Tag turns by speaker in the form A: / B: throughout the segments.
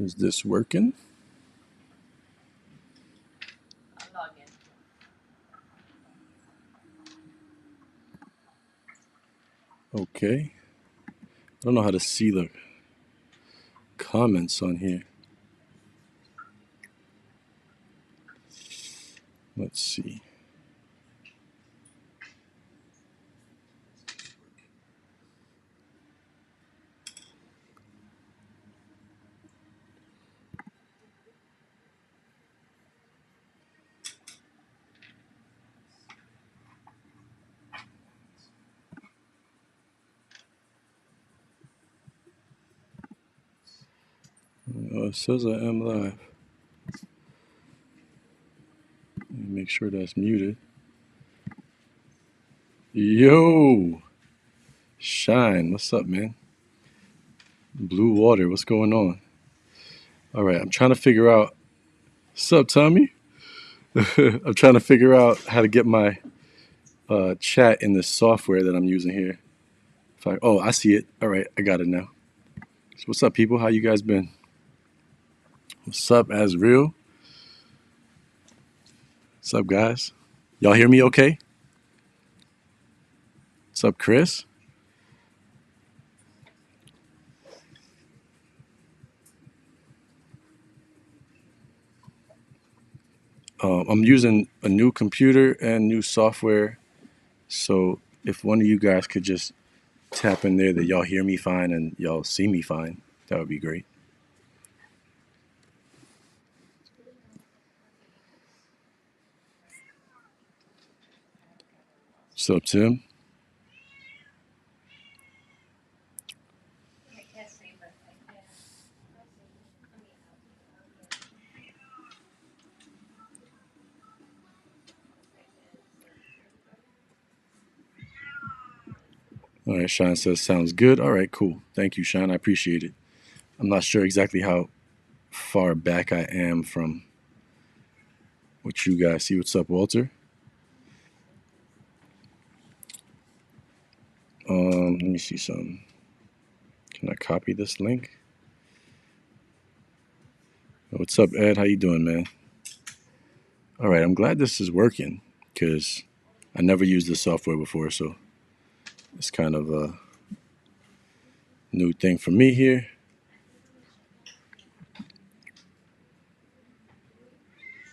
A: Is this working? Okay. I don't know how to see the comments on here. Let's see. It says I am live. Let me make sure that's muted. Yo! Shine, what's up, man? Blue water, what's going on? All right, I'm trying to figure out. What's up, Tommy? I'm trying to figure out how to get my chat in this software that I'm using here. Oh, I see it. All right, I got it now. So what's up, people? How you guys been? What's up, Azreal? What's up, guys? Y'all hear me okay? What's up, Chris? I'm using a new computer and new software. So if one of you guys could just tap in there that y'all hear me fine and y'all see me fine, that would be great. What's up, Tim? All right, Sean says sounds good. All right, cool. Thank you, Sean. I appreciate it. I'm not sure exactly how far back I am from what you guys see. What's up, Walter? Let me see something. Can I copy this link? What's up, Ed? How you doing, man? All right, I'm glad this is working because I never used this software before, so it's kind of a new thing for me here.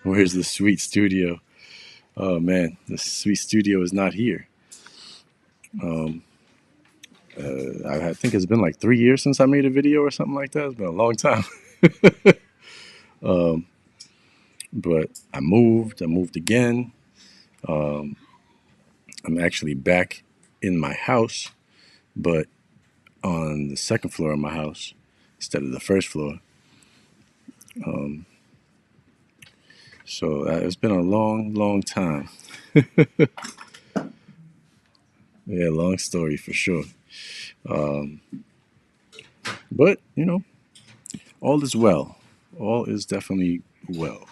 A: Where's the sweet studio? Oh man, the sweet studio is not here. I think it's been like 3 years since I made a video or something like that. It's been a long time. But I moved again. I'm actually back in my house, but on the second floor of my house instead of the first floor. So it's been a long, long time. Yeah, long story for sure. But, all is well. All is definitely well.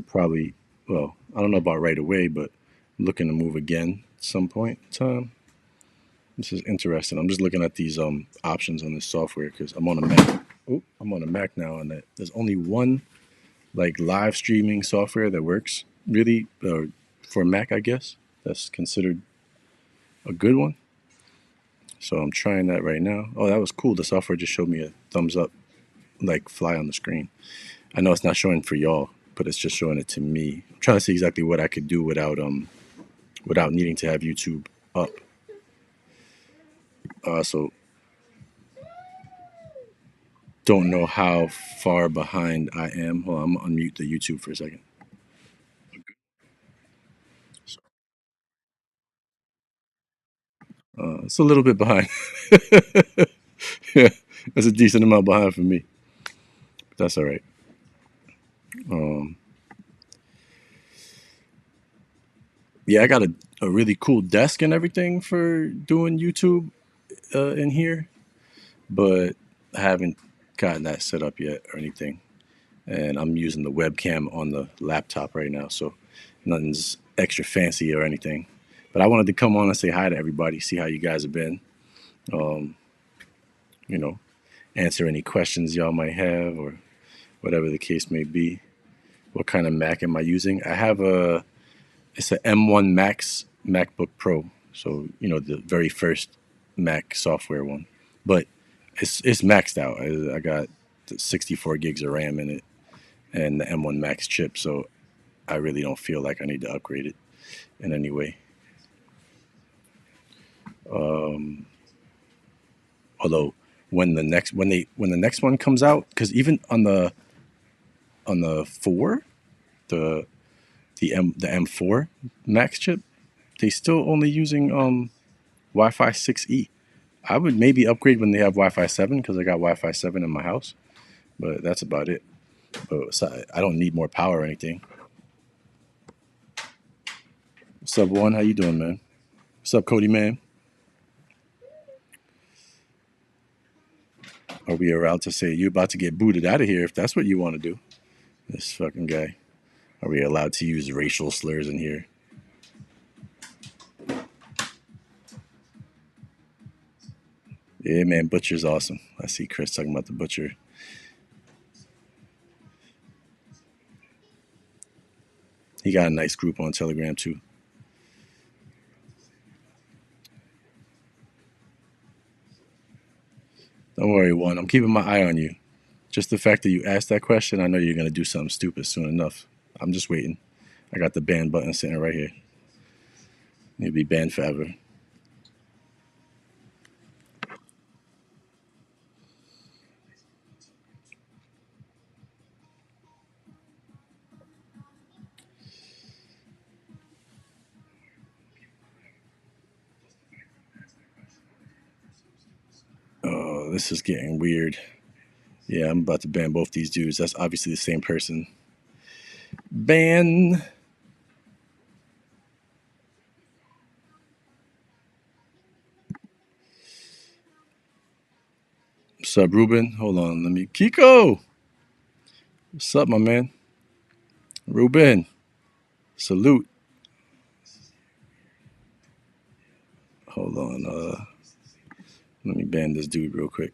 A: Probably, well, I don't know about right away, but I'm looking to move again at some point in time. This is interesting. I'm just looking at these options on this software because I'm on a Mac. Oh, I'm on a Mac now, and there's only one like live streaming software that works really for Mac, I guess. That's considered a good one. So I'm trying that right now. Oh, that was cool. The software just showed me a thumbs up, like fly on the screen. I know it's not showing for y'all, but it's just showing it to me. I'm trying to see exactly what I could do without needing to have YouTube up. So don't know how far behind I am. Hold on, I'm gonna unmute the YouTube for a second. It's a little bit behind. Yeah, that's a decent amount behind for me. But that's all right. Um, yeah, I got a really cool desk and everything for doing YouTube in here, but I haven't gotten that set up yet or anything. And I'm using the webcam on the laptop right now, so nothing's extra fancy or anything. But I wanted to come on and say hi to everybody, see how you guys have been. Um, you know, answer any questions y'all might have or whatever the case may be. What kind of Mac am I using? I have it's a M1 Max MacBook Pro. So, the very first Mac software one. But it's maxed out. I got 64 gigs of RAM in it and the M1 Max chip. So I really don't feel like I need to upgrade it in any way. Um, Although when the next one comes out, because even on the four, the the M4 Max chip, they still only using Wi-Fi 6E. I would maybe upgrade when they have Wi-Fi 7 because I got Wi-Fi 7 in my house, but that's about it. But I don't need more power or anything. What's up, One? How you doing, man? What's up, Cody, man? Are we allowed to say you about to get booted out of here if that's what you want to do? This fucking guy. Are we allowed to use racial slurs in here? Yeah, man, Butcher's awesome. I see Chris talking about the Butcher. He got a nice group on Telegram too. Don't worry, One. I'm keeping my eye on you. Just the fact that you asked that question, I know you're gonna do something stupid soon enough. I'm just waiting. I got the ban button sitting right here. You'll be banned forever. Oh, this is getting weird. Yeah, I'm about to ban both these dudes. That's obviously the same person. Ban. What's up, Ruben? Hold on, let me. Kiko! What's up, my man? Ruben. Salute. Hold on. Let me ban this dude real quick.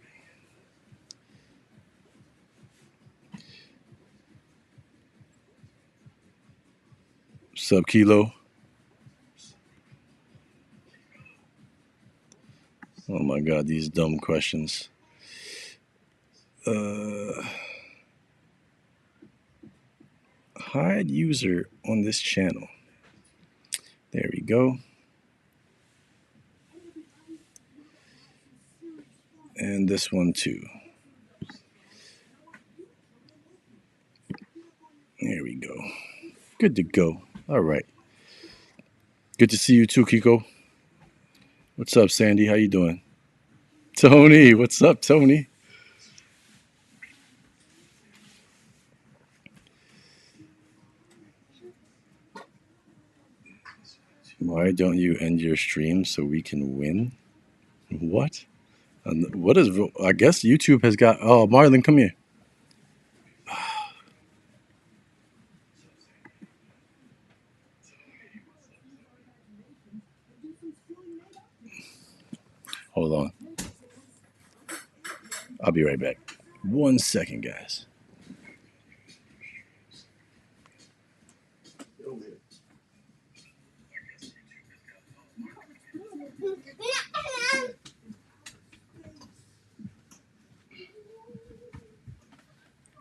A: What's up, Kilo? Oh my god, these dumb questions. Hide user on this channel. There we go. And this one too. There we go. Good to go. All right. Good to see you too, Kiko. What's up, Sandy? How you doing? Tony, what's up, Tony? Why don't you end your stream so we can win? What? What is? I guess YouTube has got. Oh, Marlon, come here. Hold on. I'll be right back. 1 second, guys.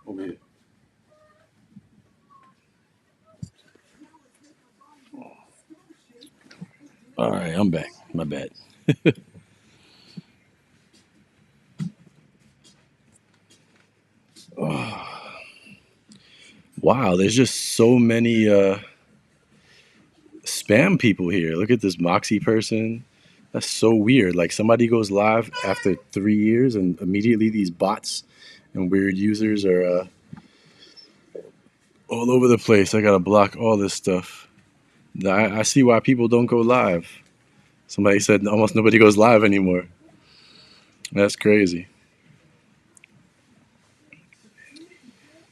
A: Over here. All right, I'm back. My bad. Oh, wow, there's just so many spam people here. Look at this Moxie person. That's so weird. Like somebody goes live after 3 years, and immediately these bots and weird users are all over the place. I gotta block all this stuff. I see why people don't go live. Somebody said almost nobody goes live anymore. That's crazy.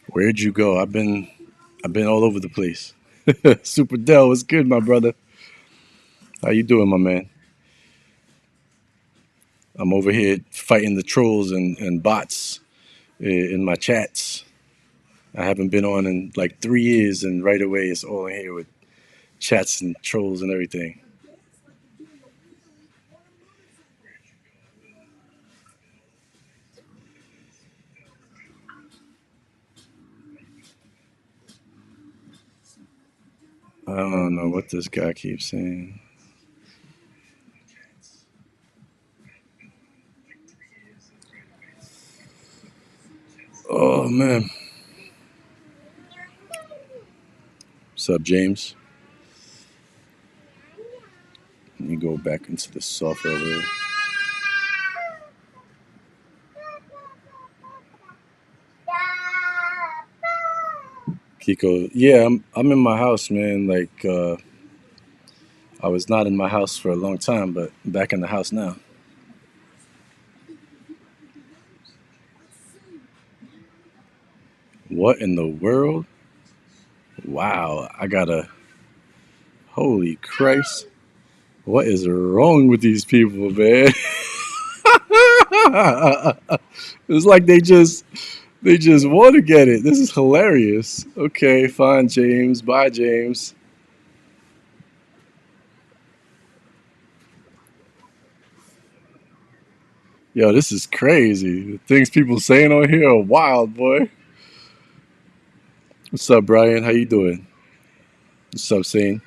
A: Where'd you go? I've been all over the place. Super Dell, what's good, my brother? How you doing, my man? I'm over here fighting the trolls and bots in my chats. I haven't been on in like 3 years, and right away it's all in here with chats and trolls and everything. I don't know what this guy keeps saying. Oh man, what's up, James? Let me go back into the software here. Kiko, yeah, I'm in my house, man. Like I was not in my house for a long time, but I'm back in the house now. What in the world? Wow, I gotta. Holy Christ! What is wrong with these people, man? It's like they just want to get it. This is hilarious. Okay, fine, James. Bye, James. Yo, this is crazy. The things people saying on here are wild, boy. What's up, Brian? How you doing? What's up, Sane?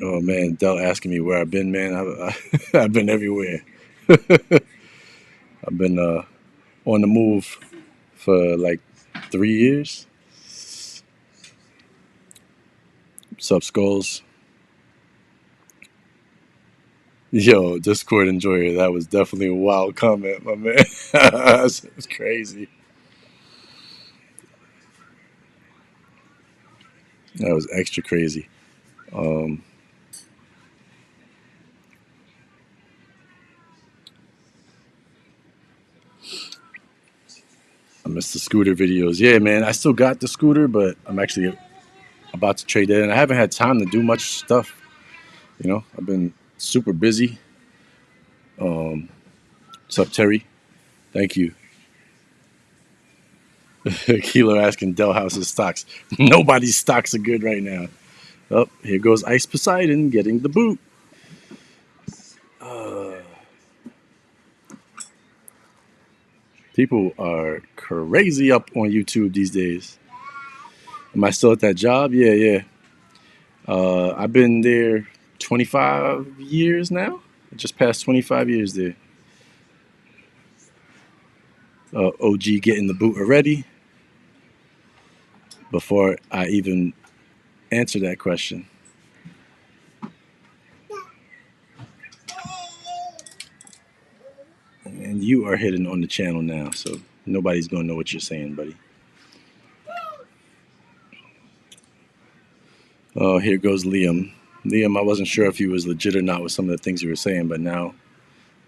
A: Oh man, Del asking me where I've been, man. I've been everywhere. I've been on the move for like 3 years. What's up, Skulls? Yo, Discord enjoyer. That was definitely a wild comment, my man. It's crazy. That was extra crazy. Um, I missed the scooter videos. Yeah, man. I still got the scooter, but I'm actually about to trade that in. I haven't had time to do much stuff. I've been super busy. Um, what's up, Terry? Thank you. Kilo asking Dell House's stocks. Nobody's stocks are good right now. Oh, here goes Ice Poseidon getting the boot. Uh, People are crazy up on YouTube these days. Am I still at that job? Yeah, yeah. I've been there 25 years now. I just passed 25 years there. OG getting the boot already before I even answer that question. And you are hidden on the channel now, so nobody's going to know what you're saying, buddy. Oh, here goes Liam. Liam, I wasn't sure if he was legit or not with some of the things you were saying, but now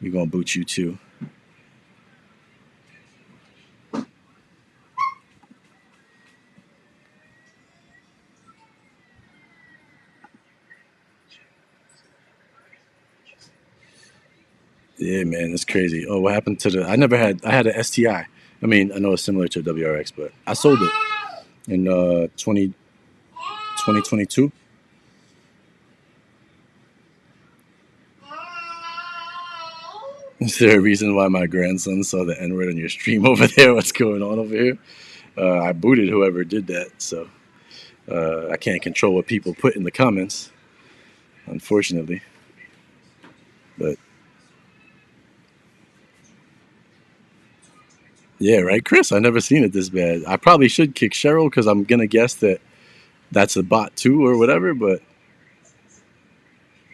A: we're going to boot you too. Yeah, man, it's crazy. Oh, what happened to I had a STI. I mean, I know it's similar to a WRX, but I sold it in 2022. Is there a reason why my grandson saw the N word on your stream over there? What's going on over here? I booted whoever did that, so I can't control what people put in the comments, unfortunately. But yeah, right, Chris. I never seen it this bad. I probably should kick Cheryl because I'm gonna guess that that's a bot too or whatever. But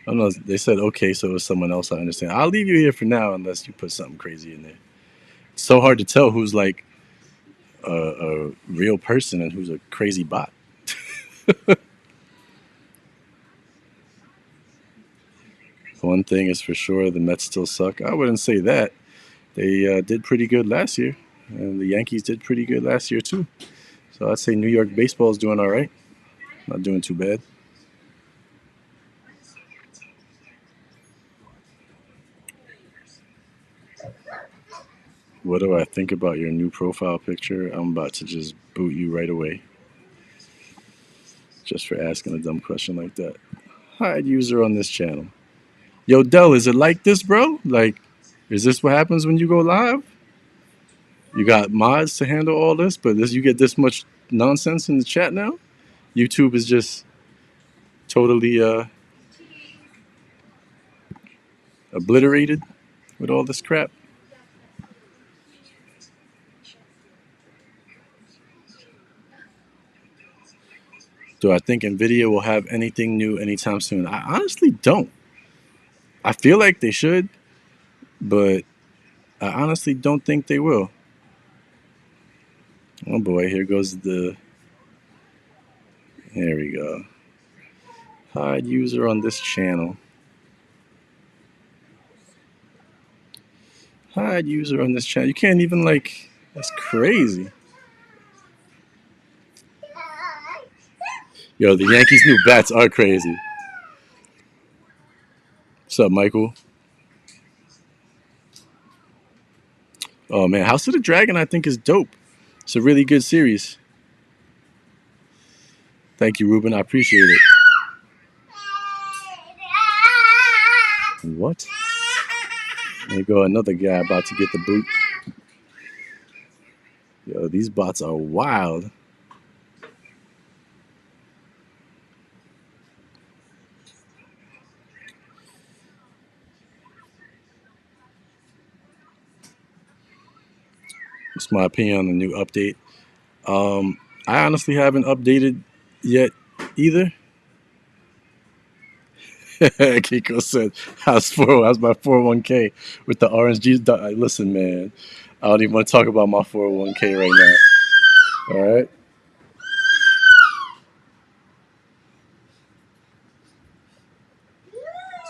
A: I don't know. They said okay, so it was someone else. I understand. I'll leave you here for now unless you put something crazy in there. It's so hard to tell who's like a real person and who's a crazy bot. One thing is for sure, the Mets still suck. I wouldn't say that. They did pretty good last year. and the Yankees did pretty good last year too. So I'd say New York baseball is doing all right, not doing too bad. What do I think about your new profile picture? I'm about to just boot you right away, just for asking a dumb question like that. Hide user on this channel. Yo, Dell, is it like this, bro? Like, is this what happens when you go live? You got mods to handle all this, but you get this much nonsense in the chat now? YouTube is just totally obliterated with all this crap. Do I think Nvidia will have anything new anytime soon? I honestly don't. I feel like they should, but I honestly don't think they will. Oh boy, here goes the. There we go. Hide user on this channel. Hide user on this channel. You can't even like. That's crazy. Yo, the Yankees' new bats are crazy. What's up, Michael? Oh man, House of the Dragon I think is dope. It's a really good series. Thank you, Ruben. I appreciate it. What? There you go, another guy about to get the boot. Yo, these bots are wild. What's my opinion on the new update? I honestly haven't updated yet either. Kiko said, how's my 401k with the orange juice? Listen, man, I don't even want to talk about my 401k right now. All right.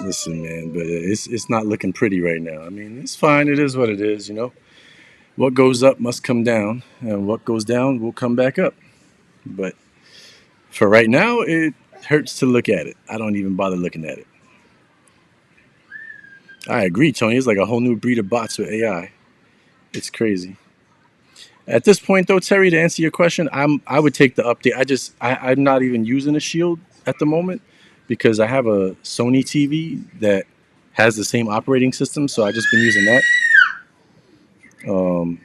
A: Listen, man, but it's not looking pretty right now. I mean, it's fine. It is what it is. You know, what goes up must come down, and what goes down will come back up. But for right now, it hurts to look at it. I don't even bother looking at it. I agree, Tony. It's like a whole new breed of bots with AI. It's crazy. At this point, though, Terry, to answer your question, I would take the update. I'm not even using a Shield at the moment because I have a Sony TV that has the same operating system, so I just been using that. Um,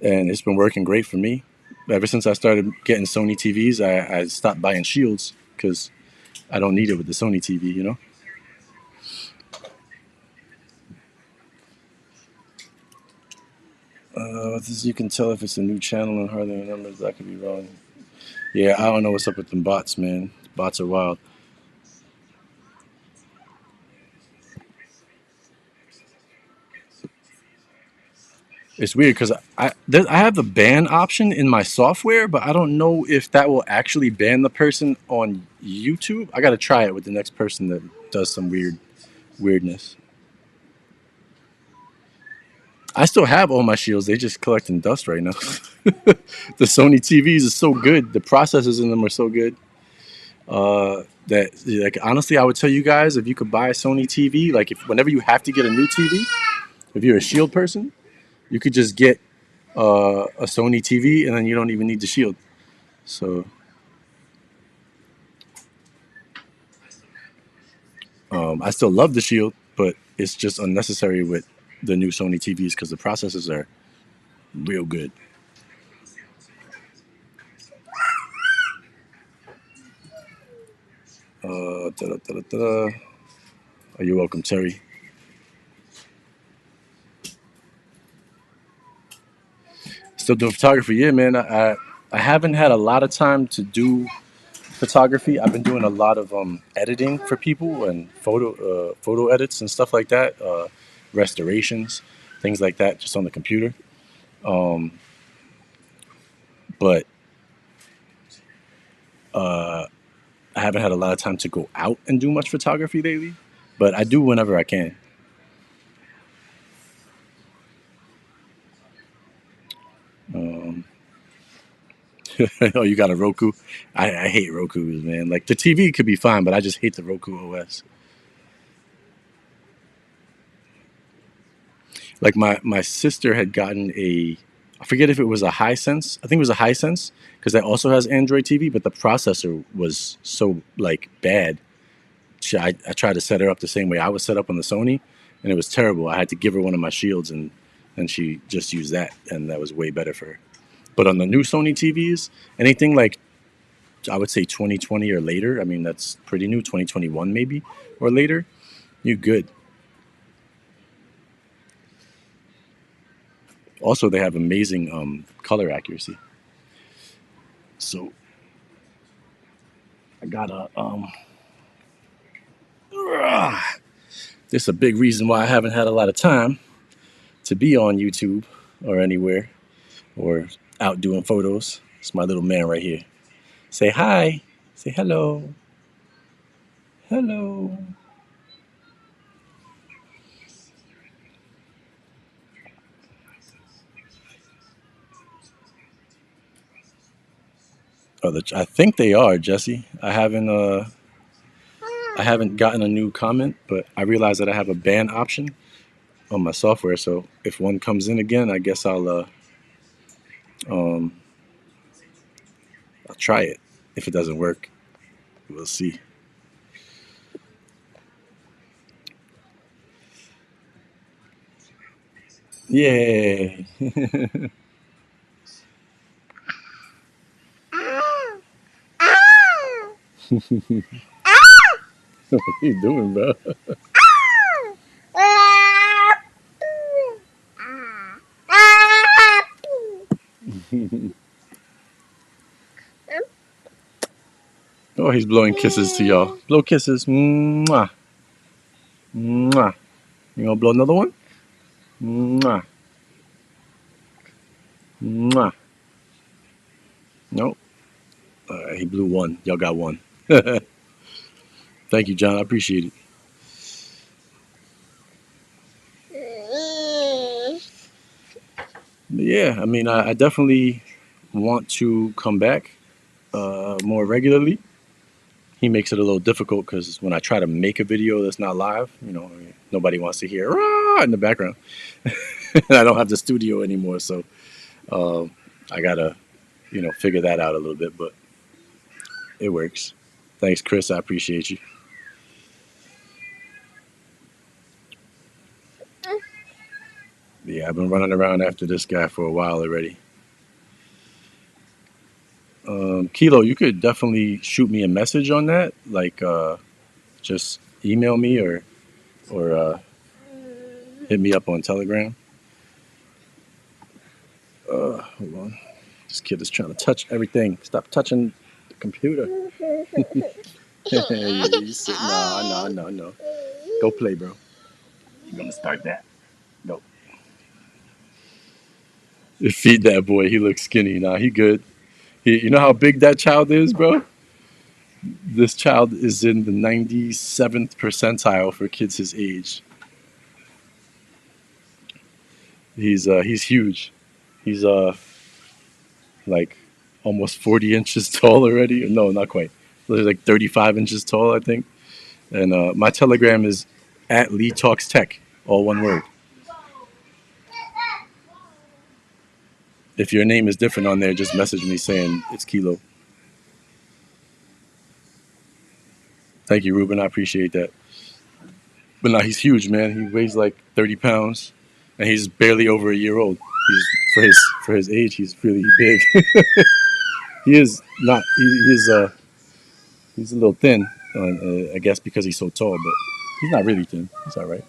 A: and it's been working great for me. Ever since I started getting Sony TVs, I stopped buying Shields because I don't need it with the Sony TV, you know? As you can tell if it's a new channel and hardly numbers, that could be wrong. Yeah, I don't know what's up with them bots, man. Bots are wild. It's weird because I have the ban option in my software, but I don't know if that will actually ban the person on YouTube. I got to try it with the next person that does some weirdness. I still have all my shields. They just collecting dust right now. The Sony TVs is so good. The processors in them are so good. That like honestly, I would tell you guys if you could buy a Sony TV, like if whenever you have to get a new TV, if you're a Shield person, you could just get a Sony TV, and then you don't even need the Shield. So I still love the Shield, but it's just unnecessary with the new Sony TVs because the processors are real good. Da-da-da-da-da. Oh, you're welcome, Terry. Still doing photography, yeah, man. I haven't had a lot of time to do photography. I've been doing a lot of editing for people and photo edits and stuff like that, restorations, things like that, just on the computer. Um, but uh, I haven't had a lot of time to go out and do much photography lately. But I do whenever I can. Oh, you got a Roku? I hate Roku's, man. Like the TV could be fine, but I just hate the Roku OS. Like my sister had gotten a, I forget if it was a Hisense. I think it was a Hisense because that also has Android TV, but the processor was so like bad. I tried to set her up the same way I was set up on the Sony, and it was terrible. I had to give her one of my Shields, and she just used that, and that was way better for her. But on the new Sony TVs, anything like I would say 2020 or later, I mean that's pretty new, 2021 maybe or later, you good. Also, they have amazing color accuracy. So I got a this is a big reason why I haven't had a lot of time to be on YouTube or anywhere or out doing photos. It's my little man right here. Say hi. Say hello. Hello. Oh, I think they are, Jesse. I haven't gotten a new comment, but I realize that I have a ban option on my software. So if one comes in again, I guess um I'll try it. If it doesn't work, we'll see. Yay! What are you doing, bro? Oh, he's blowing kisses to y'all. Blow kisses. Mwah. Mwah. You gonna blow another one? Mwah. Mwah. Nope. He blew one. Y'all got one. Thank you, John. I appreciate it. But yeah, I mean, I definitely want to come back more regularly. He makes it a little difficult because when I try to make a video that's not live, nobody wants to hear "Rah!" in the background. And I don't have the studio anymore, so I gotta, figure that out a little bit. But it works. Thanks, Chris. I appreciate you. Yeah, I've been running around after this guy for a while already. Kilo, you could definitely shoot me a message on that. Like, just email me or hit me up on Telegram. Hold on. This kid is trying to touch everything. Stop touching the computer. Yeah, you sit. No, no, no, no. Go play, bro. You're gonna start that. Go. Feed that boy. He looks skinny. Nah, he good. You know how big that child is, bro? This child is in the 97th percentile for kids his age. He's huge. He's like almost 40 inches tall already. No, not quite. He's like 35 inches tall, I think. And my Telegram is at Lee Talks Tech, all one word. If your name is different on there, just message me saying it's Kilo. Thank you, Ruben. I appreciate that. But no, he's huge, man. He weighs like 30 pounds, and he's barely over a year old. He's for his age, he's really big. He is not. He's a little thin, I guess, because he's so tall. But he's not really thin. He's all right.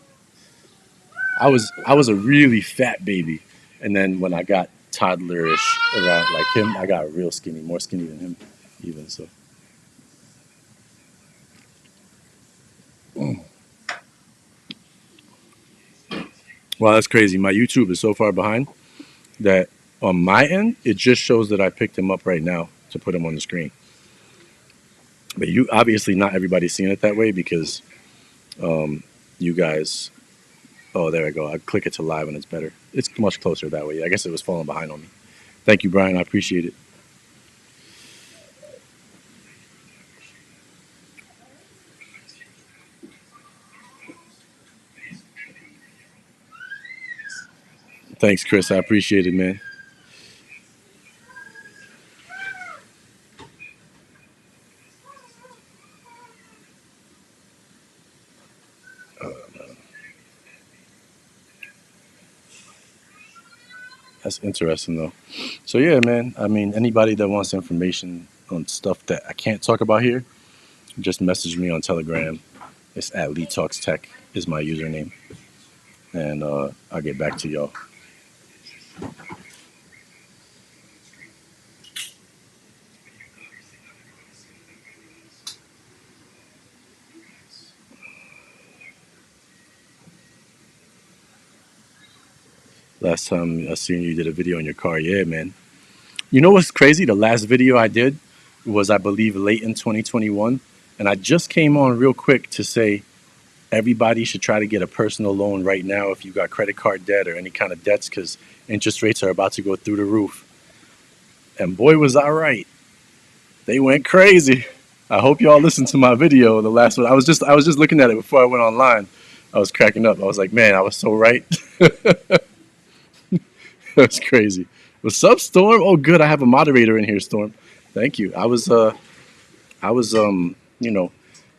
A: I was a really fat baby, and then when I got toddlerish around like him, I got real skinny, more skinny than him, even so. Wow, that's crazy. My YouTube is so far behind that on my end, it just shows that I picked him up right now to put him on the screen. But you obviously not everybody's seeing it that way because you guys. Oh, there I go. I click it to live and it's better. It's much closer that way. I guess it was falling behind on me. Thank you, Brian. I appreciate it. Thanks, Chris. I appreciate it, man. That's interesting, though. So yeah, man. I mean, anybody that wants information on stuff that I can't talk about here, just message me on Telegram. It's at Lee Talks Tech is my username, and I'll get back to y'all. Last time I seen you did a video on your car, yeah, man. You know what's crazy? The last video I did was, I believe, late in 2021, and I just came on real quick to say everybody should try to get a personal loan right now if you got credit card debt or any kind of debts, because interest rates are about to go through the roof. And boy, was I right. They went crazy. I hope y'all listened to my video, the last one. I was just looking at it before I went online. I was cracking up. I was like, man, I was so right. That's crazy. What's up, Storm? Oh, good. I have a moderator in here, Storm. Thank you. I was you know,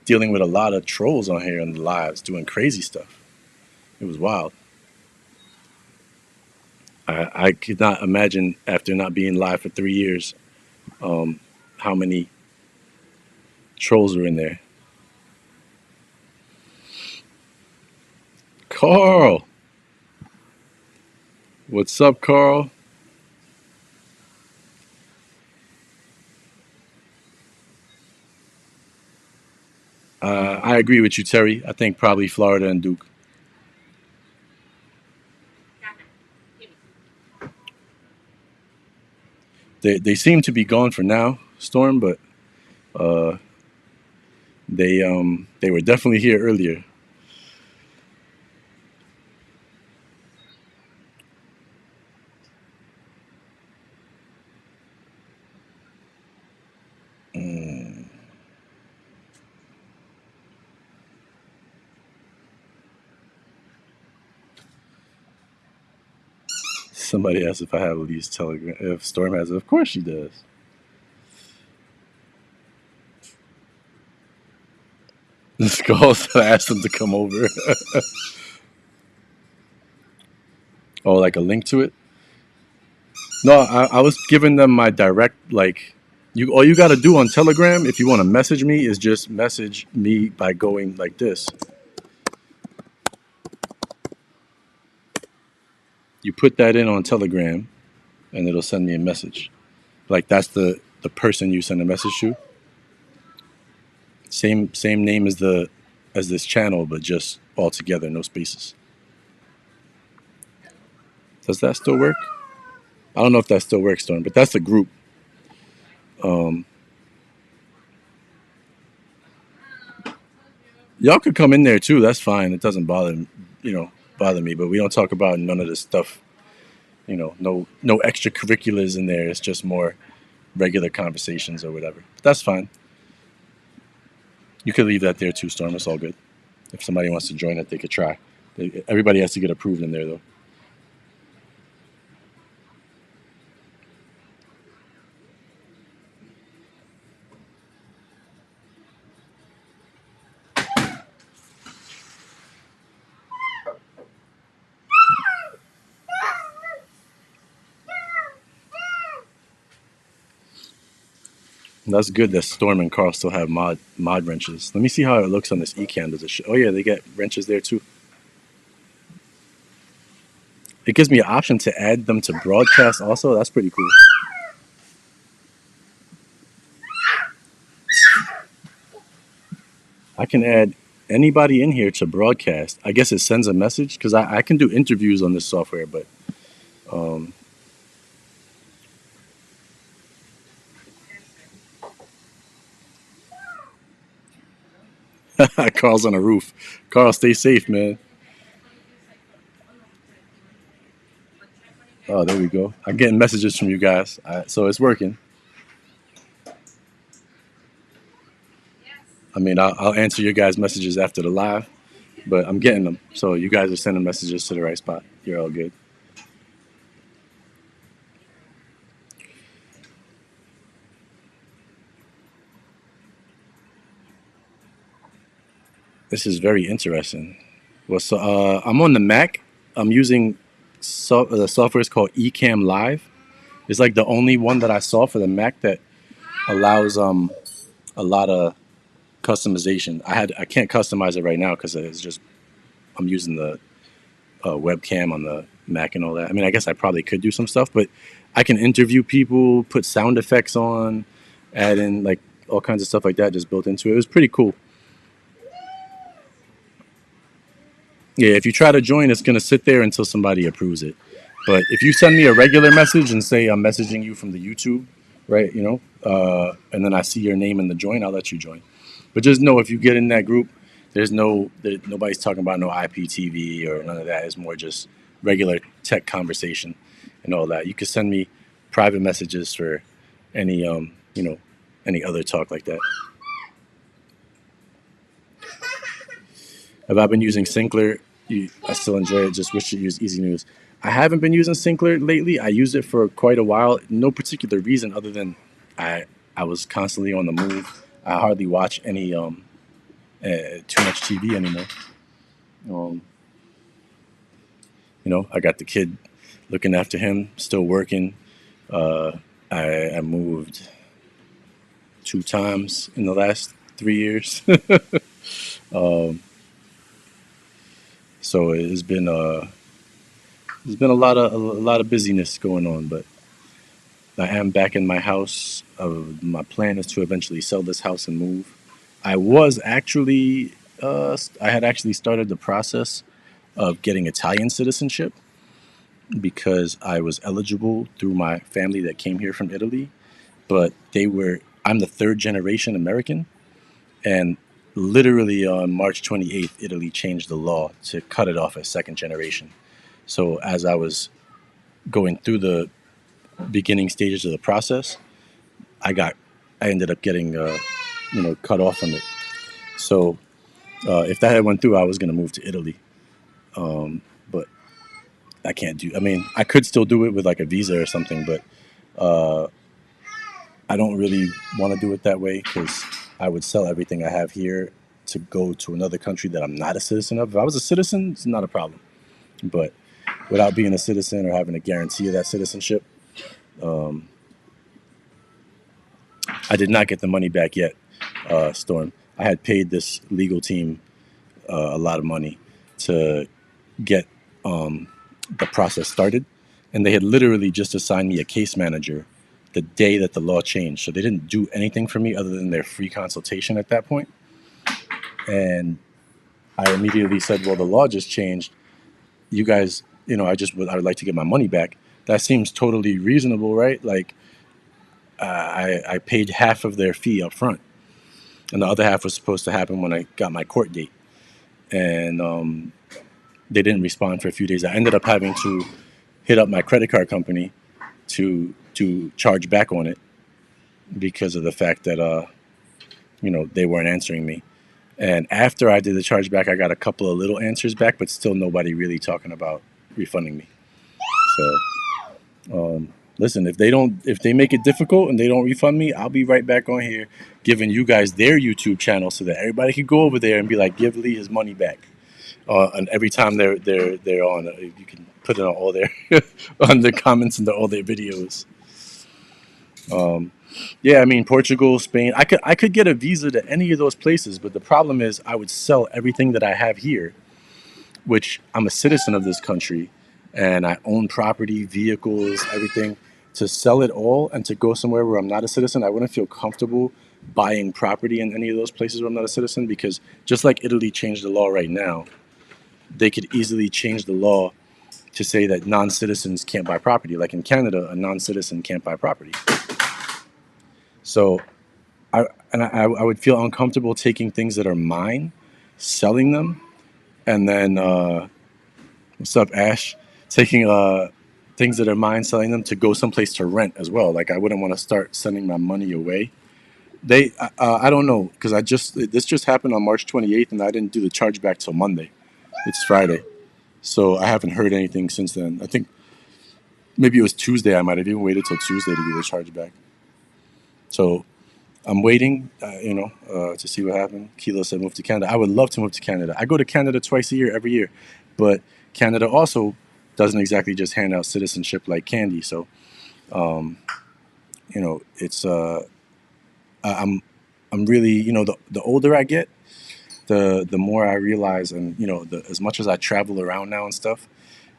A: dealing with a lot of trolls on here in the lives, doing crazy stuff. It was wild. I could not imagine, after not being live for 3 years, um, how many trolls were in there. Carl, what's up, Carl? I agree with you, Terry. I think probably Florida and Duke. They seem to be gone for now, Storm, but uh, they were definitely here earlier. Mm. Somebody asked if I have Lee's Telegram. If Storm has it, of course she does. The skulls. I asked them to come over. Oh, like a link to it? No, I was giving them my direct, like, you. All you got to do on Telegram, if you want to message me, is just message me by going like this. You put that in on Telegram, and it'll send me a message. Like, that's the person you send a message to. Same name as the as this channel, but just all together, no spaces. Does that still work? I don't know if that still works, Storm, but that's the group. Um, y'all could come in there too. That's fine. It doesn't bother me. But we don't talk about none of this stuff. No extracurriculars in there. It's just more regular conversations or whatever. But that's fine. You could leave that there too, Storm. It's all good. If somebody wants to join it, they could try. Everybody has to get approved in there, though. That's good that Storm and Carl still have mod wrenches. Let me see how it looks on this Ecan. Does it oh yeah, they get wrenches there too. It gives me an option to add them to broadcast also. That's pretty cool. I can add anybody in here to broadcast. I guess it sends a message because I can do interviews on this software, but um, Carl's on a roof. Carl, stay safe, man. Oh, there we go. I'm getting messages from you guys, so it's working. I mean, I'll answer your guys' messages after the live, but I'm getting them. So you guys are sending messages to the right spot. You're all good. This is very interesting. Well, so I'm on the Mac. I'm using the software is called Ecamm Live. It's like the only one that I saw for the Mac that allows a lot of customization. I can't customize it right now because it's just I'm using the webcam on the Mac and all that. I mean, I guess I probably could do some stuff, but I can interview people, put sound effects on, add in like all kinds of stuff like that just built into it. It was pretty cool. Yeah, if you try to join, it's going to sit there until somebody approves it. But if you send me a regular message and say I'm messaging you from the YouTube, right, and then I see your name in the join, I'll let you join. But just know if you get in that group, nobody's talking about no IPTV or none of that. It's more just regular tech conversation and all that. You can send me private messages for any any other talk like that. Have I been using Syncler? I still enjoy it. Just wish to use Easy News. I haven't been using Syncler lately. I used it for quite a while. No particular reason other than I I was constantly on the move. I hardly watch any too much TV anymore. Um, I got the kid looking after him, still working. Uh, I moved 2 times in the last 3 years, so there's been a lot of busyness going on. But I am back in my house. My plan is to eventually sell this house and move. I was actually I had actually started the process of getting Italian citizenship because I was eligible through my family that came here from Italy, but I'm the third generation American, and literally on March 28th, Italy changed the law to cut it off as second generation. So as I was going through the beginning stages of the process, I got, I ended up getting, cut off from it. So if that had went through, I was going to move to Italy, but I can't do. I mean, I could still do it with like a visa or something, but uh, I don't really want to do it that way because I would sell everything I have here to go to another country that I'm not a citizen of. If I was a citizen, it's not a problem. But without being a citizen or having a guarantee of that citizenship, um, I did not get the money back yet, Storm. I had paid this legal team a lot of money to get the process started, and they had literally just assigned me a case manager the day that the law changed. So they didn't do anything for me other than their free consultation at that point. And I immediately said, "Well, the law just changed. You guys, I would like to get my money back." That seems totally reasonable, right? Like I paid half of their fee up front, and the other half was supposed to happen when I got my court date. And they didn't respond for a few days. I ended up having to hit up my credit card company to charge back on it because of the fact that they weren't answering me. And after I did the chargeback, I got a couple of little answers back, but still nobody really talking about refunding me. So listen, if they make it difficult and they don't refund me, I'll be right back on here giving you guys their YouTube channel so that everybody can go over there and be like, give Lee his money back. And every time they're on, you can put it on all their on their comments and all their videos. Yeah, I mean Portugal, Spain. I could get a visa to any of those places, but the problem is I would sell everything that I have here, which I'm a citizen of this country, and I own property, vehicles, everything. To sell it all and to go somewhere where I'm not a citizen, I wouldn't feel comfortable buying property in any of those places where I'm not a citizen because just like Italy changed the law right now, they could easily change the law to say that non-citizens can't buy property. Like in Canada, a non-citizen can't buy property. So I would feel uncomfortable taking things that are mine, selling them, and then what's up, Ash? Taking things that are mine, selling them to go someplace to rent as well. Like I wouldn't want to start sending my money away. I don't know because this just happened on March 28th, and I didn't do the chargeback till Monday. It's Friday, so I haven't heard anything since then. I think maybe it was Tuesday. I might have even waited till Tuesday to do the chargeback. So I'm waiting, to see what happens. Kilo said move to Canada. I would love to move to Canada. I go to Canada twice a year, every year, but Canada also doesn't exactly just hand out citizenship like candy. So, um, it's I'm I'm really, the older I get, the more I realize, and as much as I travel around now and stuff,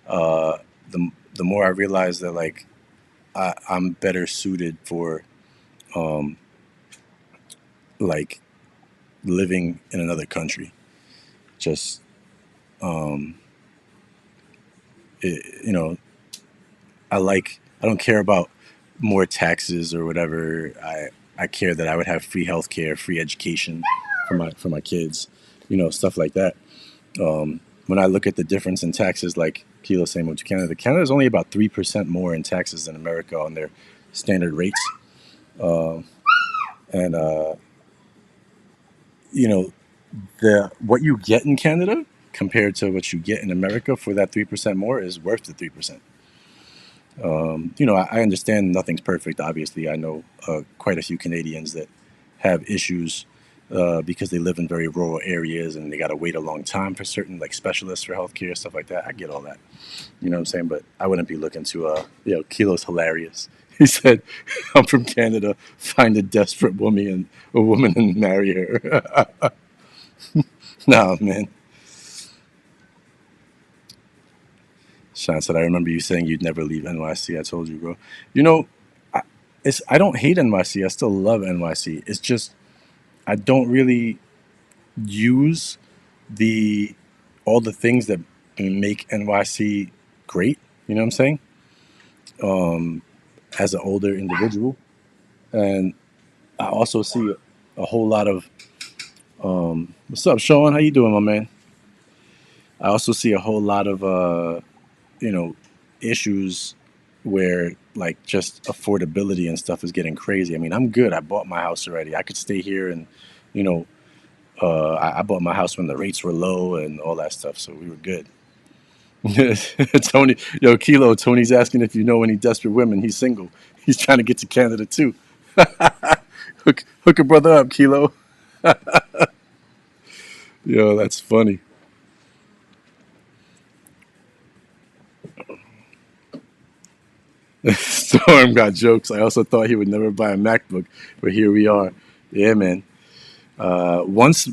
A: uh, the more I realize that like I'm better suited for um, like living in another country. Just um, it, you know, I don't care about more taxes or whatever. I care that I would have free healthcare, free education for my kids, stuff like that. When I look at the difference in taxes, like Kilo saying moved to Canada, Canada is only about 3% more in taxes than America on their standard rates. Um, and you know the what you get in Canada compared to what you get in America for that 3% more is worth the 3%. I understand nothing's perfect. Obviously, I know quite a few Canadians that have issues because they live in very rural areas and they got to wait a long time for certain like specialists for healthcare stuff like that. I get all that. You know what I'm saying? But I wouldn't be looking to Kilo's hilarious. He said, "I'm from Canada. Find a desperate woman and marry her." Nah, man. Sean said, "I remember you saying you'd never leave NYC. I told you, bro. You know, I, I don't hate NYC. I still love NYC. It's just I don't really use the all the things that make NYC great. You know what I'm saying? Um, as an older individual, and I also see a whole lot of what's up, Sean? How you doing, my man? I also see a whole lot of you know issues where like just affordability and stuff is getting crazy. I mean, I'm good. I bought my house already. I could stay here and you know I bought my house when the rates were low and all that stuff, so we were good. Tony, yo, Kilo, Tony's asking if you know any desperate women. He's single. He's trying to get to Canada too. Hook a brother up, Kilo. Yo, that's funny. Storm got jokes. I also thought he would never buy a MacBook, but here we are. Yeah, man. Once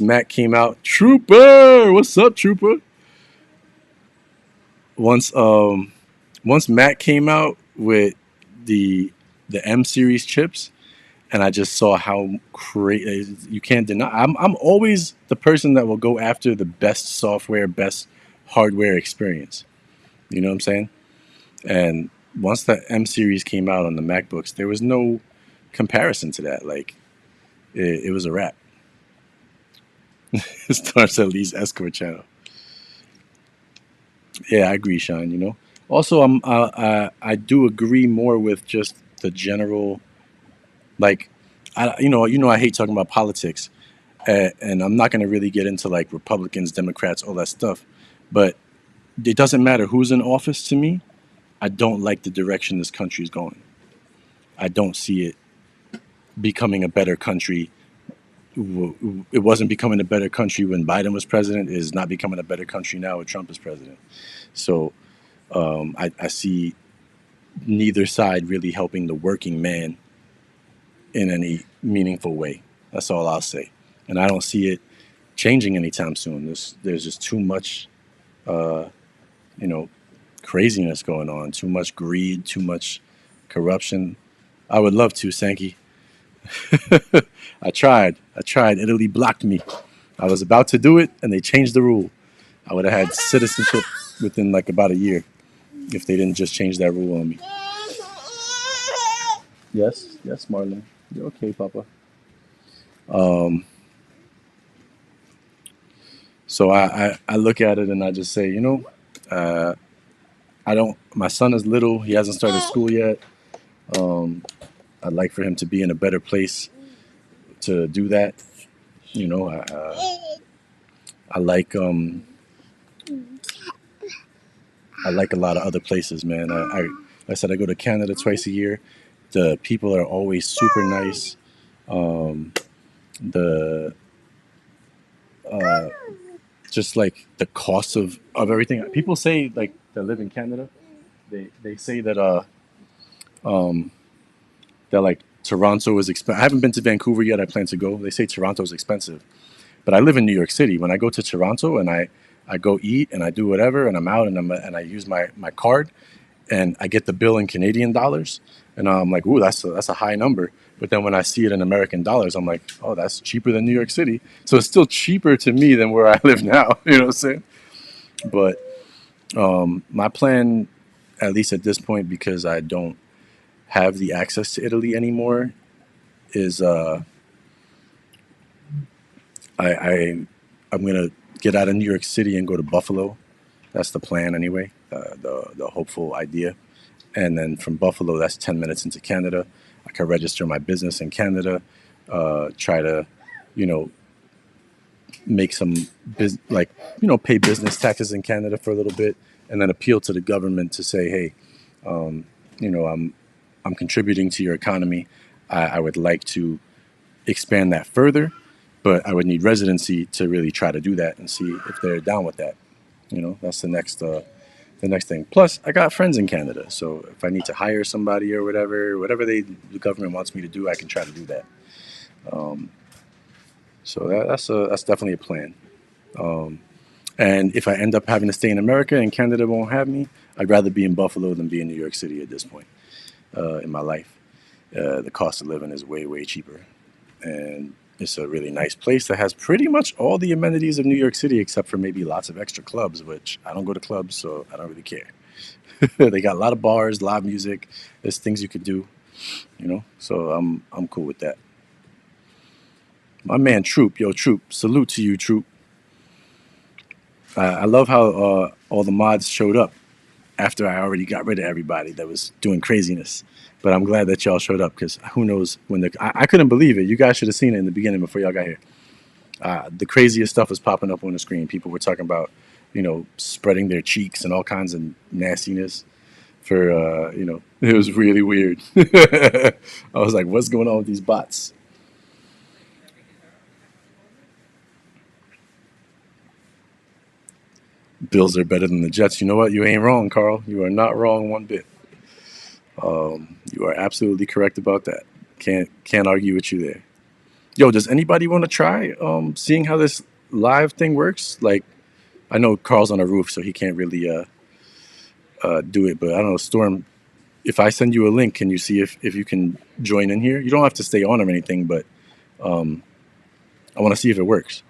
A: Mac came out, Trooper, what's up, Trooper? Once once Mac came out with the M series chips, and I just saw how crazy you can't deny. I'm always the person that will go after the best software, best hardware experience. You know what I'm saying? And once the M series came out on the MacBooks, there was no comparison to that. Like it was a wrap. It starts at least escort channel. Yeah, I agree, Sean. Also, I do agree more with just the general like I hate talking about politics, and I'm not going to really get into like Republicans, Democrats, all that stuff, but it doesn't matter who's in office to me. I don't like the direction this country is going. I don't see it becoming a better country. It wasn't becoming a better country when Biden was president. It is not becoming a better country now with Trump as president. So I see neither side really helping the working man in any meaningful way. That's all I'll say. And I don't see it changing anytime soon. There's just too much, uh, you know, craziness going on. Too much greed. Too much corruption. I would love to, Sankey. I tried. I tried. Italy blocked me. I was about to do it, and they changed the rule. I would have had citizenship within like about a year if they didn't just change that rule on me. Yes, yes, Marlon. You're okay, Papa. Um, so I look at it and I just say, uh, I don't. My son is little. He hasn't started school yet. Um, I'd like for him to be in a better place to do that. You know, I like I like a lot of other places, man. Like I said, I go to Canada twice a year. The people are always super nice. um, the uh, just like the cost of everything. People say like that live in Canada. They say um, that like Toronto is expensive. I haven't been to Vancouver yet. I plan to go. They say Toronto is expensive, but I live in New York City. When I go to Toronto and I go eat and I do whatever and I'm out and I use my card and I get the bill in Canadian dollars and I'm like, ooh, that's a high number. But then when I see it in American dollars, I'm like, oh, that's cheaper than New York City. So it's still cheaper to me than where I live now. You know what I'm saying? But my plan, at least at this point, because I don't have the access to Italy anymore, is I I'm gonna get out of New York City and go to Buffalo. That's the plan anyway. The hopeful idea, and then from Buffalo, that's 10 minutes into Canada. I can register my business in Canada. Try to, you know, make some like pay business taxes in Canada for a little bit, and then appeal to the government to say, hey, you know, I'm contributing to your economy. I would like to expand that further, but I would need residency to really try to do that and see if they're down with that. That's the next thing. Plus, I got friends in Canada, so if I need to hire somebody or whatever the government wants me to do, I can try to do that. Um, so that's definitely a plan. Um, and if I end up having to stay in America and Canada won't have me, I'd rather be in Buffalo than be in New York City at this point in my life. The cost of living is way cheaper, and it's a really nice place that has pretty much all the amenities of New York City, except for maybe lots of extra clubs, which I don't go to clubs, so I don't really care. They got a lot of bars, live music. There's things you could do, So I'm cool with that. My man Troop, yo Troop, salute to you, Troop. I love how all the mods showed up after I already got rid of everybody that was doing craziness. But I'm glad that y'all showed up because who knows when I couldn't believe it. You guys should have seen it in the beginning before y'all got here. The craziest stuff was popping up on the screen. People were talking about, spreading their cheeks and all kinds of nastiness. For it was really weird. I was like, what's going on with these bots? Bills are better than the Jets. You know what? You ain't wrong, Carl. You are not wrong one bit. You are absolutely correct about that. Can't argue with you there. Yo, does anybody want to try seeing how this live thing works? Like, I know Carl's on a roof, so he can't really do it. But I don't know, Storm. If I send you a link, can you see if you can join in here? You don't have to stay on or anything, but um, I want to see if it works.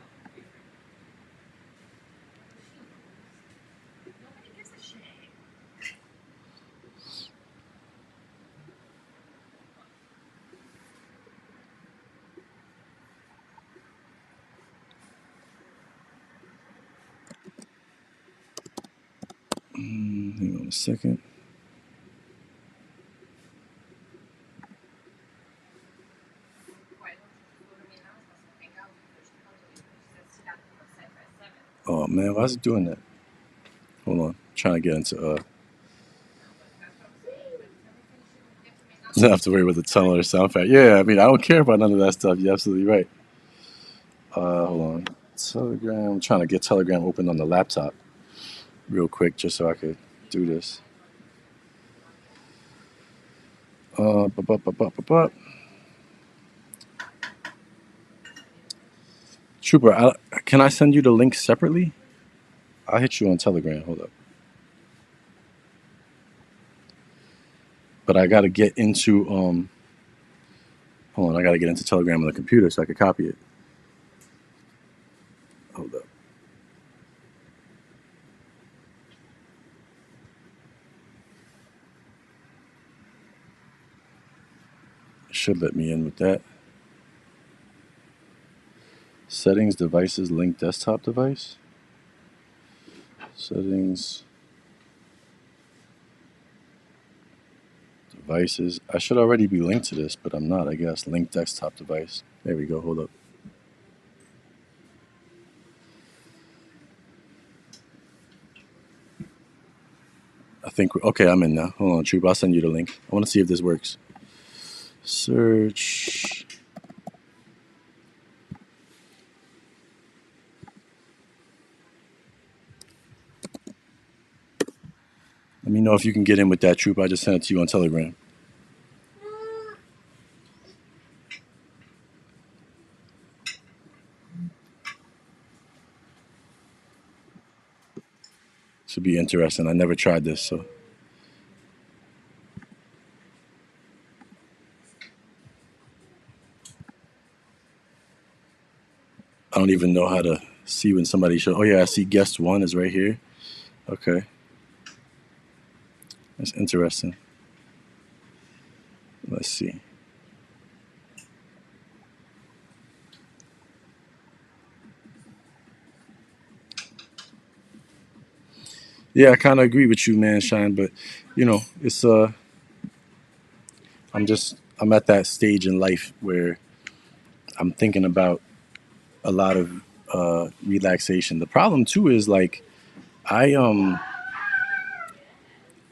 A: Hang on a second. Oh man, why is it doing that? Hold on, I'm trying to get into. Don't have to worry about the tunnel or sound effect. Yeah, I mean, I don't care about none of that stuff. You're absolutely right. Hold on. Telegram. I'm trying to get Telegram open on the laptop real quick just so I could do this. Bu- bu- bu- bu- bu- bu- Trooper, can I send you the link separately? I'll hit you on Telegram. Hold up. But I got to get into hold on. I got to get into Telegram on the computer so I can copy it. Hold up. It should let me in with that. Settings, devices, link desktop device. Settings, devices. I should already be linked to this, but I'm not, I guess. Link desktop device. There we go. Hold up. I think, okay, I'm in now. Hold on, Troop. I'll send you the link. I want to see if this works. Search. Let me know if you can get in with that, Troop. I just sent it to you on Telegram. Should be interesting. I never tried this, so I don't even know how to see when somebody show. Oh yeah, I see guest one is right here. Okay, that's interesting. Let's see. Yeah, I kind of agree with you, man, Shine. But it's I'm at that stage in life where I'm thinking about a lot of relaxation. The problem too is like I um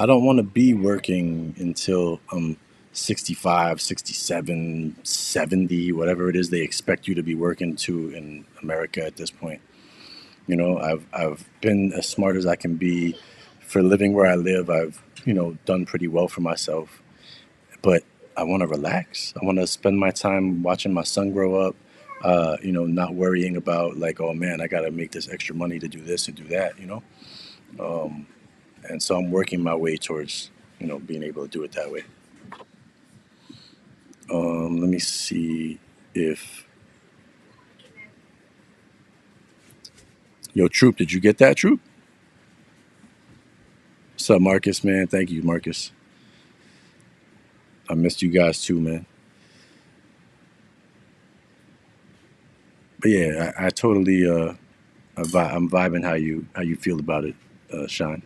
A: I don't want to be working until I'm 65, 67, 70, whatever it is they expect you to be working to in America at this point. I've been as smart as I can be for living where I live. I've done pretty well for myself, but I want to relax. I want to spend my time watching my son grow up. Not worrying about like, oh man, I got to make this extra money to do this and do that. Um, and so I'm working my way towards being able to do it that way. Let me see if Troop, did you get that, Troop? What's up, Marcus, man? Thank you, Marcus. I missed you guys too, man. But yeah, I totally I'm vibing how you feel about it, Sean.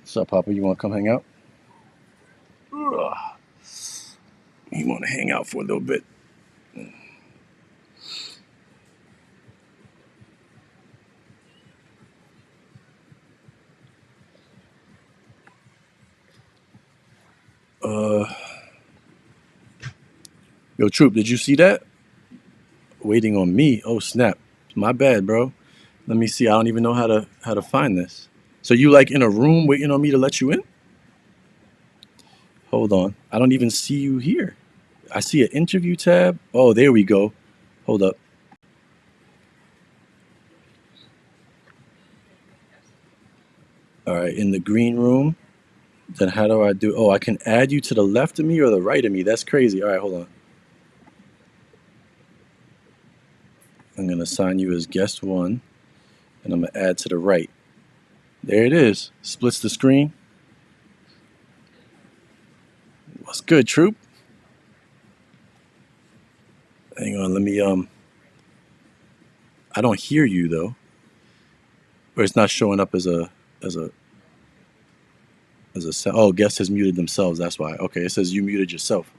A: What's up, Papa? You want to come hang out? Ugh. You want to hang out for a little bit? Uh, Troop, did you see that? Waiting on me. Oh snap! My bad, bro. Let me see. I don't even know how to find this. So you like in a room waiting on me to let you in? Hold on. I don't even see you here. I see an interview tab. Oh, there we go. Hold up. All right, in the green room. Then how do I do? Oh, I can add you to the left of me or the right of me. That's crazy. All right, hold on. I'm gonna assign you as guest one, and I'm gonna add to the right. There it is. Splits the screen. What's good, troop? Hang on. Let me. I don't hear you though, or it's not showing up as a Oh, guest has muted themselves. That's why. Okay, it says you muted yourself.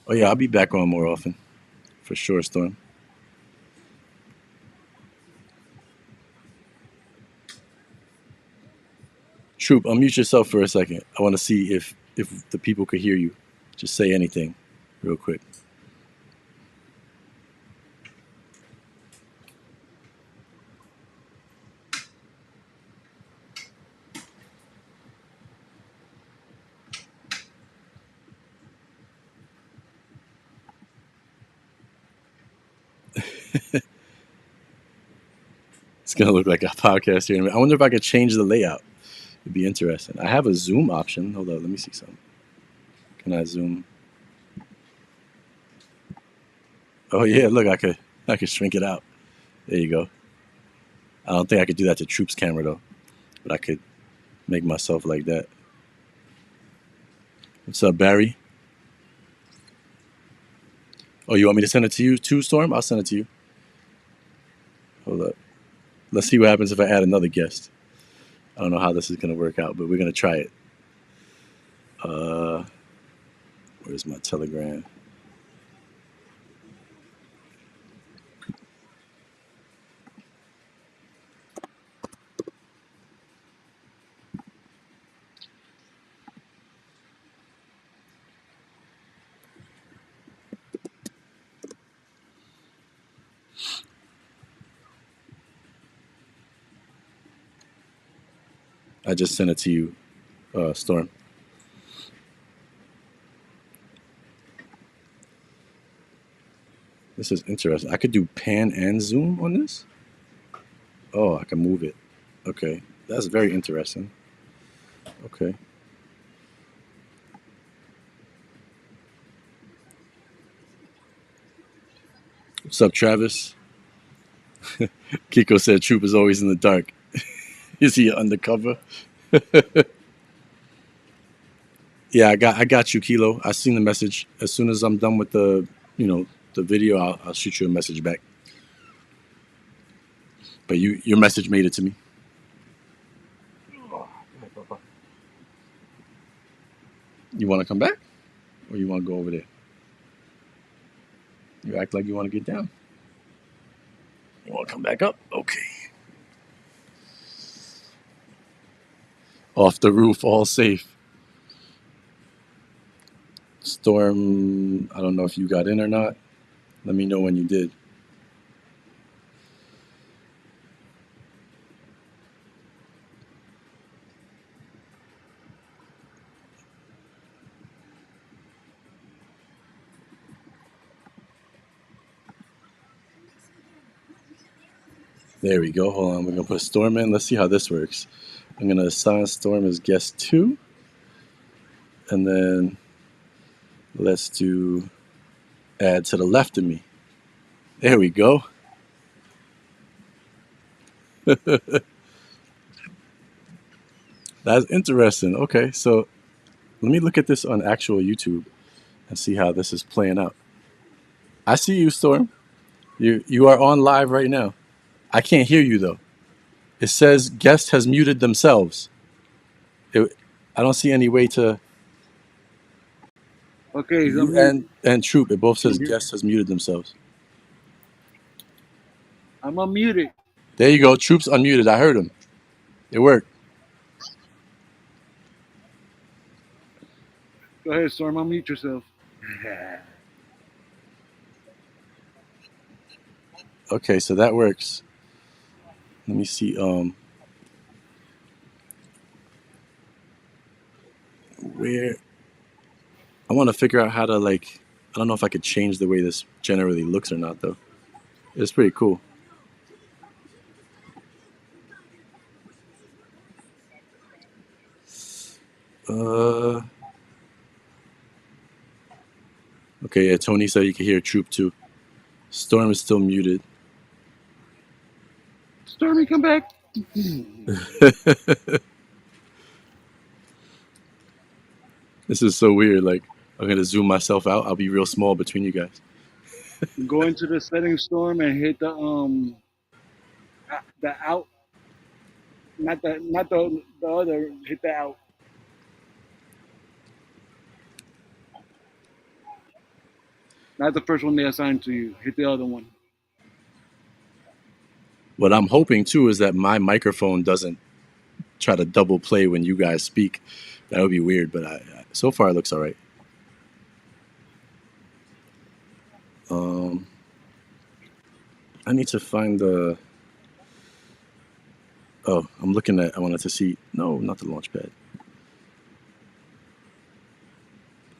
A: Oh yeah, I'll be back on more often for sure, Storm. Troop, unmute yourself for a second. I want to see if the people could hear you. Just say anything, real quick. It's gonna look like a podcast here. I wonder if I could change the layout. It'd be interesting. I have a zoom option. Hold on, let me see something. Can I zoom? Oh yeah, look, I could shrink it out. There you go. I don't think I could do that to Troop's camera though, but I could make myself like that. What's up, Barry? Oh, you want me to send it to you too, Storm? I'll send it to you. Hold up. Let's see what happens if I add another guest. I don't know how this is gonna work out, but we're gonna try it. Uh, where's my Telegram? I just sent it to you, Storm. This is interesting. I could do pan and zoom on this. Oh, I can move it. Okay, that's very interesting. Okay. What's up, Travis? Kiko said Troop is always in the dark. Is he undercover? Yeah, I got you, Kilo. I seen the message. As soon as I'm done with you know, the video, I'll shoot you a message back. But your message made it to me. You want to come back, or you want to go over there? You act like you want to get down. You want to come back up? Okay. Off the roof, all safe. Storm. I don't know if you got in or not. Let me know when you did. There we go. Hold on. We're gonna put Storm in. Let's see how this works. I'm gonna assign Storm as guest two, and then let's do add to the left of me. There we go. That's interesting. Okay, so let me look at this on actual YouTube and see how this is playing out. I see you, Storm. You are on live right now. I can't hear you though. It says guest has muted themselves. It, I don't see any way to
B: Okay, so
A: you and Troop. It both says guest has muted themselves.
B: I'm unmuted.
A: There you go. Troop's unmuted. I heard him. It worked.
B: Go ahead, Storm. Unmute yourself.
A: Okay, so that works. Let me see. Where I want to figure out how to like. I don't know if I could change the way this generally looks or not though. It's pretty cool. Uh. Okay. Yeah. Tony said you could hear Troop too. Storm is still muted.
B: Stormy, come back.
A: This is so weird. Like I'm gonna zoom myself out. I'll be real small between you guys.
B: Go into the settings, Storm, and hit the out, not the other. Hit the out. Not the first one they assigned to you. Hit the other one.
A: What I'm hoping too is that my microphone doesn't try to double play when you guys speak. That would be weird, but so far it looks all right. Um, I need to find the. Oh, I'm looking at. I wanted to see. No, not the launch pad.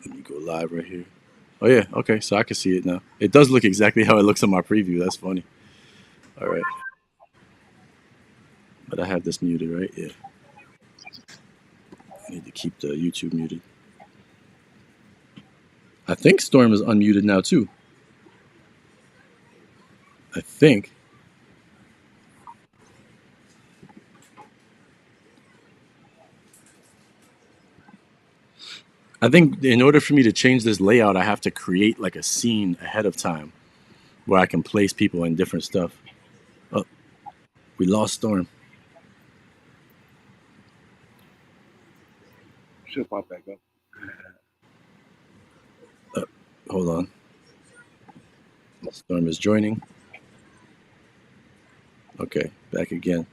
A: Let me go live right here. Oh yeah, okay, so I can see it now. It does look exactly how it looks in my preview. That's funny. All right, but I have this muted, right? Yeah. I need to keep the YouTube muted. I think Storm is unmuted now too. I think. I think in order for me to change this layout, I have to create like a scene ahead of time where I can place people in different stuff. Oh, we lost Storm.
B: She'll pop back up.
A: Hold on. Storm is joining. Okay, back again.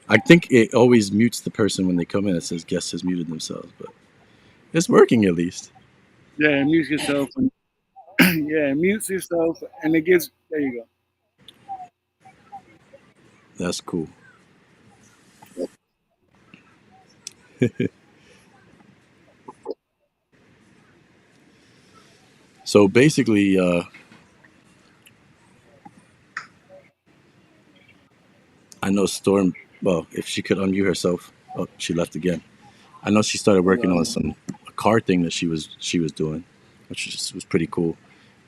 A: I think it always mutes the person when they come in. It says guest has muted themselves, but it's working at least.
B: Yeah, mute yourself. And, yeah, mute yourself, and it gives. There you go.
A: That's cool. So basically, I know Storm. Well, if she could unmute herself, oh, she left again. I know she started
B: Hold
A: working on
B: on.
A: some a car thing that she was doing, which was pretty cool.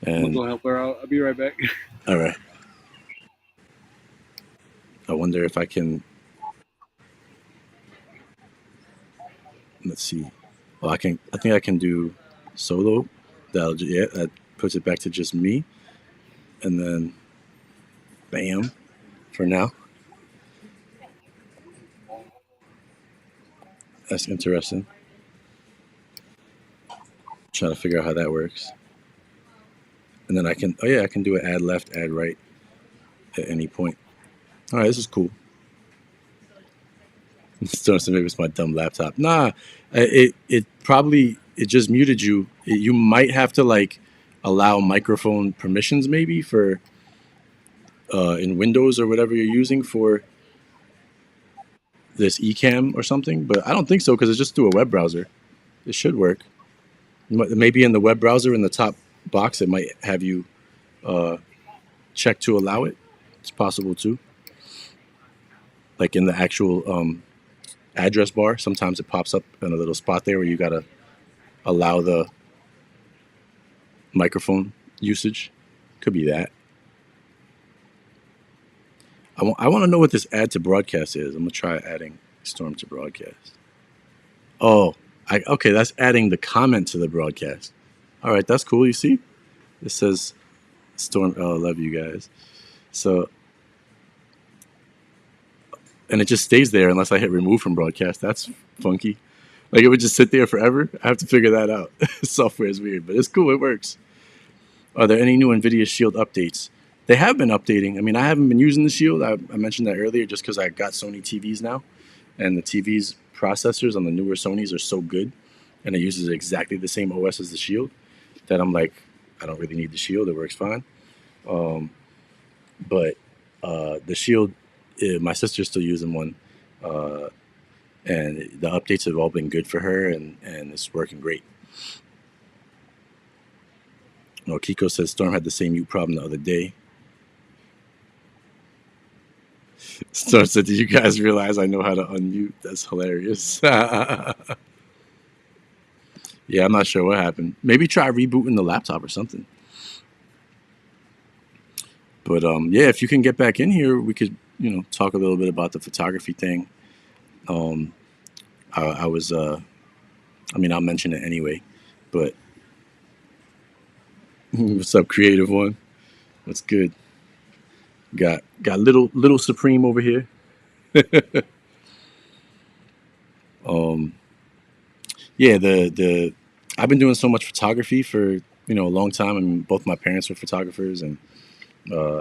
B: I'm gonna
A: And
B: go help her out. I'll be right back.
A: all right, I wonder if I can. Let's see. Well, I can. I think I can do solo. Yeah, that puts it back to just me, and then bam. For now, that's interesting. Trying to figure out how that works, and then I can. Oh yeah, I can do an add left, add right at any point. All right, this is cool. Starting to maybe it's my dumb laptop. Nah, it probably it just muted you. You might have to like allow microphone permissions maybe for in Windows or whatever you're using for this Ecamm or something. But I don't think so because it's just through a web browser. It should work. Maybe in the web browser in the top box it might have you uh, check to allow it. It's possible too. Like in the actual address bar, sometimes it pops up in a little spot there where you gotta allow the microphone usage. Could be that. I want to know what this add to broadcast is. I'm gonna try adding Storm to broadcast. Oh, okay. That's adding the comment to the broadcast. All right, that's cool. You see, it says Storm. Oh, I love you guys. So, and it just stays there unless I hit remove from broadcast. That's funky. Like it would just sit there forever. I have to figure that out. Software is weird, but it's cool. It works. Are there any new NVIDIA Shield updates? They have been updating. I mean, I haven't been using the Shield. I mentioned that earlier just because I got Sony TVs now, and the TVs processors on the newer Sonys are so good, and it uses exactly the same OS as the Shield that I'm like, I don't really need the Shield. It works fine. Um, but the Shield, my sister's still using one, uh, and the updates have all been good for her, and it's working great. No, Kiko says Storm had the same mute problem the other day. Storm said, "Did you guys realize I know how to unmute? That's hilarious." Yeah, I'm not sure what happened. Maybe try rebooting the laptop or something. But yeah, if you can get back in here, we could talk a little bit about the photography thing. Um, I was I mean I'll mention it anyway. But what's up, creative one? What's good? Got little Supreme over here. Um, yeah, the I've been doing so much photography for a long time. I mean, both my parents were photographers, and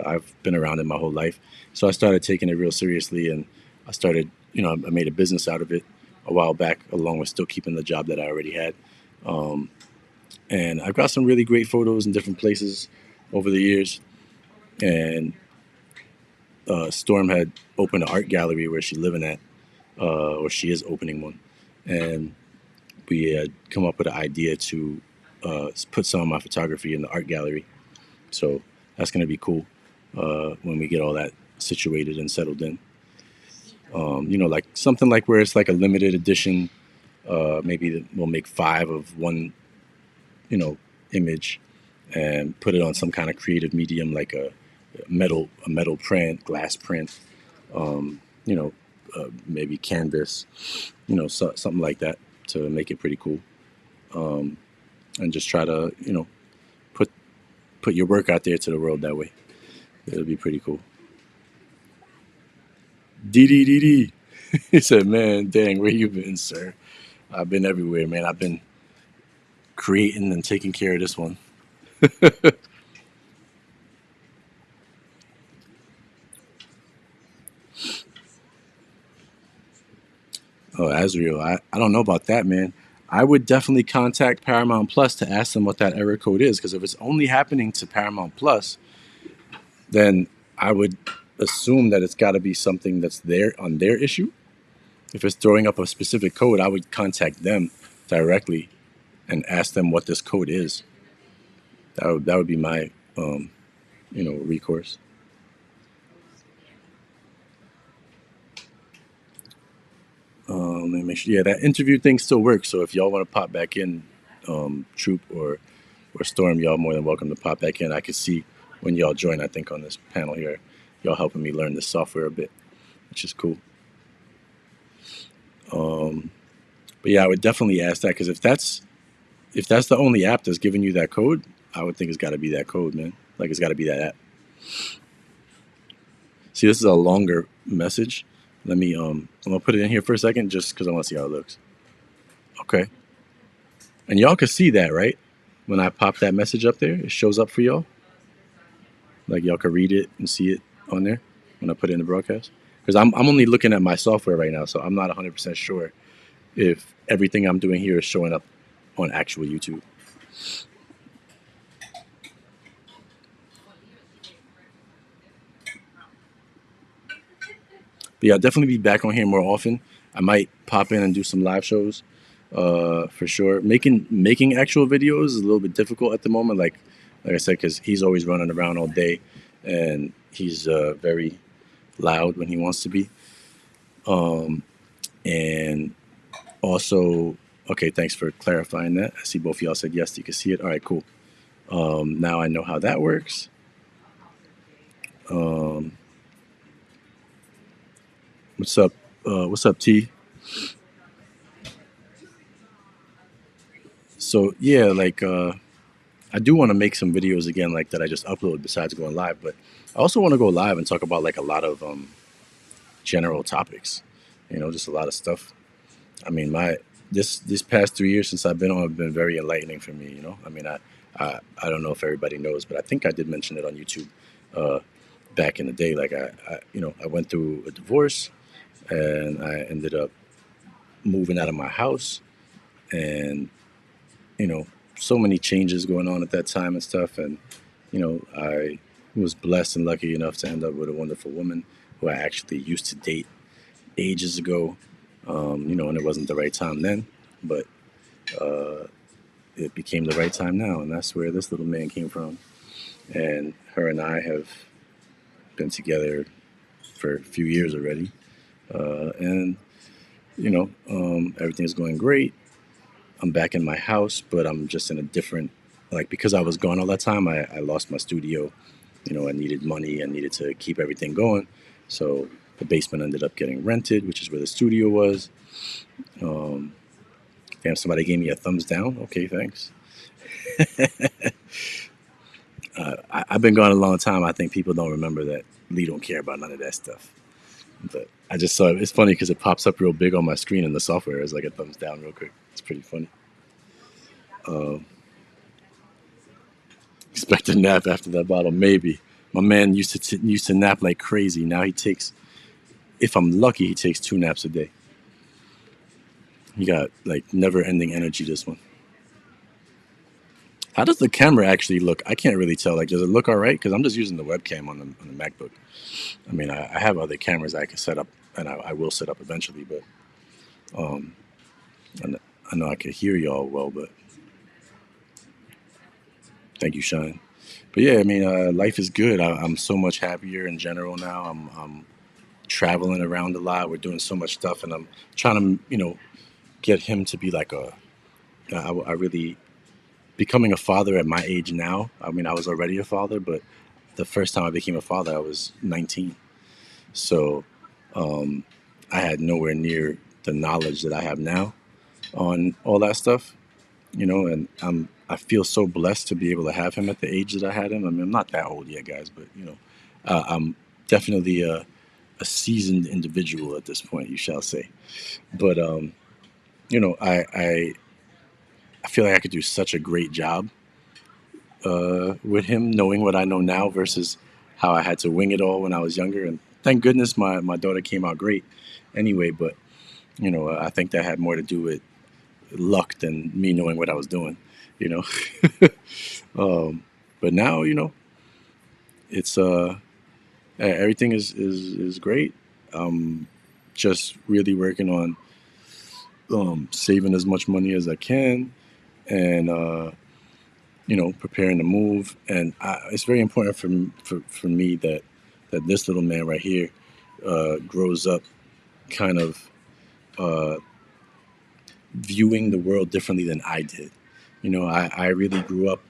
A: I've been around it my whole life. So I started taking it real seriously, and I started, I made a business out of it a while back, along with still keeping the job that I already had. Um, and I've got some really great photos in different places over the years. And Storm had opened an art gallery where she's living at, or she is opening one, and we had come up with an idea to put some of my photography in the art gallery. So that's going to be cool when we get all that situated and settled in. Like something like where it's like a limited edition. Maybe we'll make 5 of one, you know, image, and put it on some kind of creative medium like a metal print, glass print. You know, maybe canvas. Something like that to make it pretty cool. Um, and just try to put put your work out there to the world that way. It'll be pretty cool. DDDD. He said, "Man, dang, where you been, sir? I've been everywhere, man. I've been creating and taking care of this one." Oh, Azriel, I don't know about that, man. I would definitely contact Paramount Plus to ask them what that error code is, because if it's only happening to Paramount Plus, then I would assume that it's got to be something that's there on their issue. If it's throwing up a specific code, I would contact them directly and ask them what this code is. That would be my recourse. Let me make sure. Yeah, that interview thing still works. So if y'all want to pop back in, Troop or Storm, y'all more than welcome to pop back in. I could see when y'all join. I think on this panel here, y'all helping me learn the software a bit, which is cool. Um, but yeah, I would definitely ask that because if that's the only app that's giving you that code, I would think it's got to be that code, man. Like it's got to be that app. See, this is a longer message. I'm gonna put it in here for a second just because I want to see how it looks. Okay, and y'all can see that, right? When I pop that message up there, it shows up for y'all. Like y'all can read it and see it on there when I put it in the broadcast. Because I'm only looking at my software right now, so I'm not 100% sure if everything I'm doing here is showing up on actual YouTube. But yeah, I'll definitely be back on here more often. I might pop in and do some live shows, for sure. Making actual videos is a little bit difficult at the moment. Like I said, because he's always running around all day, and he's very loud when he wants to be. Um, and also, okay, thanks for clarifying that. I see both of y'all said yes. You can see it. All right, cool. Now I know how that works. Um, what's up? What's up, T? So yeah, like I do want to make some videos again, like that I just upload besides going live. But I also want to go live and talk about like a lot of general topics. Just a lot of stuff. I mean, my this past 3 years since I've been on have been very enlightening for me. I mean, I don't know if everybody knows, but I think I did mention it on YouTube back in the day. Like I went through a divorce and I ended up moving out of my house, and you know, so many changes going on at that time and stuff. And I was blessed and lucky enough to end up with a wonderful woman who I actually used to date ages ago. And it wasn't the right time then, but uh, it became the right time now, and that's where this little man came from. And her and I have been together for a few years already, and everything's going great. I'm back in my house, but I'm just in a different, like, because I was gone all that time. I lost my studio. I needed money. I needed to keep everything going, so the basement ended up getting rented, which is where the studio was. Um, Damn, somebody gave me a thumbs down. Okay, thanks. I've been gone a long time. I think people don't remember that Lee don't care about none of that stuff. But I just saw it. It's funny because it pops up real big on my screen in the software as like a thumbs down real quick. It's pretty funny. Um, expect a nap after that bottle, maybe. My man used to nap like crazy. Now he takes, if I'm lucky, he takes 2 naps a day. He got like never ending energy. This one. How does the camera actually look? I can't really tell. Like, does it look all right? Because I'm just using the webcam on the MacBook. I mean, I have other cameras I can set up, and I will set up eventually. But um, I know I can hear y'all well. But thank you, Shine. But yeah, I mean, life is good. I'm so much happier in general now. I'm traveling around a lot. We're doing so much stuff, and I'm trying to, get him to be like I really becoming a father at my age now. I mean, I was already a father, but the first time I became a father, I was 19. So um, I had nowhere near the knowledge that I have now on all that stuff, and I feel so blessed to be able to have him at the age that I had him. I mean, I'm not that old yet, guys, but I'm definitely a seasoned individual at this point, you shall say. But I feel like I could do such a great job with him, knowing what I know now versus how I had to wing it all when I was younger. And thank goodness my daughter came out great anyway. But I think that had more to do with luck than me knowing what I was doing. You know, but now it's everything is great. Um, just really working on saving as much money as I can, and preparing to move. And it's very important for me that this little man right here grows up kind of uh, viewing the world differently than I did. I really grew up,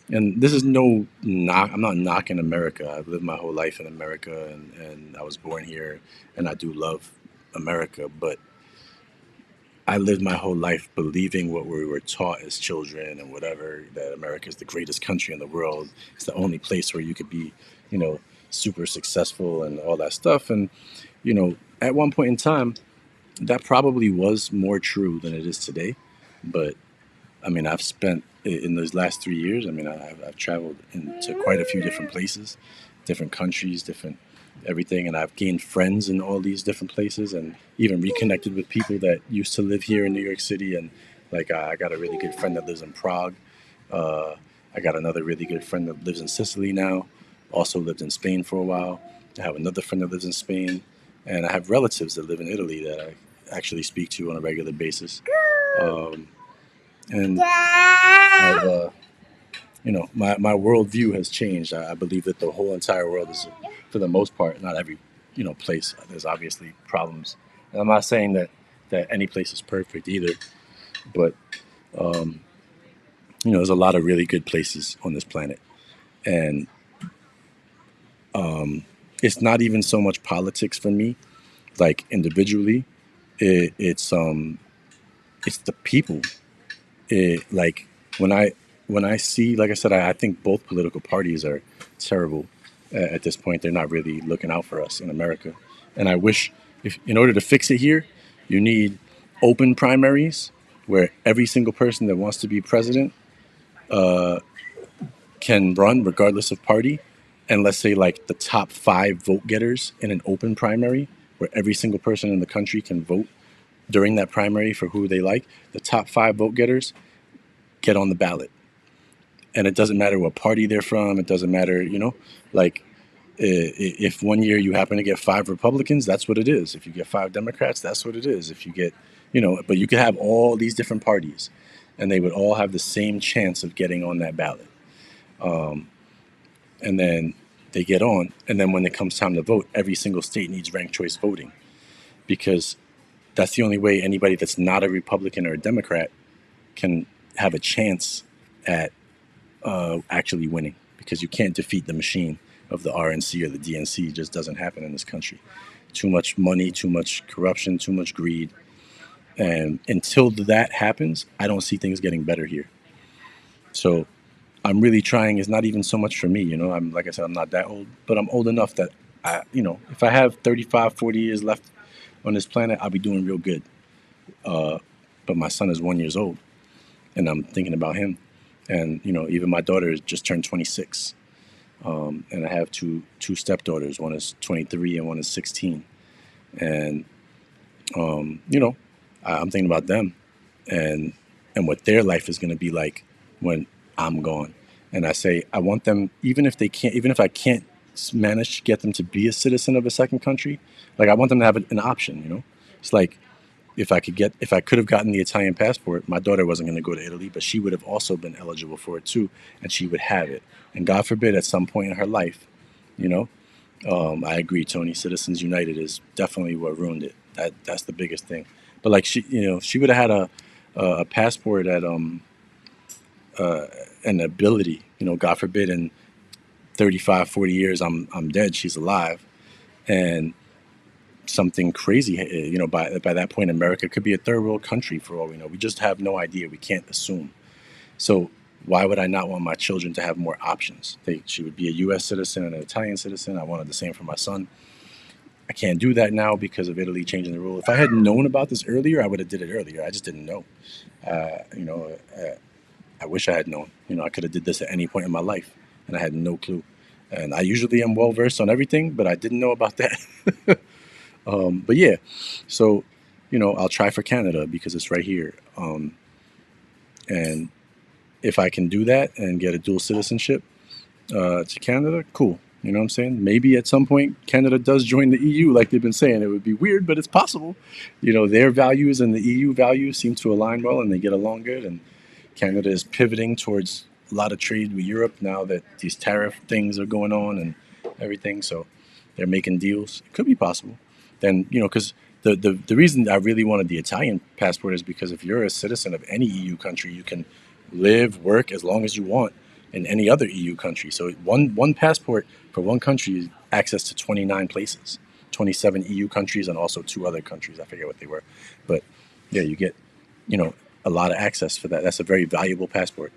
A: and this is no knock. I'm not knocking America. I've lived my whole life in America, and I was born here, and I do love America. But I lived my whole life believing what we were taught as children and whatever, that America is the greatest country in the world. It's the only place where you could be, you know, super successful and all that stuff. And, at one point in time, that probably was more true than it is today. But I mean, I've spent in those last 3 years. I mean, I've traveled into quite a few different places, different countries, different everything, and I've gained friends in all these different places, and even reconnected with people that used to live here in New York City. And like, I got a really good friend that lives in Prague. Uh, I got another really good friend that lives in Sicily now. Also lived in Spain for a while. I have another friend that lives in Spain, and I have relatives that live in Italy that I actually speak to on a regular basis. Um, and I've, my worldview has changed. I believe that the whole entire world is, for the most part, not every, place. There's obviously problems. And I'm not saying that any place is perfect either, but um, there's a lot of really good places on this planet, and um, it's not even so much politics for me. Like individually, it's the people. Like when I when I see, like I said, I think both political parties are terrible at this point. They're not really looking out for us in America, and I wish, if in order to fix it here, you need open primaries where every single person that wants to be president uh, can run regardless of party, and let's say like the top five vote getters in an open primary where every single person in the country can vote during that primary for who they like. The top five vote getters get on the ballot, and it doesn't matter what party they're from. It doesn't matter, like if one year you happen to get five Republicans, that's what it is. If you get five Democrats, that's what it is. If you get, but you could have all these different parties, and they would all have the same chance of getting on that ballot. Um, and then they get on, and then when it comes time to vote, every single state needs ranked choice voting, because that's the only way anybody that's not a Republican or a Democrat can have a chance at actually winning, because you can't defeat the machine of the RNC or the DNC. It just doesn't happen in this country. Too much money, too much corruption, too much greed. And until that happens, I don't see things getting better here. So I'm really trying. It's not even so much for me. I'm, like I said, I'm not that old, but I'm old enough that if I have 35, 40 years left on this planet, I'll be doing real good. Uh, but my son is 1 year old, and I'm thinking about him. And even my daughter just turned 26, and I have two stepdaughters. One is 23 and one is 16. And I'm thinking about them, and what their life is going to be like when I'm gone. And I say I want them, even if I can't manage to get them to be a citizen of a second country, like I want them to have an option. It's like, if I could have gotten the Italian passport, my daughter wasn't going to go to Italy, but she would have also been eligible for it too, and she would have it. And God forbid, at some point in her life, you know, I agree, Tony. Citizens United is definitely what ruined it. That's the biggest thing. But like she would have had a passport at an ability. God forbid, in 35, 40 years, I'm dead. She's alive, and something crazy. By that point, America could be a third world country for all we know. We just have no idea. We can't assume. So why would I not want my children to have more options? She would be a U.S. citizen and an Italian citizen. I wanted the same for my son. I can't do that now because of Italy changing the rule. If I had known about this earlier, I would have did it earlier. I just didn't know. Uh, you know, I wish I had known. I could have did this at any point in my life, and I had no clue. And I usually am well versed on everything, but I didn't know about that. But yeah, so I'll try for Canada because it's right here. And if I can do that and get a dual citizenship to Canada, cool. You know what I'm saying? Maybe at some point Canada does join the EU, like they've been saying. It would be weird, but it's possible. You know, their values and the EU values seem to align well, and they get along good. And Canada is pivoting towards a lot of trade with Europe now that these tariff things are going on and everything. So they're making deals. It could be possible. Then, you know, because the reason I really wanted the Italian passport is because if you're a citizen of any EU country, you can live, work as long as you want in any other EU country. So one passport for one country is access to 29 places, 27 EU countries, and also two other countries. I forget what they were, but yeah, you get, you know, a lot of access for that. That's a very valuable passport.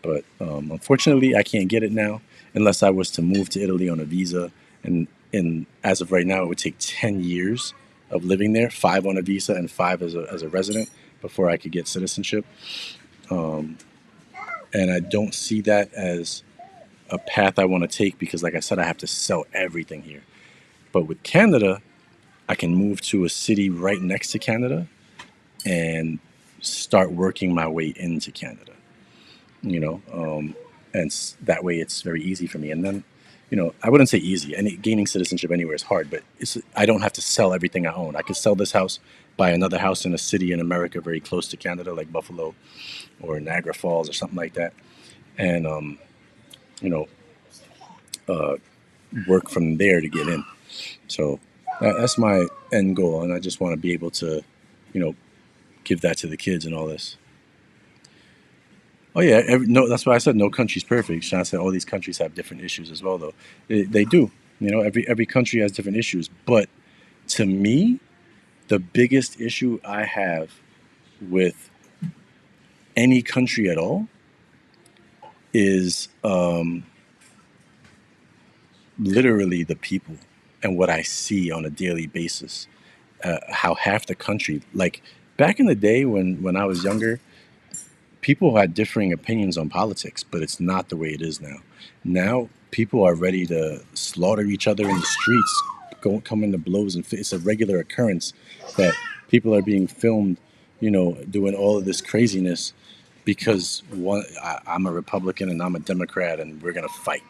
A: But unfortunately, I can't get it now unless I was to move to Italy on a visa. And as of right now, it would take 10 years of living there, 5 on a visa and 5 as a resident before I could get citizenship. Um, and I don't see that as a path I want to take because, like I said, I have to sell everything here. But with Canada, I can move to a city right next to Canada and start working my way into Canada. You know, and that way it's very easy for me. And then, you know, I wouldn't say easy. Any gaining citizenship anywhere is hard, but I don't have to sell everything I own. I could sell this house, buy another house in a city in America very close to Canada, like Buffalo or Niagara Falls or something like that, and you know, uh, work from there to get in. So that's my end goal, and I just want to be able to, you know, give that to the kids and all this. Oh yeah, no, that's why I said no country's perfect. Sean said all these countries have different issues as well, though. They do. You know, every country has different issues. But to me, the biggest issue I have with any country at all is literally the people and what I see on a daily basis. How half the country, like back in the day when I was younger, people had differing opinions on politics, but it's not the way it is now. Now people are ready to slaughter each other in the streets, come into blows, and it's a regular occurrence that people are being filmed, you know, doing all of this craziness because I'm a Republican and I'm a Democrat and we're gonna fight,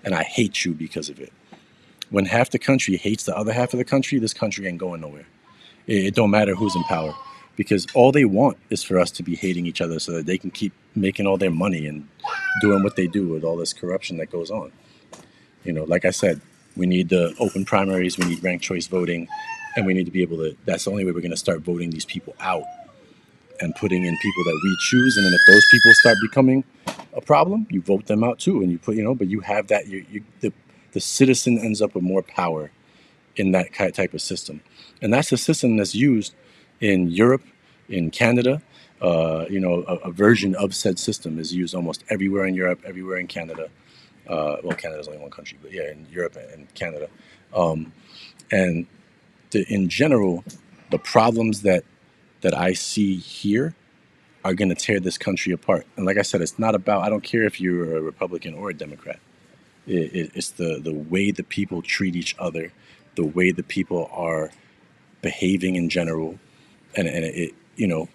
A: and I hate you because of it. When half the country hates the other half of the country, this country ain't going nowhere. It don't matter who's in power because all they want is for us to be hating each other so that they can keep making all their money and doing what they do with all this corruption that goes on. You know, like I said, we need the open primaries, we need ranked choice voting, and we need to be able to. That's the only way we're going to start voting these people out and putting in people that we choose. And then if those people start becoming a problem, you vote them out too, and you put, you know, but you have that. The citizen ends up with more power in that type of system. And that's the system that's used in Europe, in Canada. You know, a version of said system is used almost everywhere in Europe, everywhere in Canada. Well, Canada's only one country, but yeah, in Europe and Canada. Um, and in general, the problems that I see here are going to tear this country apart. And like I said, it's not about, I don't care if you're a Republican or a Democrat. It's the way the people treat each other, the way the people are behaving in general, and it, you know,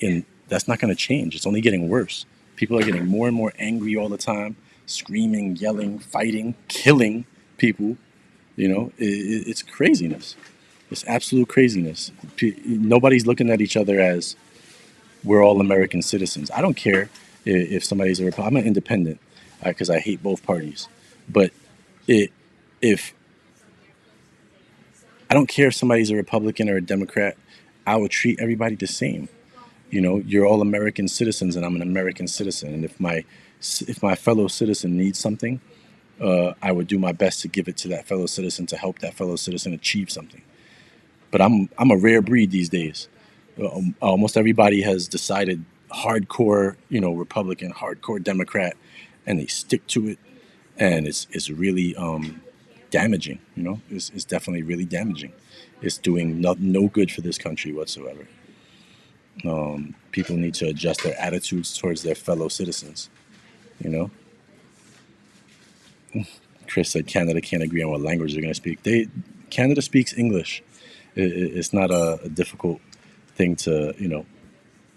A: and that's not going to change. It's only getting worse. People are getting more and more angry all the time, screaming, yelling, fighting, killing people. You know, it's craziness. It's absolute craziness. Nobody's looking at each other as we're all American citizens. I don't care if somebody's a Republican. I'm an independent because I hate both parties. But it, if I don't care if somebody's a Republican or a Democrat, I will treat everybody the same. You know, you're all American citizens, and I'm an American citizen. And if my fellow citizen needs something, I would do my best to give it to that fellow citizen to help that fellow citizen achieve something. But I'm a rare breed these days. Almost everybody has decided hardcore, you know, Republican, hardcore Democrat, and they stick to it, and it's really damaging. You know, it's definitely really damaging. It's doing no good for this country whatsoever. People need to adjust their attitudes towards their fellow citizens. You know, Chris said Canada can't agree on what language they're going to speak. Canada speaks English. It's not a difficult thing to, you know,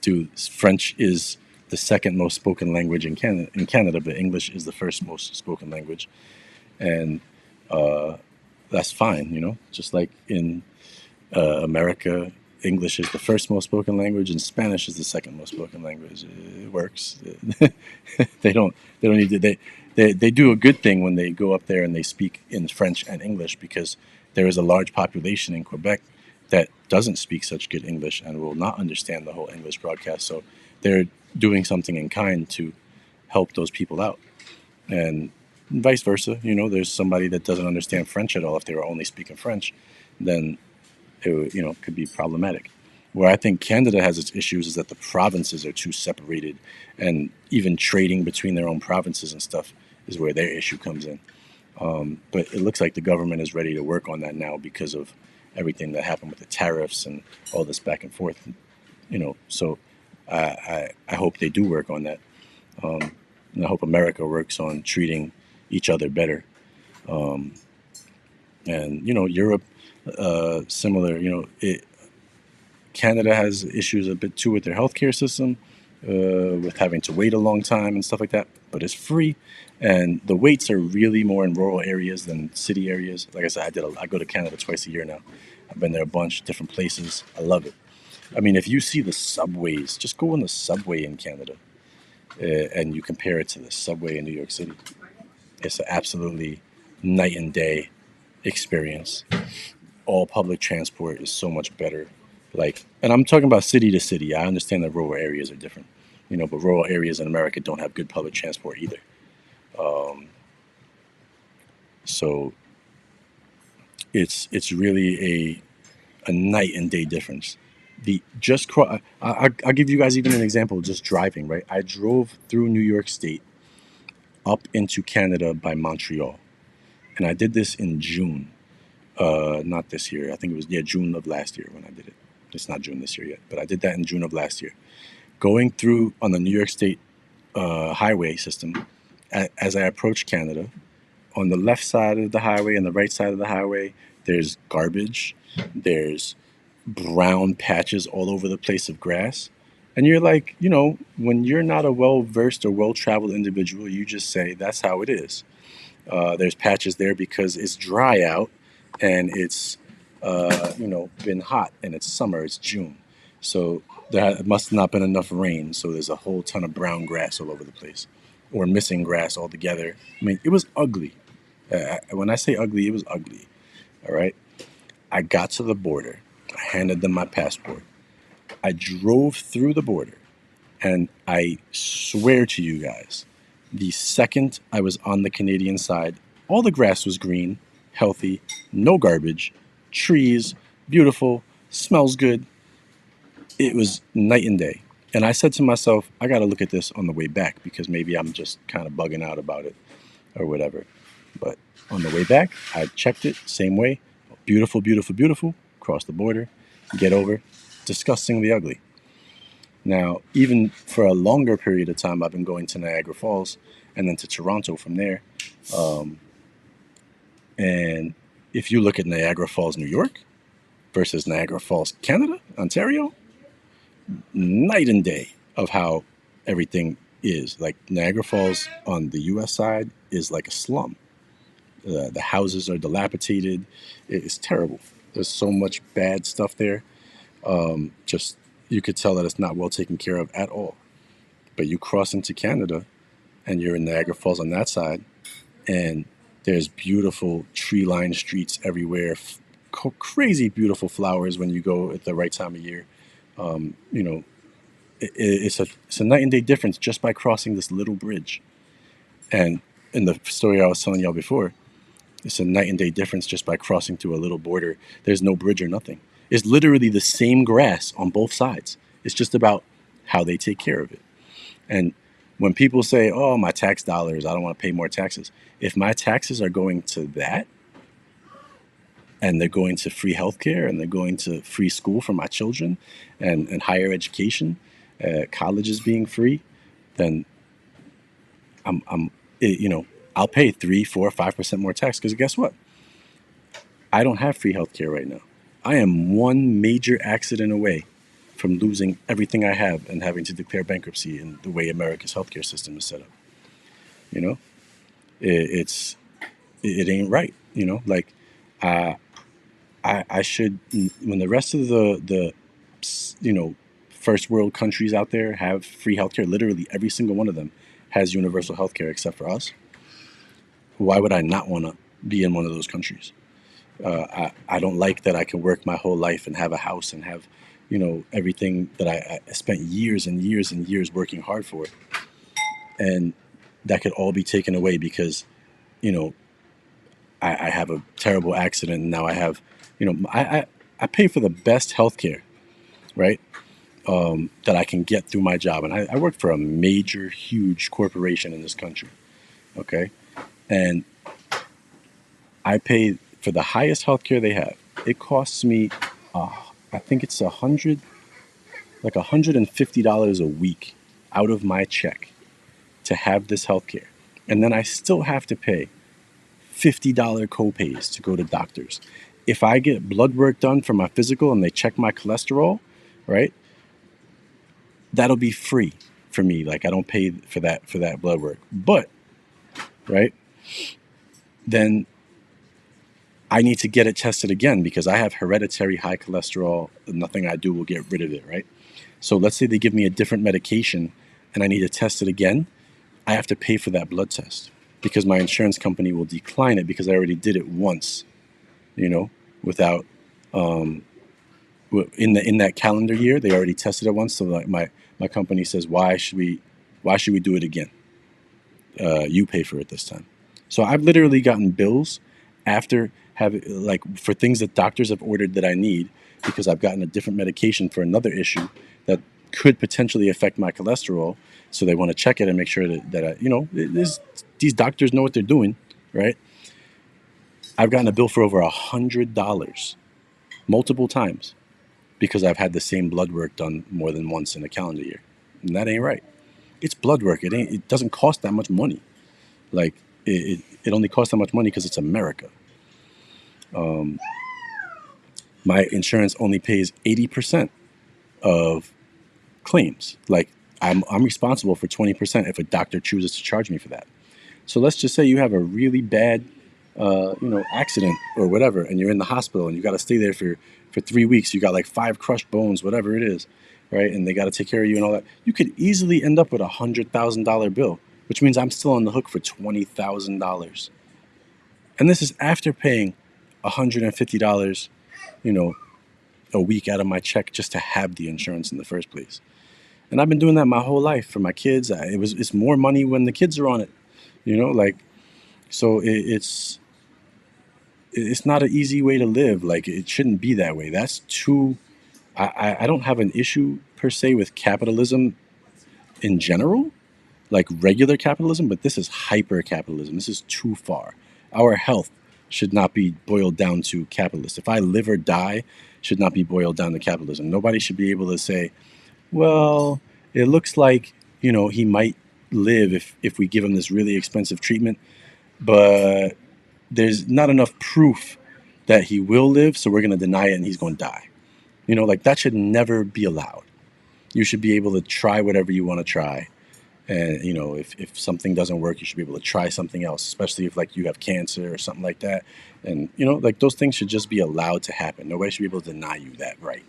A: do. French is the second most spoken language in Canada, but English is the first most spoken language. and that's fine. Just like in America, English is the first most spoken language, and Spanish is the second most spoken language. It works. they don't. They don't need to. They do a good thing when they go up there and they speak in French and English, because there is a large population in Quebec that doesn't speak such good English and will not understand the whole English broadcast. So they're doing something in kind to help those people out, and vice versa. There's somebody that doesn't understand French at all. If they were only speaking French, then could be problematic. Where I think Canada has its issues is that the provinces are too separated, and even trading between their own provinces and stuff is where their issue comes in. But it looks like the government is ready to work on that now because of everything that happened with the tariffs and all this back and forth. So I hope they do work on that, and I hope America works on treating each other better. Um, and Europe, similar. Canada has issues a bit too with their healthcare system, with having to wait a long time and stuff like that. But it's free, and the waits are really more in rural areas than city areas. Like I said, I go to Canada twice a year now. I've been there a bunch, different places. I love it. I mean, if you see the subways, just go on the subway in Canada, and you compare it to the subway in New York City. It's an absolutely night and day experience. All public transport is so much better. And I'm talking about city to city. I understand that rural areas are different, but rural areas in America don't have good public transport either. Um, so it's really a night and day difference. The just I'll give you guys even an example. Just driving, right? I drove through New York State up into Canada by Montreal, and I did this in June. Not this year. I think it was, yeah, June of last year when I did it. It's not June this year yet, but I did that in June of last year. Going through on the New York State highway system, as I approached Canada, on the left side of the highway and the right side of the highway, there's garbage. There's brown patches all over the place of grass. And you're like, when you're not a well versed or well traveled individual, you just say, that's how it is. There's patches there because it's dry out, and it's been hot, and it's summer, it's June, so there must not been enough rain. So there's a whole ton of brown grass all over the place, or missing grass altogether. I mean, it was ugly. When I say ugly, it was ugly. All right. I got to the border. I handed them my passport. I drove through the border, and I swear to you guys, the second I was on the Canadian side, all the grass was green, healthy, no garbage, trees, beautiful, smells good. It was night and day. And I said to myself, I got to look at this on the way back, because maybe I'm just kind of bugging out about it or whatever. But on the way back, I checked it, same way. Beautiful, beautiful, beautiful. Cross the border, get over. Disgustingly ugly. Now, even for a longer period of time, I've been going to Niagara Falls and then to Toronto from there. Um, and if you look at Niagara Falls, New York versus Niagara Falls, Canada, Ontario, night and day of how everything is. Like Niagara Falls on the US side is like a slum. The houses are dilapidated. It's terrible. There's so much bad stuff there. Just you could tell that it's not well taken care of at all. But you cross into Canada, and you're in Niagara Falls on that side, and there's beautiful tree-lined streets everywhere, crazy beautiful flowers when you go at the right time of year. Um, you know, it's a night and day difference just by crossing this little bridge. And in the story I was telling y'all before, it's a night and day difference just by crossing through a little border. There's no bridge or nothing. It's literally the same grass on both sides. It's just about how they take care of it. And when people say, "Oh, my tax dollars, I don't want to pay more taxes," if my taxes are going to that, and they're going to free healthcare, and they're going to free school for my children, and higher education, colleges being free, then I'm I'll pay 3, 4, 5% more tax, because guess what? I don't have free healthcare right now. I am one major accident away from losing everything I have and having to declare bankruptcy in the way America's healthcare system is set up. You know, it's it ain't right. Like uh, I should, when the rest of the you know first world countries out there have free healthcare, literally every single one of them has universal healthcare except for us. Why would I not want to be in one of those countries? I don't like that I can work my whole life and have a house and have, everything that I spent years and years and years working hard for, and that could all be taken away because, you know, I have a terrible accident and now I have, I pay for the best healthcare, right? That I can get through my job, and I work for a major, huge corporation in this country. Okay, and I pay for the highest healthcare they have. It costs me, I think it's $150 a week out of my check to have this healthcare, and then I still have to pay $50 copays to go to doctors. If I get blood work done for my physical and they check my cholesterol, right, that'll be free for me. Like I don't pay for that blood work, but right then I need to get it tested again because I have hereditary high cholesterol. Nothing I do will get rid of it, right? So let's say they give me a different medication and I need to test it again. I have to pay for that blood test because my insurance company will decline it because I already did it once, without in that calendar year they already tested it once. So like my company says, why should we do it again? You pay for it this time. So I've literally gotten bills after having, like, for things that doctors have ordered that I need because I've gotten a different medication for another issue that could potentially affect my cholesterol. So they want to check it and make sure that I, these doctors know what they're doing, right? I've gotten a bill for over $100 multiple times because I've had the same blood work done more than once in a calendar year, and that ain't right. It's blood work. It doesn't cost that much money. Like it only costs that much money because it's America. My insurance only pays 80% of claims. Like I'm responsible for 20% if a doctor chooses to charge me for that. So let's just say you have a really bad, accident or whatever, and you're in the hospital and you got to stay there for 3 weeks. You got like 5 crushed bones, whatever it is, right? And they got to take care of you and all that. You could easily end up with $100,000 bill, which means I'm still on the hook for $20,000. And this is after paying $150, you know, a week out of my check just to have the insurance in the first place. And I've been doing that my whole life for my kids. It's more money when the kids are on it, like, so it's not an easy way to live. Like it shouldn't be that way. That's too. I don't have an issue per se with capitalism in general, like regular capitalism, but this is hyper capitalism. This is too far. Our health should not be boiled down to capitalist. If I live or die, should not be boiled down to capitalism. Nobody should be able to say, well, it looks like, he might live if we give him this really expensive treatment, but there's not enough proof that he will live, so we're going to deny it and he's going to die. Like that should never be allowed. You should be able to try whatever you want to try. And, if something doesn't work, you should be able to try something else, especially if like you have cancer or something like that. And, like those things should just be allowed to happen. Nobody should be able to deny you that right.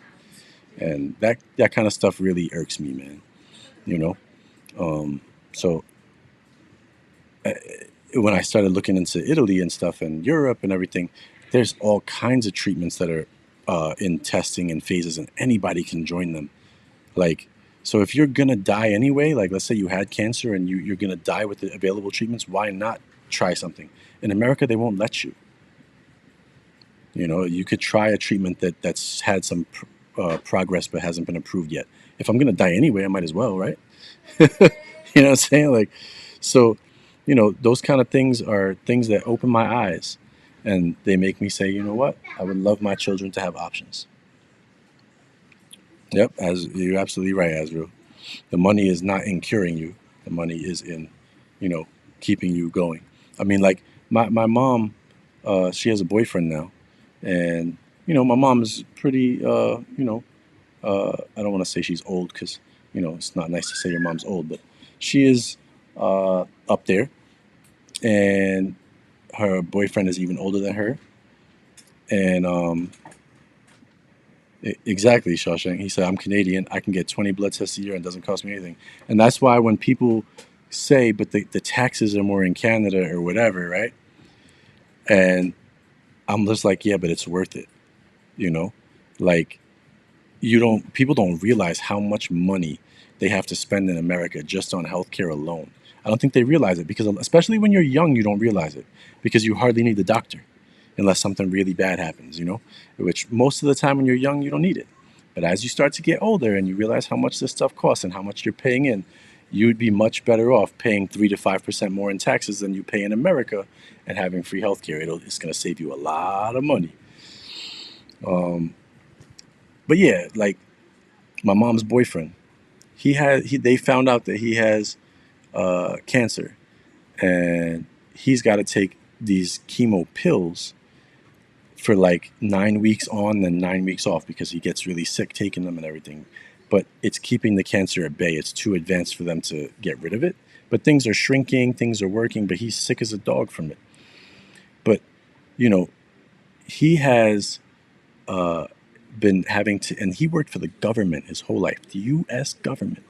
A: And that kind of stuff really irks me, man. You know, so uh, when I started looking into Italy and stuff and Europe and everything, there's all kinds of treatments that are in testing and phases, and anybody can join them. Like, so if you're gonna die anyway, like let's say you had cancer and you're gonna die with the available treatments, why not try something? In America, they won't let you. You could try a treatment that's had some progress but hasn't been approved yet. If I'm gonna die anyway, I might as well, right? You know what I'm saying? Like, so, those kind of things are things that open my eyes, and they make me say, you know what? I would love my children to have options. Yep, as you're absolutely right, Azrael. The money is not in curing you. The money is in, you know, keeping you going. I mean, like my mom, she has a boyfriend now, and my mom is pretty, I don't want to say she's old because it's not nice to say your mom's old, but she is up there, and her boyfriend is even older than her, and exactly, Shawshank. He said, "I'm Canadian. I can get 20 blood tests a year and it doesn't cost me anything." And that's why when people say, "But the taxes are more in Canada or whatever," right? And I'm just like, "Yeah, but it's worth it." You know, like you don't people don't realize how much money they have to spend in America just on healthcare alone. I don't think they realize it because especially when you're young, you don't realize it because you hardly need the doctor unless something really bad happens, which most of the time when you're young, you don't need it. But as you start to get older and you realize how much this stuff costs and how much you're paying in, you'd be much better off paying 3 to 5% more in taxes than you pay in America and having free healthcare. It's going to save you a lot of money. Um, but yeah, like my mom's boyfriend, they found out that he has cancer, and he's got to take these chemo pills for like 9 weeks on, then 9 weeks off because he gets really sick taking them and everything. But it's keeping the cancer at bay. It's too advanced for them to get rid of it. But things are shrinking, things are working, but he's sick as a dog from it. But, you know, he has uh, been having to, and he worked for the government his whole life, the US government.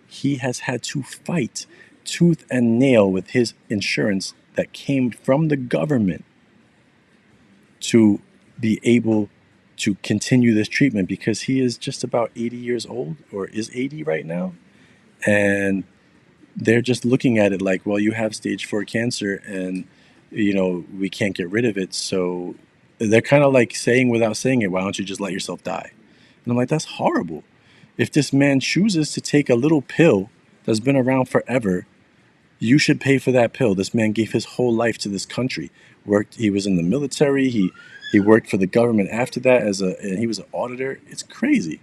A: He has had to fight tooth and nail with his insurance that came from the government to be able to continue this treatment because he is just about 80 years old or is 80 right now. And they're just looking at it like, well, you have stage 4 cancer and, we can't get rid of it. So they're kind of like saying without saying it, why don't you just let yourself die? And I'm like, that's horrible. If this man chooses to take a little pill that's been around forever, you should pay for that pill. This man gave his whole life to this country. He was in the military. He worked for the government after that and he was an auditor. It's crazy.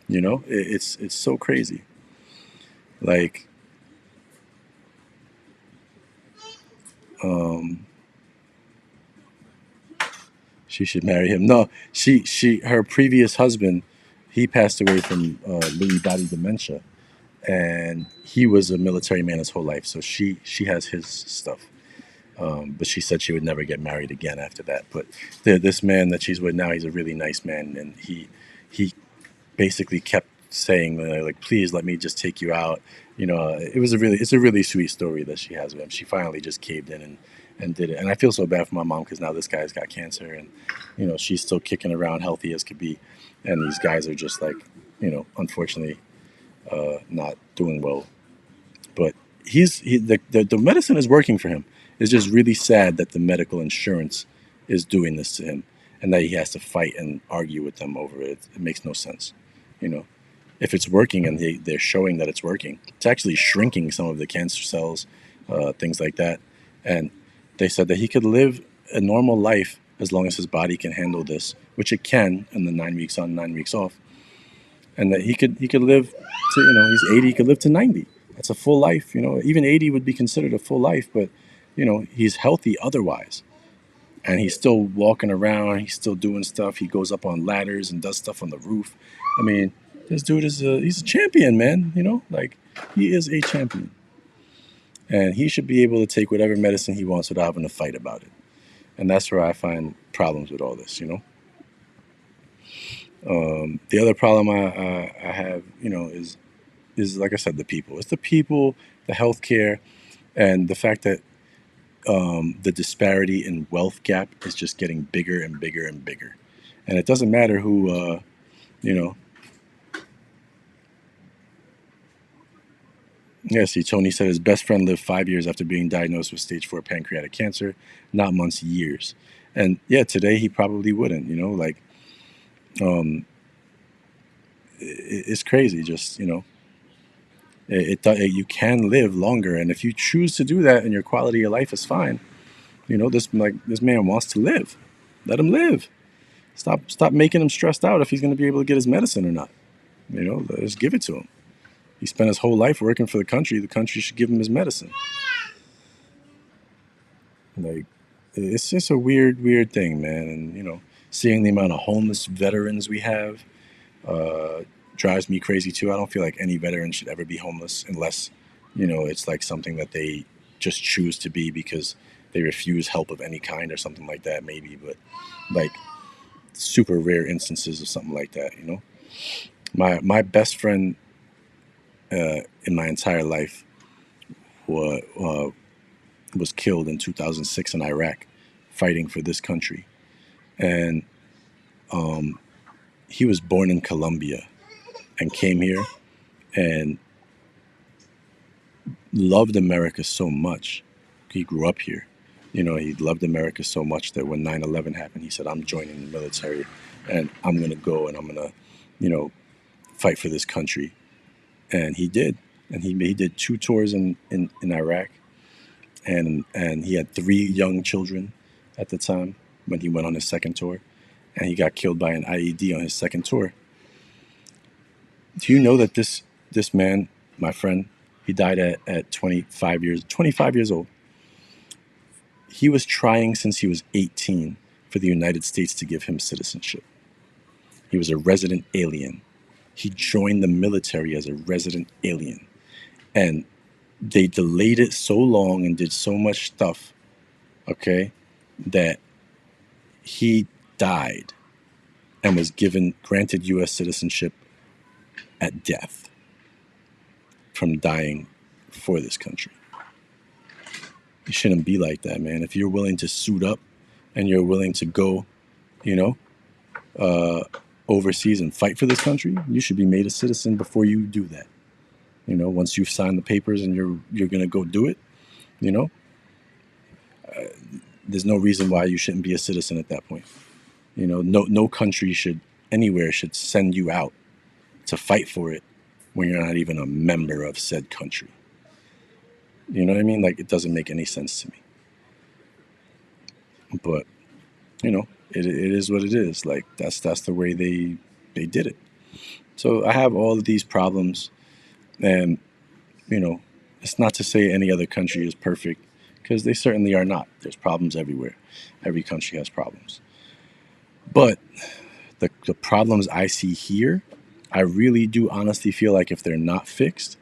A: It's so crazy. Like, um, she should marry him. No, her previous husband, he passed away from Lewy body dementia, and he was a military man his whole life. So she has his stuff. But she said she would never get married again after that. But this man that she's with now, he's a really nice man, and he basically kept saying like, please let me just take you out. It's a really sweet story that she has with him. She finally just caved in and did it. And I feel so bad for my mom because now this guy's got cancer, and she's still kicking around, healthy as could be, and these guys are just like, unfortunately, not doing well. But the medicine is working for him. It's just really sad that the medical insurance is doing this to him, and that he has to fight and argue with them over it. It makes no sense. You know, if it's working and they're showing that it's working, it's actually shrinking some of the cancer cells, things like that. And they said that he could live a normal life as long as his body can handle this, which it can, in the 9 weeks on, 9 weeks off, and that he could live to, he's 80, he could live to 90. That's a full life. Even 80 would be considered a full life, but he's healthy otherwise, and he's still walking around, he's still doing stuff, he goes up on ladders and does stuff on the roof. I mean, this dude he's a champion, man. Like, he is a champion, and he should be able to take whatever medicine he wants without having to fight about it. And that's where I find problems with all this. The other problem I have, is like I said, the people. It's the people, the healthcare, and the fact that the disparity in wealth gap is just getting bigger and bigger and bigger. And it doesn't matter who, you know. Yeah, see, Tony said his best friend lived 5 years after being diagnosed with stage 4 pancreatic cancer, not months, years. And yeah, today he probably wouldn't. Like, um, it's crazy. Just you can live longer, and if you choose to do that, and your quality of life is fine, this man wants to live. Let him live. Stop making him stressed out if he's going to be able to get his medicine or not. Just give it to him. He spent his whole life working for the country. The country should give him his medicine. Like, it's just a weird thing, man. And seeing the amount of homeless veterans we have uh, drives me crazy too. I don't feel like any veteran should ever be homeless unless it's like something that they just choose to be because they refuse help of any kind or something like that, maybe. But like super rare instances of something like that, you know. My best friend in my entire life was killed in 2006 in Iraq, fighting for this country, and um, he was born in Colombia and came here and loved America so much. He grew up here. You know, he loved America so much that when 9/11 happened, he said, I'm joining the military and I'm going to go and I'm going to, you know, fight for this country. And he did. And he did two tours in Iraq. And he had three young children at the time when he went on his second tour. And he got killed by an IED on his second tour. Do you know that this man, my friend, he died at 25 years old. He was trying since he was 18 for the United States to give him citizenship. He was a resident alien. He joined the military as a resident alien. And they delayed it so long and did so much stuff, okay, that he died and was granted US citizenship at death from dying for this country. You shouldn't be like that, man. If you're willing to suit up and you're willing to go, you know, uh, overseas and fight for this country, you should be made a citizen before you do that. You know, once you've signed the papers and you're gonna go do it, you know, there's no reason why you shouldn't be a citizen at that point. You know, no country should anywhere should send you out to fight for it when you're not even a member of said country. You know what I mean? Like it doesn't make any sense to me. But you know, it is what it is. Like that's the way they did it. So I have all of these problems, and you know, it's not to say any other country is perfect because they certainly are not. There's problems everywhere. Every country has problems. But the problems I see here, I really do honestly feel like if they're not fixed,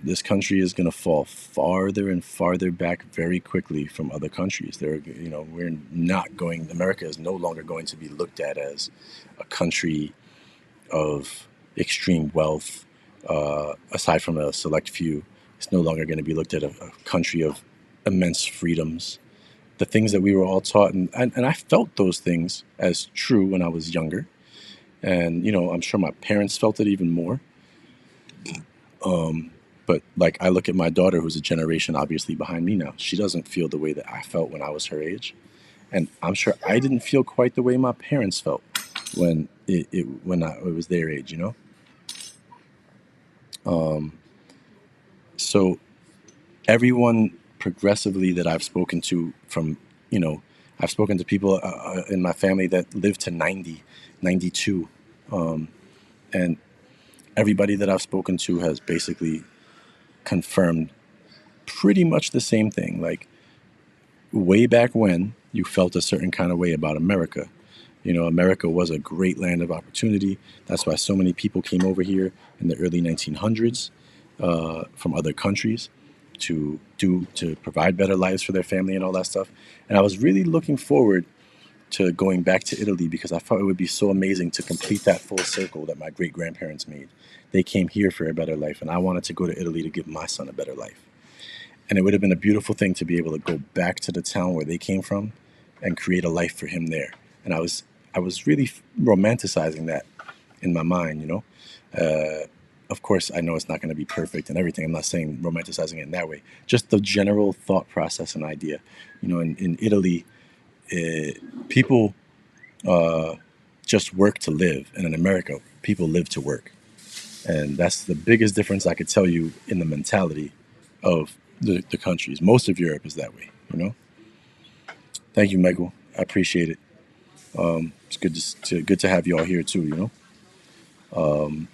A: this country is going to fall farther and farther back very quickly from other countries. You know, we're not going. America is no longer going to be looked at as a country of extreme wealth. Aside from a select few, it's no longer going to be looked at a country of immense freedoms. The things that we were all taught, and I felt those things as true when I was younger. And, you know, I'm sure my parents felt it even more. Um, but like I look at my daughter, who's a generation obviously behind me now. She doesn't feel the way that I felt when I was her age, and I'm sure I didn't feel quite the way my parents felt when it was their age. You know, um, so everyone progressively that I've spoken to from, you know, I've spoken to people in my family that lived to 90, 92, um, and everybody that I've spoken to has basically confirmed pretty much the same thing. Like way back when, you felt a certain kind of way about America. You know, America was a great land of opportunity. That's why so many people came over here in the early 1900s from other countries to provide better lives for their family and all that stuff. And I was really looking forward to going back to Italy because I thought it would be so amazing to complete that full circle that my great grandparents made. They came here for a better life, and I wanted to go to Italy to give my son a better life. And it would have been a beautiful thing to be able to go back to the town where they came from and create a life for him there. And I was really romanticizing that in my mind, you know. Of course, I know it's not going to be perfect and everything. I'm not saying romanticizing it in that way. Just the general thought process and idea. You know, in Italy, people uh, just work to live, and in America, people live to work. And that's the biggest difference I could tell you in the mentality of the countries. Most of Europe is that way, you know. Thank you, Michael. I appreciate it. It's good to have you all here too, you know. Um,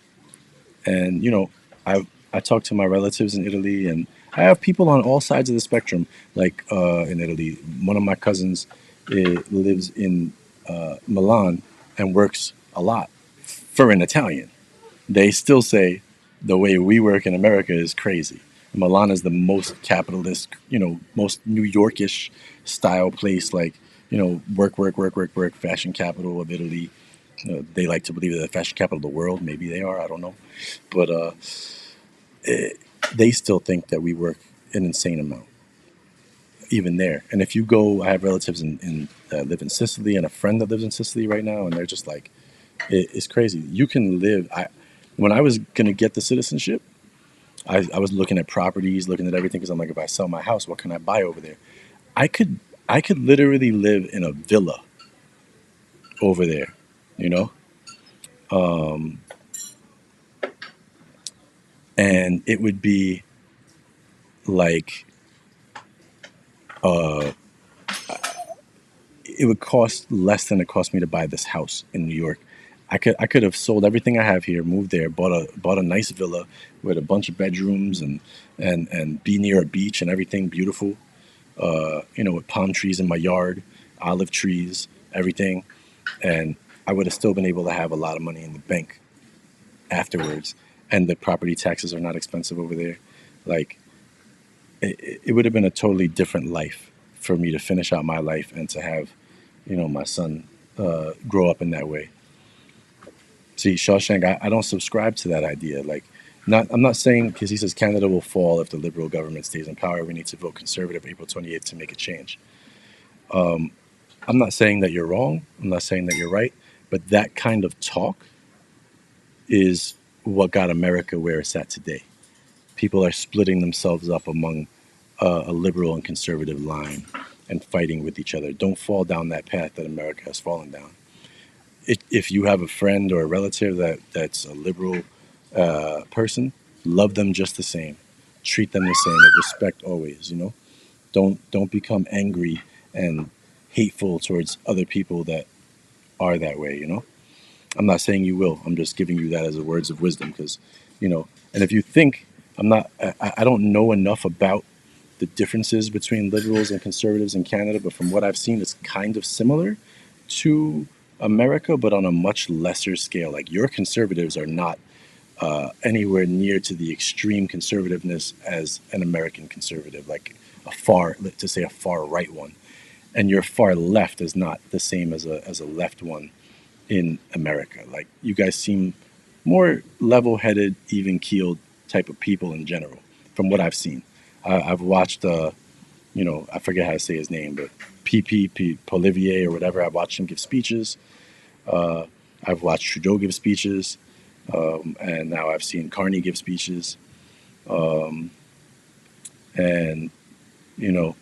A: and you know, I talk to my relatives in Italy, and I have people on all sides of the spectrum. Like in Italy, one of my cousins lives in Milan and works a lot for an Italian. They still say the way we work in America is crazy. Milan is the most capitalist, most New Yorkish style place, like, work, work, work, work, work, fashion capital of Italy. They like to believe they're the fashion capital of the world. Maybe they are. I don't know. But eh, they still think that we work an insane amount, even there. And if you go, I have relatives in that live in Sicily and a friend that lives in Sicily right now, and they're just like, it's crazy. You can live. When I was gonna get the citizenship, I was looking at properties, looking at everything because I'm like, if I sell my house, what can I buy over there? I could I could literally live in a villa over there, you know, um, and it would be like uh, it would cost less than it cost me to buy this house in New York. I could have sold everything I have here, moved there, bought a nice villa with a bunch of bedrooms and be near a beach and everything beautiful. With palm trees in my yard, olive trees, everything, and I would have still been able to have a lot of money in the bank afterwards. And the property taxes are not expensive over there. Like it would have been a totally different life for me to finish out my life and to have, my son grow up in that way. See, Shawshank, I don't subscribe to that idea. Like, I'm not saying because he says Canada will fall if the liberal government stays in power. We need to vote conservative April 28th to make a change. Um, I'm not saying that you're wrong. I'm not saying that you're right. But that kind of talk is what got America where it's at today. People are splitting themselves up among a liberal and conservative line and fighting with each other. Don't fall down that path that America has fallen down. If you have a friend or a relative that's a liberal person, love them just the same. Treat them the same with respect always. Don't become angry and hateful towards other people that are that way. I'm not saying you will. I'm just giving you that as a words of wisdom because, and if you think I'm not, I don't know enough about the differences between liberals and conservatives in Canada, but from what I've seen, it's kind of similar to America, but on a much lesser scale. Like your conservatives are not anywhere near to the extreme conservativeness as an American conservative, like to say a far right one, and your far left is not the same as a left one in America. Like you guys seem more level-headed, even-keeled type of people in general, from what I've seen. I've watched, I forget how to say his name, but PP Polivier or whatever. I've watched him give speeches. Uh, I've watched Trudeau give speeches, and now I've seen Carney give speeches. Um, and you know,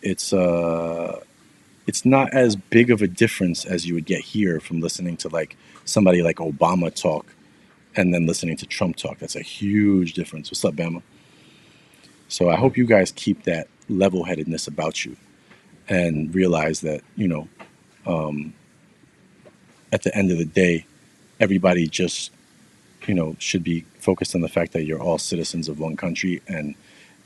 A: it's it's not as big of a difference as you would get here from listening to like somebody like Obama talk and then listening to Trump talk. That's a huge difference. What's up, Bama? So I hope you guys keep that level headedness about you and realize that, um, at the end of the day, everybody just, should be focused on the fact that you're all citizens of one country and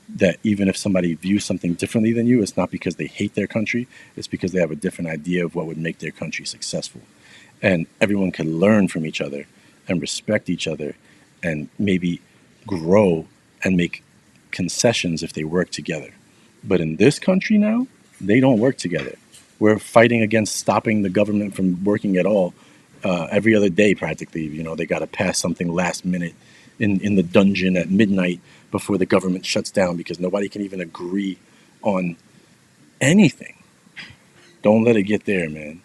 A: that even if somebody views something differently than you, it's not because they hate their country, it's because they have a different idea of what would make their country successful. And everyone can learn from each other and respect each other and maybe grow and make concessions if they work together. But in this country now, they don't work together. We're fighting against stopping the government from working at all every other day, practically. They got to pass something last minute in the dungeon at midnight before the government shuts down because nobody can even agree on anything. Don't let it get there, man.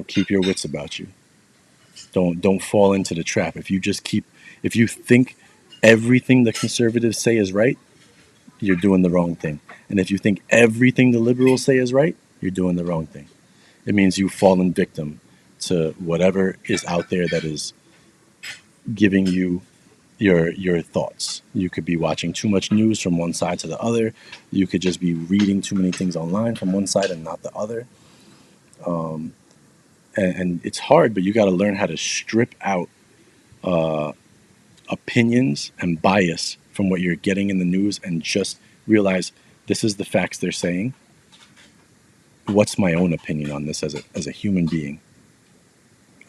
A: Keep your wits about you. Don't fall into the trap. If you think everything the conservatives say is right, you're doing the wrong thing. And if you think everything the liberals say is right, you're doing the wrong thing. It means you've fallen victim to whatever is out there that is giving you your thoughts. You could be watching too much news from one side to the other. You could just be reading too many things online from one side and not the other. Um, and it's hard, but you got to learn how to strip out uh, opinions and bias from what you're getting in the news and just realize this is the facts they're saying. What's my own opinion on this as a human being?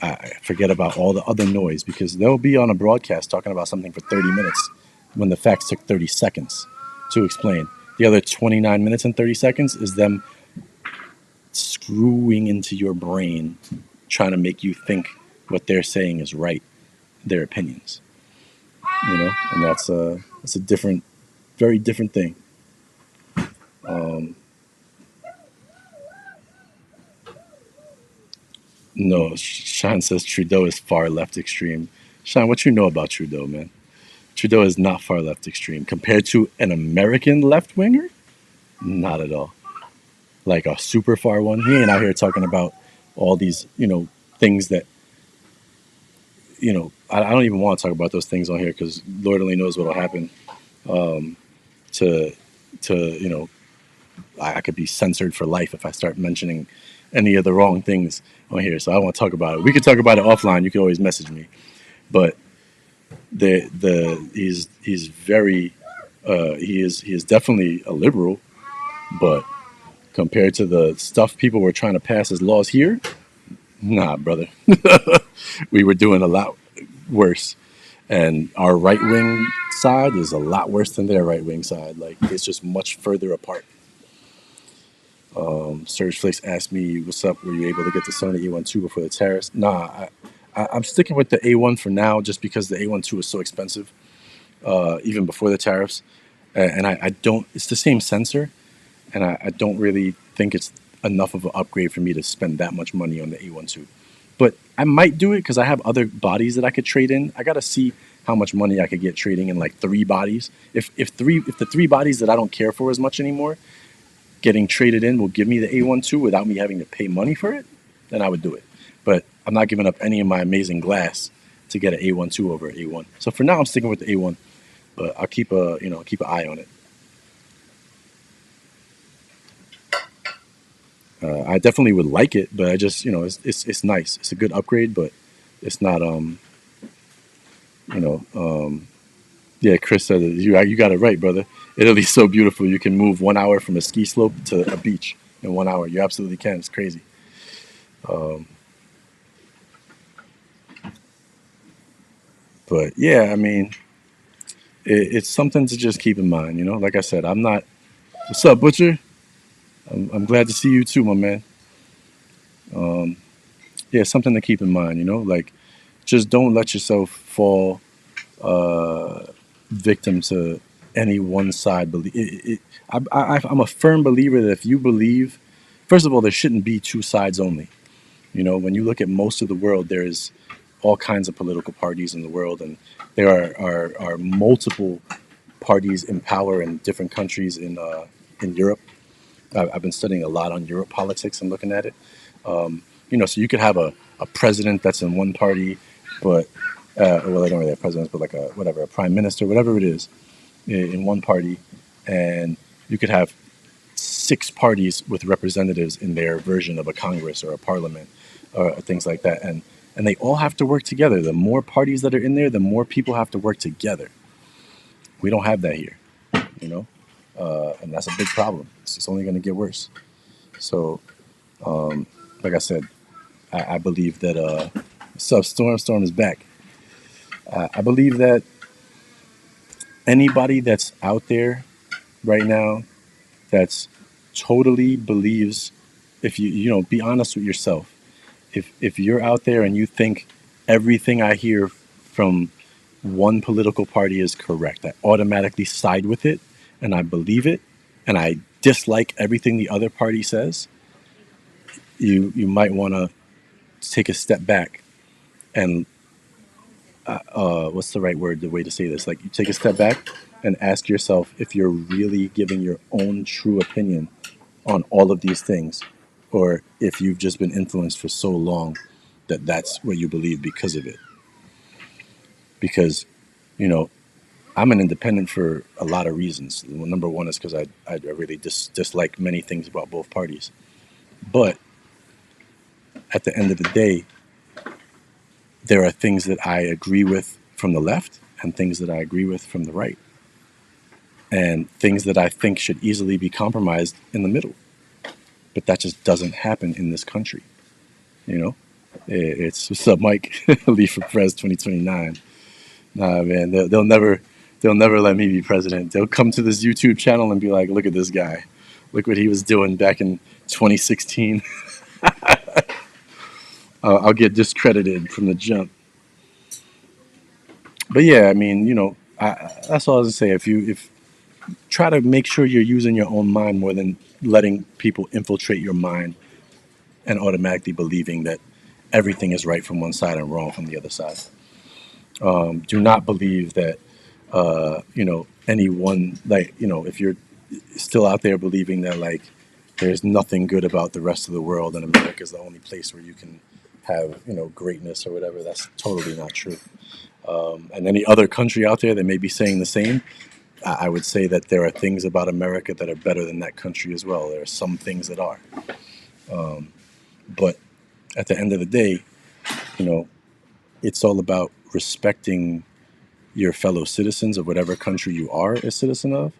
A: I forget about all the other noise because they'll be on a broadcast talking about something for 30 minutes when the facts took 30 seconds to explain. The other 29 minutes and 30 seconds is them screwing into your brain, trying to make you think what they're saying is right, their opinions. And that's a different, very different thing. Um, no, Sean says Trudeau is far left extreme. Sean, what you know about Trudeau, man? Trudeau is not far left extreme compared to an American left winger. Not at all. Like a super far one. He ain't out here talking about all these, things that, I don't even want to talk about those things on here because Lord only knows what'll happen. Um, to, I could be censored for life if I start mentioning any of the wrong things on here. So I don't want to talk about it. We could talk about it offline. You can always message me. But he's very he is definitely a liberal, but compared to the stuff people were trying to pass as laws here, nah, brother. We were doing a lot worse. And our right wing side is a lot worse than their right wing side. Like it's just much further apart. Serge Flakes asked me, "What's up? Were you able to get the Sony A12 before the tariffs?" Nah, I'm sticking with the A1 for now, just because the A12 is so expensive, even before the tariffs. And I don't. It's the same sensor, and I don't really think it's enough of an upgrade for me to spend that much money on the A12. But I might do it because I have other bodies that I could trade in. I gotta see how much money I could get trading in like three bodies. If the three bodies that I don't care for as much anymore getting traded in will give me the A12 without me having to pay money for it, then I would do it. But I'm not giving up any of my amazing glass to get an A12 over an A1. So for now, I'm sticking with the A1, but I'll keep an eye on it. I definitely would like it, but I just it's nice. It's a good upgrade, but it's not you know yeah. Chris said it. You got it right, brother. Italy's so beautiful. You can move 1 hour from a ski slope to a beach in 1 hour. You absolutely can. It's crazy. Um, but yeah, I mean, it's something to just keep in mind. Like I said, I'm not. What's up, Butcher? I'm glad to see you too, my man. Um, yeah, something to keep in mind. Like just don't let yourself fall uh, victim to any one side belief. I'm a firm believer that if you believe, first of all, there shouldn't be two sides only. When you look at most of the world, there's all kinds of political parties in the world, and there are multiple parties in power in different countries in Europe. I've been studying a lot on Europe politics and looking at it. So you could have a president that's in one party, but well, they don't really have presidents, but like a prime minister, whatever it is, in one party, and you could have six parties with representatives in their version of a Congress or a parliament or things like that, and they all have to work together. The more parties that are in there, the more people have to work together. We don't have that here, you know, and that's a big problem. It's only going to get worse. So, like I said, I believe that. So Storm is back. I believe that anybody that's out there right now that's totally believes, if be honest with yourself. If you're out there and you think everything I hear from one political party is correct, I automatically side with it and I believe it, and I dislike everything the other party says. You might want to take a step back and what's the right word, the way to say this? Like you take a step back and ask yourself if you're really giving your own true opinion on all of these things, or if you've just been influenced for so long that that's what you believe because of it. Because, you know, I'm an independent for a lot of reasons. Well, number one is because I really dislike many things about both parties. But at the end of the day, there are things that I agree with from the left and things that I agree with from the right, and things that I think should easily be compromised in the middle. But that just doesn't happen in this country. You know, it's what's up, Mike? Leave for Prez 2029. Nah, man, they'll never. They'll never let me be president. They'll come to this YouTube channel and be like, look at this guy. Look what he was doing back in 2016. I'll get discredited from the jump. But yeah, I mean, that's all I was to say. If try to make sure you're using your own mind more than letting people infiltrate your mind and automatically believing that everything is right from one side and wrong from the other side. Do not believe that anyone, like, if you're still out there believing that, like, there's nothing good about the rest of the world and America is the only place where you can have greatness or whatever. That's totally not true. And any other country out there that may be saying the same, I would say that there are things about America that are better than that country as well. There are some things that are. But at the end of the day, you know, it's all about respecting your fellow citizens of whatever country you are a citizen of,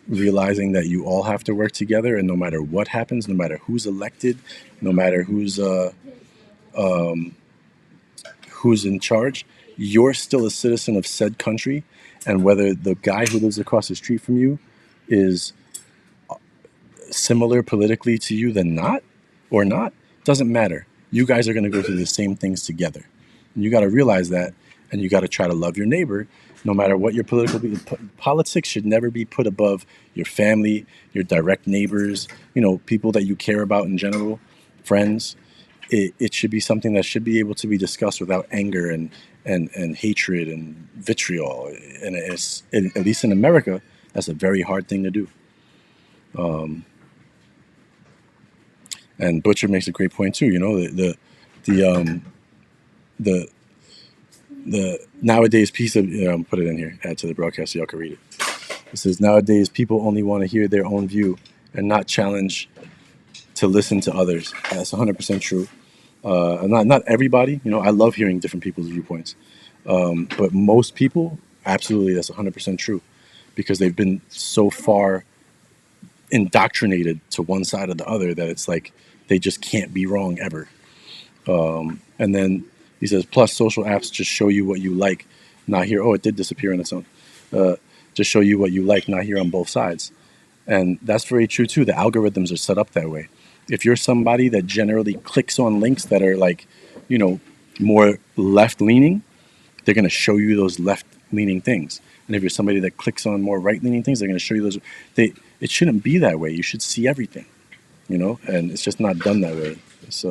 A: realizing that you all have to work together, and no matter what happens, no matter who's elected, no matter who's in charge, you're still a citizen of said country, and whether the guy who lives across the street from you is similar politically to you than not or not, doesn't matter. You guys are going to go through the same things together. And you got to realize that, and you got to try to love your neighbor no matter what your politics should never be put above your family, your direct neighbors, people that you care about in general, friends. It should be something that should be able to be discussed without anger and hatred and vitriol. And at least in America, that's a very hard thing to do. And Butcher makes a great point too. The the nowadays piece of put it in here, add to the broadcast so y'all can read it. It says nowadays people only want to hear their own view and not challenge to listen to others. That's 100% true. Not everybody. I love hearing different people's viewpoints, but most people, absolutely, that's 100% true, because they've been so far indoctrinated to one side or the other that it's like they just can't be wrong ever. And then he says, plus social apps just show you what you like, not hear. Oh, it did disappear on its own. Just show you what you like, not hear on both sides. And that's very true too. The algorithms are set up that way. If you're somebody that generally clicks on links that are like, more left leaning, they're going to show you those left leaning things. And if you're somebody that clicks on more right leaning things, they're going to show you those. It shouldn't be that way. You should see everything, and it's just not done that way. It's,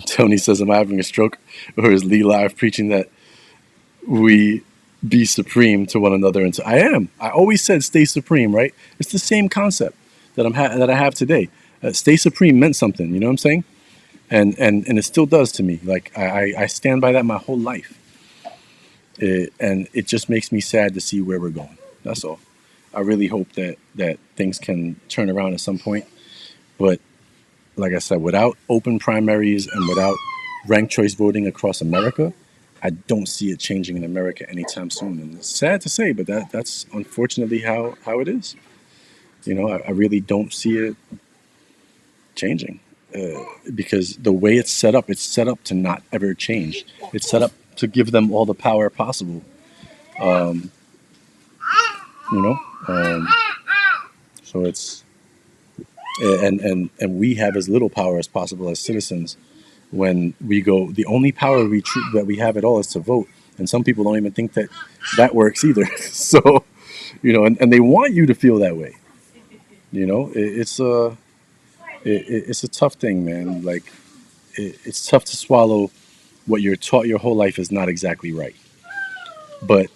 A: Tony says, am I having a stroke? Or is Lee live preaching that we be supreme to one another? And I am. I always said stay supreme, right? It's the same concept that that I have today. Stay supreme meant something, you know what I'm saying? And it still does to me. Like I stand by that my whole life. And it just makes me sad to see where we're going. That's all. I really hope that things can turn around at some point. But like I said, without open primaries and without ranked choice voting across America, I don't see it changing in America anytime soon. And it's sad to say, but that's unfortunately how it is. I really don't see it changing because the way it's set up to not ever change. It's set up to give them all the power possible. Um, you know, um, so it's and we have as little power as possible as citizens when we go. The only power that we have at all is to vote, and some people don't even think that works either. So, and they want you to feel that way. It's a tough thing, man. Like it's tough to swallow what you're taught your whole life is not exactly right. But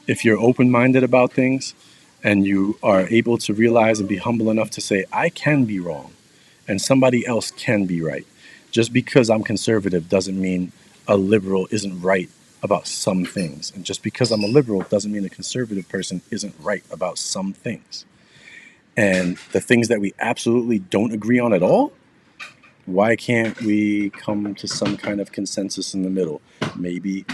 A: if you're open-minded about things and you are able to realize and be humble enough to say, I can be wrong and somebody else can be right. Just because I'm conservative doesn't mean a liberal isn't right about some things. And just because I'm a liberal doesn't mean a conservative person isn't right about some things. And the things that we absolutely don't agree on at all, why can't we come to some kind of consensus in the middle? Maybe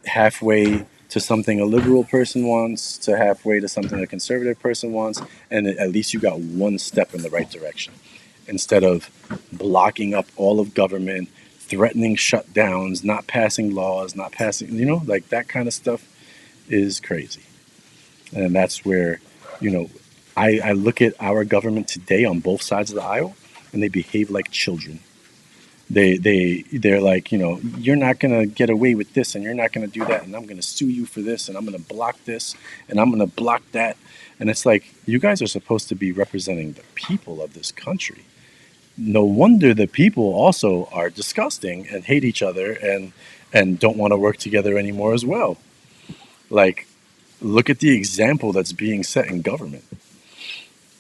A: halfway to something a liberal person wants, to halfway to something a conservative person wants, and at least you got one step in the right direction. Instead of blocking up all of government, threatening shutdowns, not passing laws, not passing, like that kind of stuff is crazy. And that's where, you know, I look at our government today on both sides of the aisle, and they behave like children. They're like, you're not gonna get away with this, and you're not gonna do that, and I'm gonna sue you for this, and I'm gonna block this, and I'm gonna block that. And it's like, you guys are supposed to be representing the people of this country. No wonder the people also are disgusting and hate each other, and don't want to work together anymore as well. Like, look at the example that's being set in government.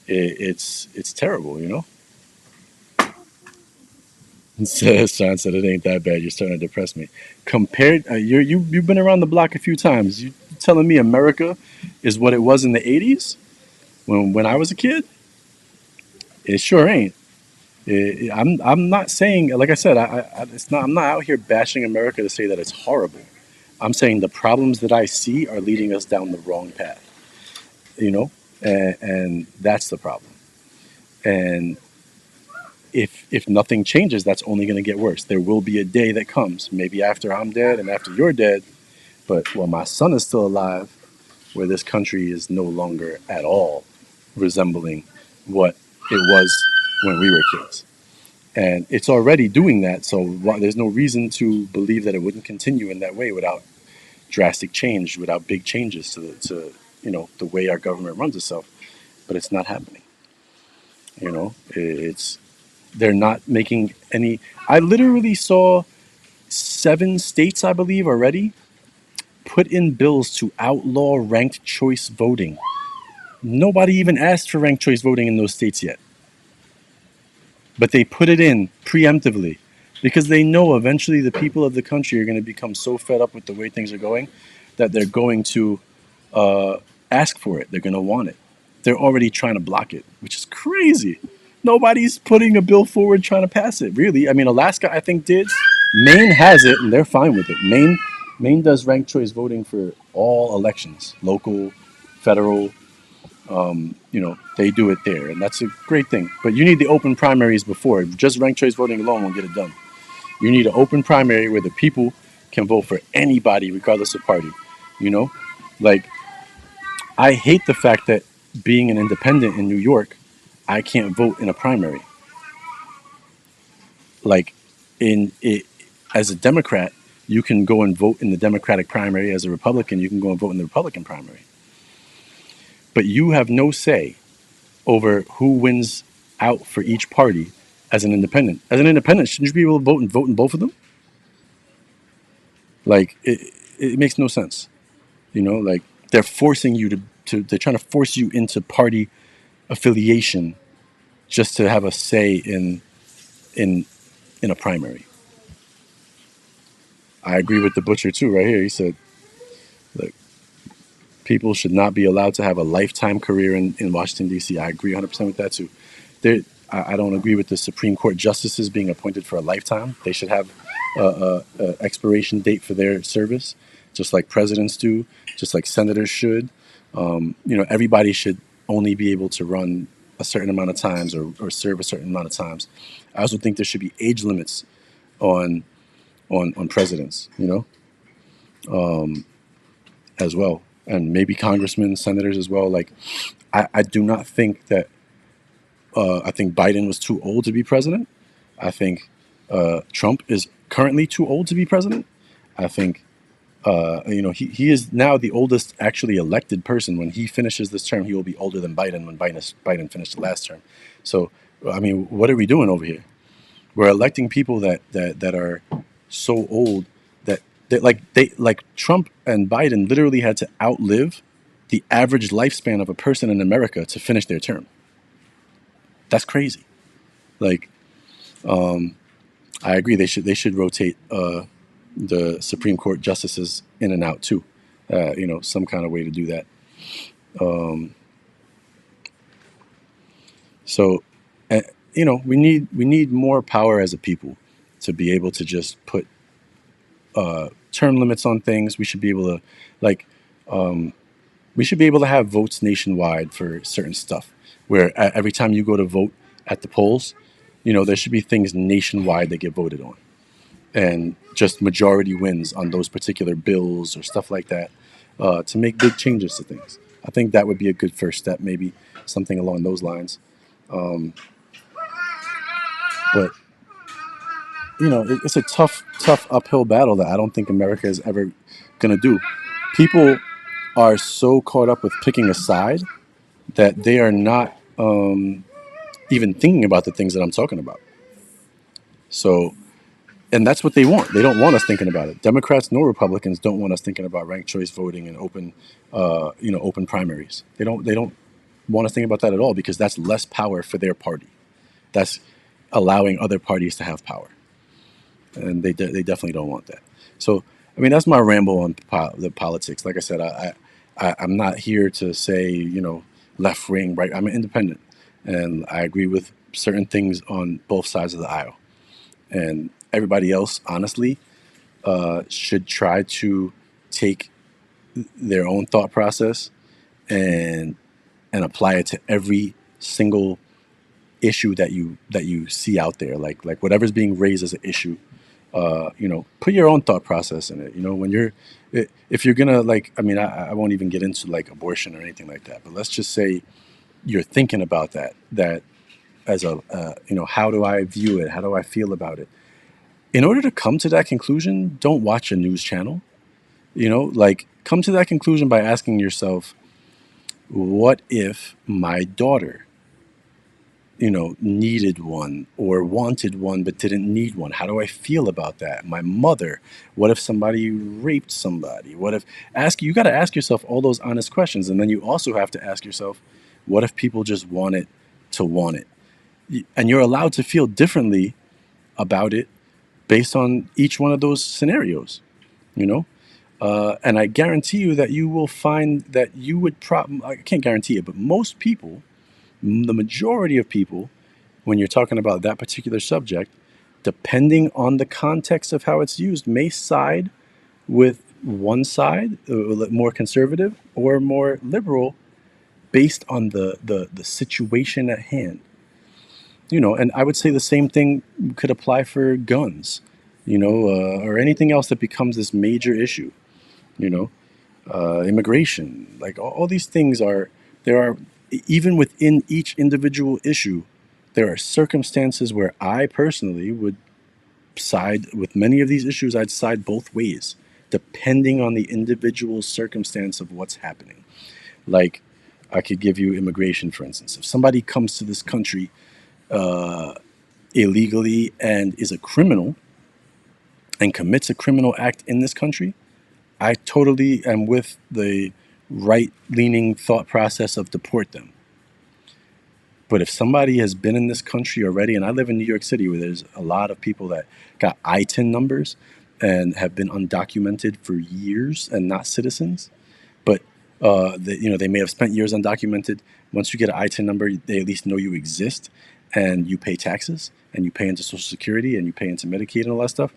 A: It's terrible, you know. Sean said it ain't that bad. You're starting to depress me. Compared, you've been around the block a few times. You telling me America is what it was in the '80s when I was a kid? It sure ain't. I'm not saying, like I said, it's not. I'm not out here bashing America to say that it's horrible. I'm saying the problems that I see are leading us down the wrong path. You know, and that's the problem. And if nothing changes, that's only going to get worse. There will be a day that comes, maybe after I'm dead and after you're dead, but while my son is still alive, where this country is no longer at all resembling what it was when we were kids. And it's already doing that, so there's no reason to believe that it wouldn't continue in that way without drastic change, without big changes to the way our government runs itself. But it's not happening. It's they're not making any. I literally saw 7 states, I believe, already put in bills to outlaw ranked choice voting. Nobody even asked for ranked choice voting in those states yet, but they put it in preemptively because they know eventually the people of the country are going to become so fed up with the way things are going that they're going to ask for it. They're going to want it. They're already trying to block it, which is crazy. Nobody's putting a bill forward trying to pass it. Really, I mean, Alaska, I think, did. Maine has it, and they're fine with it. Maine does ranked choice voting for all elections, local, federal. They do it there, and that's a great thing. But you need the open primaries before. Just ranked choice voting alone won't get it done. You need an open primary where the people can vote for anybody, regardless of party. You know, like, I hate the fact that being an independent in New York, I can't vote in a primary. Like, in it, as a Democrat, you can go and vote in the Democratic primary. As a Republican, you can go and vote in the Republican primary. But you have no say over who wins out for each party as an independent. As an independent, shouldn't you be able to vote in both of them? Like, it makes no sense. Like, they're forcing you they're trying to force you into party affiliation just to have a say in in a primary. I agree with the butcher too, right here. He said, look, people should not be allowed to have a lifetime career in Washington, D.C. I agree 100% with that too. There, I don't agree with the Supreme Court justices being appointed for a lifetime. They should have a expiration date for their service, just like presidents do, just like senators should. Everybody should only be able to run a certain amount of times or serve a certain amount of times. I also think there should be age limits on on presidents, as well, and maybe congressmen, senators as well. Like, I do not think that. I think Biden was too old to be president. I think Trump is currently too old to be president. I think he is now the oldest actually elected person. When he finishes this term, he will be older than Biden when Biden finished the last term. So, I mean, what are we doing over here? We're electing people that are so old that Trump and Biden literally had to outlive the average lifespan of a person in America to finish their term. That's crazy. Like, I agree. They should rotate the Supreme Court justices in and out too. Some kind of way to do that. Um, so, uh, we need more power as a people to be able to just put term limits on things. We should be able to, like, we should be able to have votes nationwide for certain stuff. Where every time you go to vote at the polls, there should be things nationwide that get voted on. and just majority wins on those particular bills or stuff like that, to make big changes to things. I think that would be a good first step, maybe something along those lines. Um, but it's a tough uphill battle that I don't think America is ever going to do. People are so caught up with picking a side that they are not even thinking about the things that I'm talking about. So, and that's what they want. They don't want us thinking about it. Democrats nor Republicans don't want us thinking about ranked choice voting and open primaries. They don't want us thinking about that at all, because that's less power for their party. That's allowing other parties to have power, and they definitely don't want that. So, I mean, that's my ramble on the politics. Like I said, I'm not here to say left wing, right. I'm an independent, and I agree with certain things on both sides of the aisle. And everybody else, honestly, should try to take their own thought process and apply it to every single issue that you see out there. Like whatever's being raised as an issue, put your own thought process in it. When if you're gonna, like, I mean, I won't even get into like abortion or anything like that, but let's just say you're thinking about that as a how do I view it? How do I feel about it? In order to come to that conclusion, don't watch a news channel. Like, come to that conclusion by asking yourself, what if my daughter, needed one or wanted one but didn't need one? How do I feel about that? My mother, what if somebody raped somebody? What if, you got to ask yourself all those honest questions. And then you also have to ask yourself, what if people just want it to want it? And you're allowed to feel differently about it based on each one of those scenarios, you know? And I guarantee you that you will find that you would I can't guarantee it, but most people, the majority of people, when you're talking about that particular subject, depending on the context of how it's used, may side with one side, more conservative or more liberal, based on the situation at hand. And I would say the same thing could apply for guns, or anything else that becomes this major issue, you know, immigration, like all these things there are, even within each individual issue, there are circumstances where I personally would side with many of these issues. I'd side both ways, depending on the individual circumstance of what's happening. Like, I could give you immigration, for instance. If somebody comes to this country illegally and is a criminal and commits a criminal act in this country, I totally am with the right-leaning thought process of deport them. But if somebody has been in this country already, and I live in New York City, where there's a lot of people that got ITIN numbers and have been undocumented for years and not citizens, but they may have spent years undocumented. Once you get an ITIN number, they at least know you exist, and you pay taxes, and you pay into Social Security, and you pay into Medicaid and all that stuff.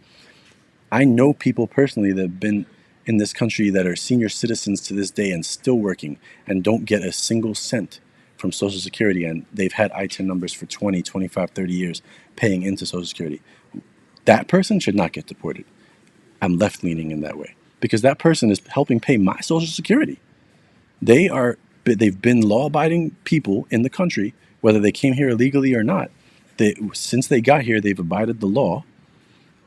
A: I know people personally that have been in this country that are senior citizens to this day and still working and don't get a single cent from Social Security, and they've had ITIN numbers for 20, 25, 30 years paying into Social Security. That person should not get deported. I'm left-leaning in that way, because that person is helping pay my Social Security. They've been law-abiding people in the country, whether they came here illegally or not. Since they got here, they've abided the law,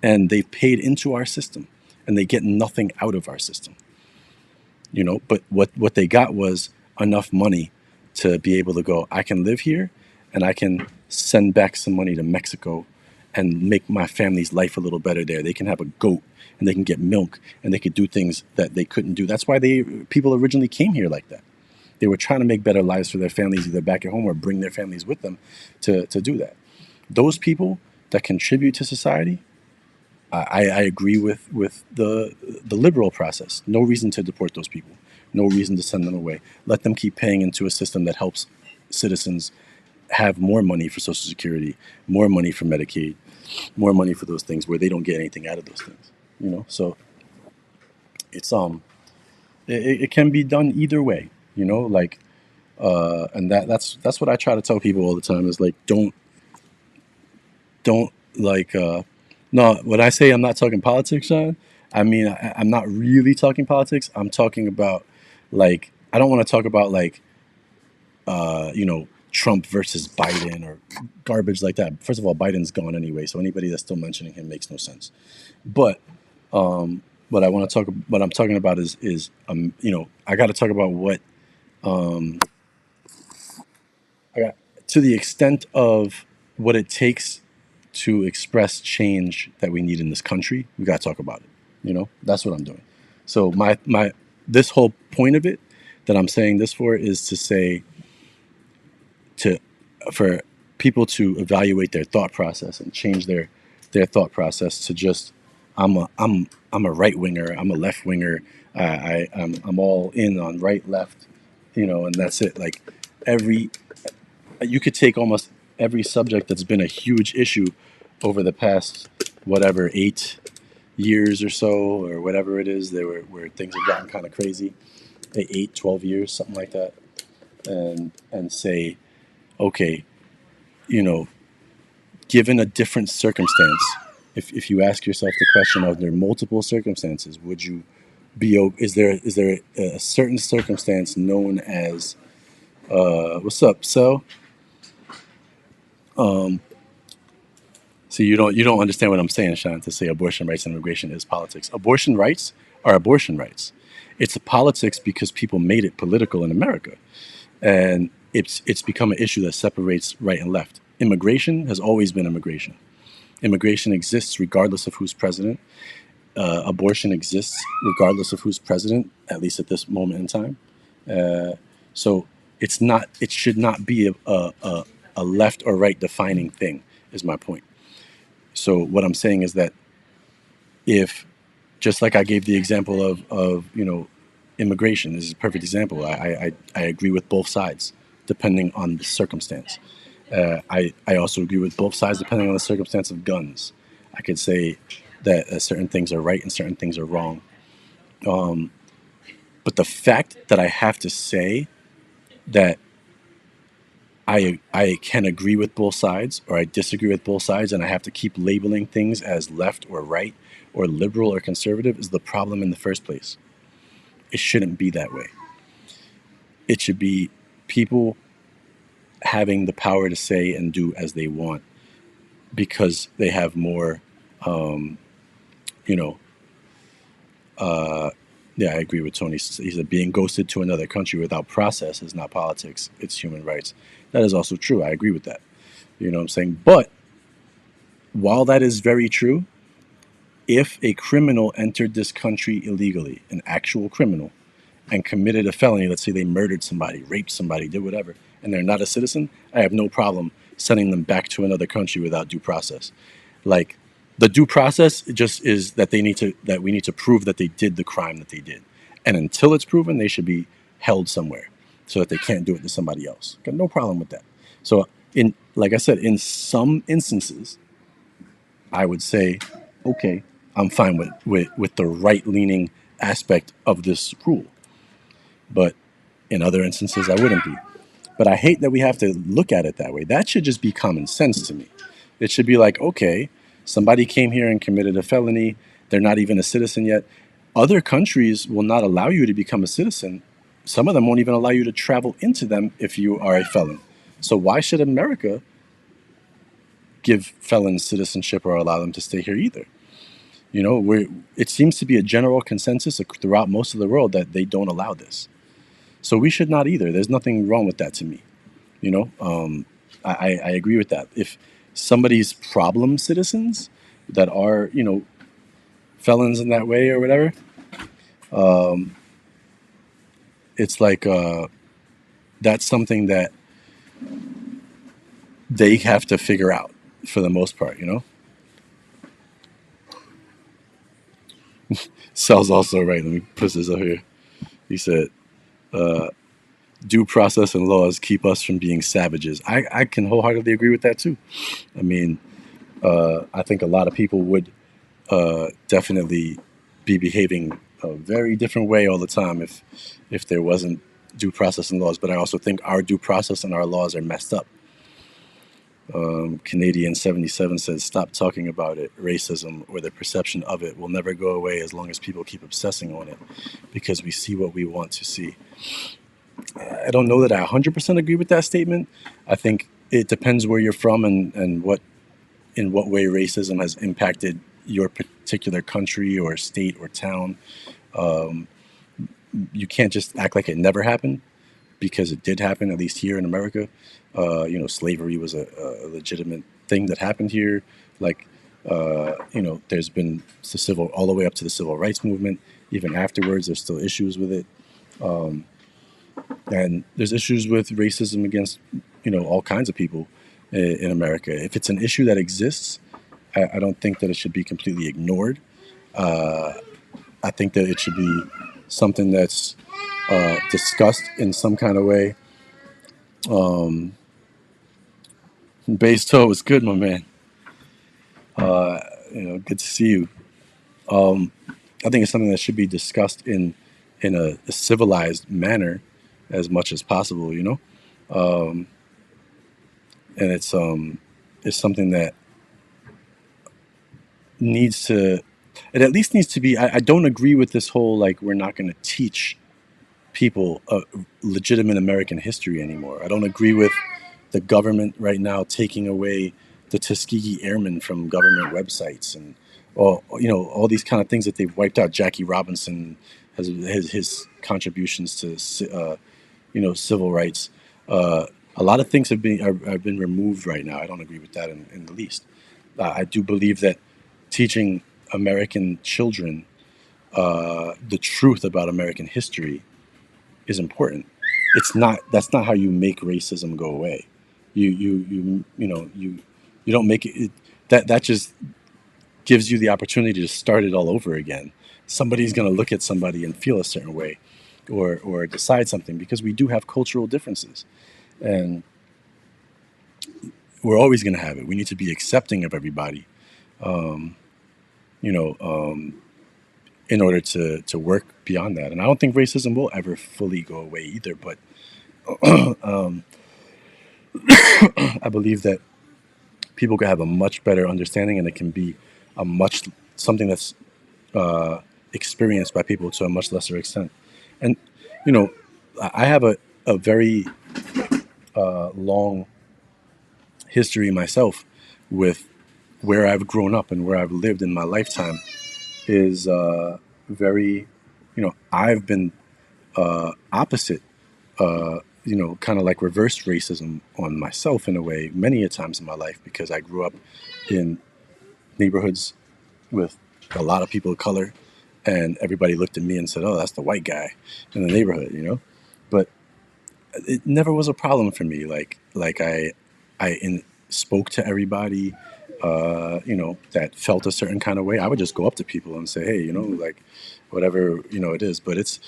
A: and they've paid into our system, and they get nothing out of our system. But what they got was enough money to be able to go, I can live here, and I can send back some money to Mexico and make my family's life a little better there. They can have a goat, and they can get milk, and they could do things that they couldn't do. That's why people originally came here like that. They were trying to make better lives for their families, either back at home or bring their families with them to do that. Those people that contribute to society, I agree with the liberal process. No reason to deport those people. No reason to send them away. Let them keep paying into a system that helps citizens have more money for Social Security, more money for Medicaid, more money for those things where they don't get anything out of those things. So it's it can be done either way. Like, and that's what I try to tell people all the time is, like, don't like No, when I say I'm not talking politics, Sean, I mean I'm not really talking politics. I'm talking about like I don't want to talk about like Trump versus Biden or garbage like that. First of all, Biden's gone anyway, so anybody that's still mentioning him makes no sense. But what I want to talk, what I'm talking about is I got to talk about what I got to the extent of what it takes to express change that we need in this country. We got to talk about it. That's what I'm doing. So my this whole point of it that I'm saying this for is to say to for people to evaluate their thought process and change their thought process to just I'm a right winger, I'm a left winger, I'm all in on right left, and that's it. Like every you could take almost every subject that's been a huge issue over the past whatever 8 years or so or whatever it is there where things have gotten kind of crazy, 8, 12 years, something like that, and say, okay, you know, given a different circumstance, if you ask yourself the question of there are multiple circumstances, would you is there a certain circumstance known as what's up? So you don't understand what I'm saying, Sean, to say abortion rights and immigration is politics. Abortion rights are abortion rights. It's a politics because people made it political in America, and it's become an issue that separates right and left. Immigration has always been immigration. Immigration exists regardless of who's president. Abortion exists regardless of who's president, at least at this moment in time. So it's not. It should not be a left or right defining thing. Is my point. So what I'm saying is that if just like I gave the example of immigration, this is a perfect example. I agree with both sides depending on the circumstance. I also agree with both sides depending on the circumstance of guns. I could say that certain things are right and certain things are wrong. But the fact that I have to say that I can agree with both sides or I disagree with both sides and I have to keep labeling things as left or right or liberal or conservative is the problem in the first place. It shouldn't be that way. It should be people having the power to say and do as they want because they have more, you know, yeah, I agree with Tony. He said being ghosted to another country without process is not politics, it's human rights. That is also true. I agree with that. You know what I'm saying? But while that is very true, if a criminal entered this country illegally, an actual criminal, and committed a felony, let's say they murdered somebody, raped somebody, did whatever, and they're not a citizen, I have no problem sending them back to another country without due process. Like the due process just is that we need to prove that they did the crime that they did. And until it's proven, they should be held somewhere so that they can't do it to somebody else. Got no problem with that. So in like I said, in some instances, I would say, okay, I'm fine with the right leaning aspect of this rule. But in other instances, I wouldn't be. But I hate that we have to look at it that way. That should just be common sense to me. It should be like, okay, somebody came here and committed a felony. They're not even a citizen yet. Other countries will not allow you to become a citizen. Some of them won't even allow you to travel into them if you are a felon. So why should America give felons citizenship or allow them to stay here either? It seems to be a general consensus throughout most of the world that they don't allow this. So we should not either. There's nothing wrong with that to me. You know, I agree with that. If somebody's problem citizens that are, felons in that way or whatever, it's like that's something that they have to figure out for the most part. Sal's also right. Let me put this up here. He said, due process and laws keep us from being savages. I can wholeheartedly agree with that too. I mean, I think a lot of people would definitely be behaving a very different way all the time if there wasn't due process and laws. But I also think our due process and our laws are messed up. Canadian 77 says, "Stop talking about it. Racism or the perception of it will never go away as long as people keep obsessing on it because we see what we want to see." I don't know that I 100% agree with that statement. I think it depends where you're from and what in what way racism has impacted your particular country or state or town. Um, you can't just act like it never happened because it did happen, at least here in America. Slavery was a legitimate thing that happened here. Like, there's been the civil all the way up to the civil rights movement. Even afterwards, there's still issues with it, um, and there's issues with racism against all kinds of people in America. If it's an issue that exists, I don't think that it should be completely ignored. Uh, I think that it should be something that's discussed in some kind of way. Um, Base toe was good, my man. Uh, good to see you. Um, I think it's something that should be discussed in a civilized manner as much as possible. Um, and it's something that needs to. It at least needs to be. I don't agree with this whole like we're not going to teach people legitimate American history anymore. I don't agree with the government right now taking away the Tuskegee Airmen from government websites and all these kind of things that they've wiped out. Jackie Robinson has his contributions to civil rights. A lot of things have been removed right now. I don't agree with that in the least. I do believe that teaching American children the truth about American history is important. It's not. That's not how you make racism go away. You don't make it. That just gives you the opportunity to start it all over again. Somebody's going to look at somebody and feel a certain way, or decide something because we do have cultural differences, and we're always going to have it. We need to be accepting of everybody. Um, you know, um, in order to work beyond that, and I don't think racism will ever fully go away either. But um, I believe that people can have a much better understanding, and it can be a much something that's uh, experienced by people to a much lesser extent. And you know, I have a very long history myself with where I've grown up and where I've lived in my lifetime is very, I've been opposite, kind of like reverse racism on myself in a way many a times in my life because I grew up in neighborhoods with a lot of people of color, and everybody looked at me and said, "Oh, that's the white guy in the neighborhood." But it never was a problem for me. I spoke to everybody, that felt a certain kind of way. I would just go up to people and say, "Hey, like whatever it is." But it's